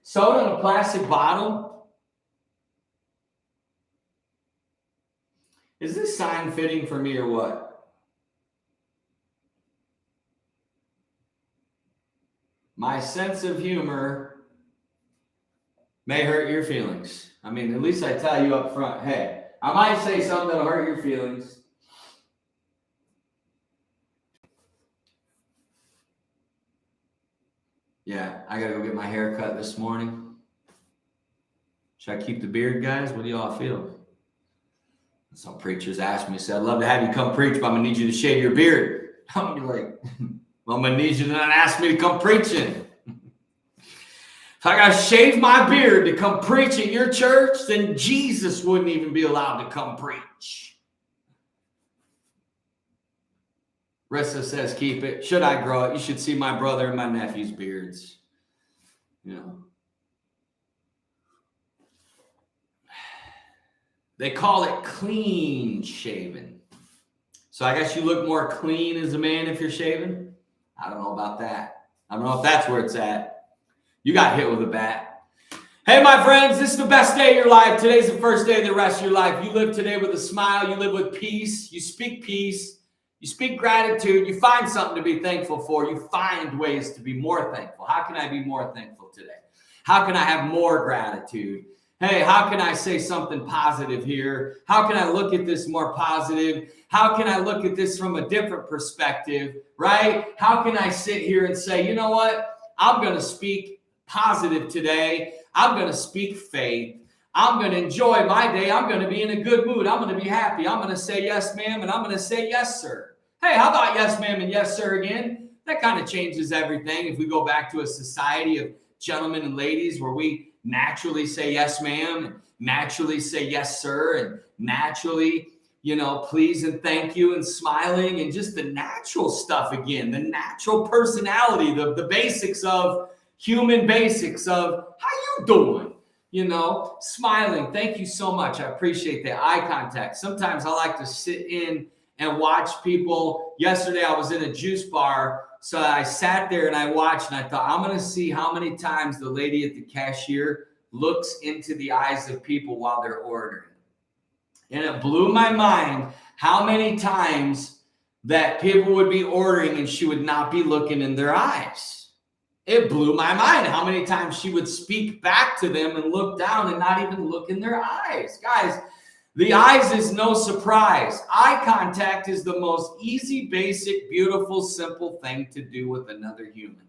soda in a plastic bottle. Is this sign fitting for me or what? My sense of humor may hurt your feelings. I mean, at least I tell you up front, hey, I might say something that'll hurt your feelings. Yeah, I got to go get my hair cut this morning. Should I keep the beard, guys? What do y'all feel? Some preachers asked me, said, I'd love to have you come preach, but I'm going to need you to shave your beard. I'm like, well, I'm going to need you to not ask me to come preaching. If I got to shave my beard to come preach at your church, then Jesus wouldn't even be allowed to come preach. Rissa says, keep it. Should I grow it? You should see my brother and my nephew's beards. You know. They call it clean shaven. So I guess you look more clean as a man if you're shaven. I don't know about that. I don't know if that's where it's at. You got hit with a bat. Hey, my friends, this is the best day of your life. Today's the first day of the rest of your life. You live today with a smile. You live with peace. You speak peace. You speak gratitude. You find something to be thankful for. You find ways to be more thankful. How can I be more thankful today? How can I have more gratitude? Hey, how can I say something positive here? How can I look at this more positive? How can I look at this from a different perspective, right? How can I sit here and say, you know what? I'm going to speak positive today. I'm going to speak faith. I'm going to enjoy my day. I'm going to be in a good mood. I'm going to be happy. I'm going to say yes, ma'am, and I'm going to say yes, sir. Hey, how about yes, ma'am, and yes, sir again? That kind of changes everything. If we go back to a society of gentlemen and ladies where we naturally say yes, ma'am, and naturally say yes, sir, and naturally, please and thank you and smiling and just the natural stuff again, the natural personality, the basics of human basics of how you doing, smiling. Thank you so much. I appreciate that eye contact. Sometimes I like to sit in and watch people. Yesterday I was in a juice bar. So I sat there and I watched and I thought, I'm going to see how many times the lady at the cashier looks into the eyes of people while they're ordering. And it blew my mind how many times that people would be ordering and she would not be looking in their eyes. It blew my mind how many times she would speak back to them and look down and not even look in their eyes. Guys, the eyes is no surprise. Eye contact is the most easy, basic, beautiful, simple thing to do with another human.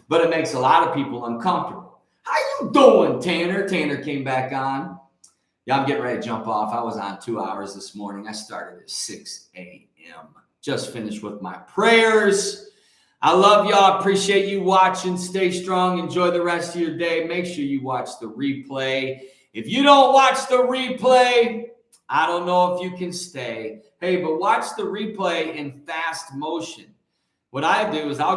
But it makes a lot of people uncomfortable. How you doing, Tanner? Tanner came back on. Yeah, I'm getting ready to jump off. I was on 2 hours this morning. I started at 6 a.m. Just finished with my prayers. I love y'all. Appreciate you watching. Stay strong. Enjoy the rest of your day. Make sure you watch the replay. If you don't watch the replay, I don't know if you can stay. Hey, but watch the replay in fast motion. What I do is I'll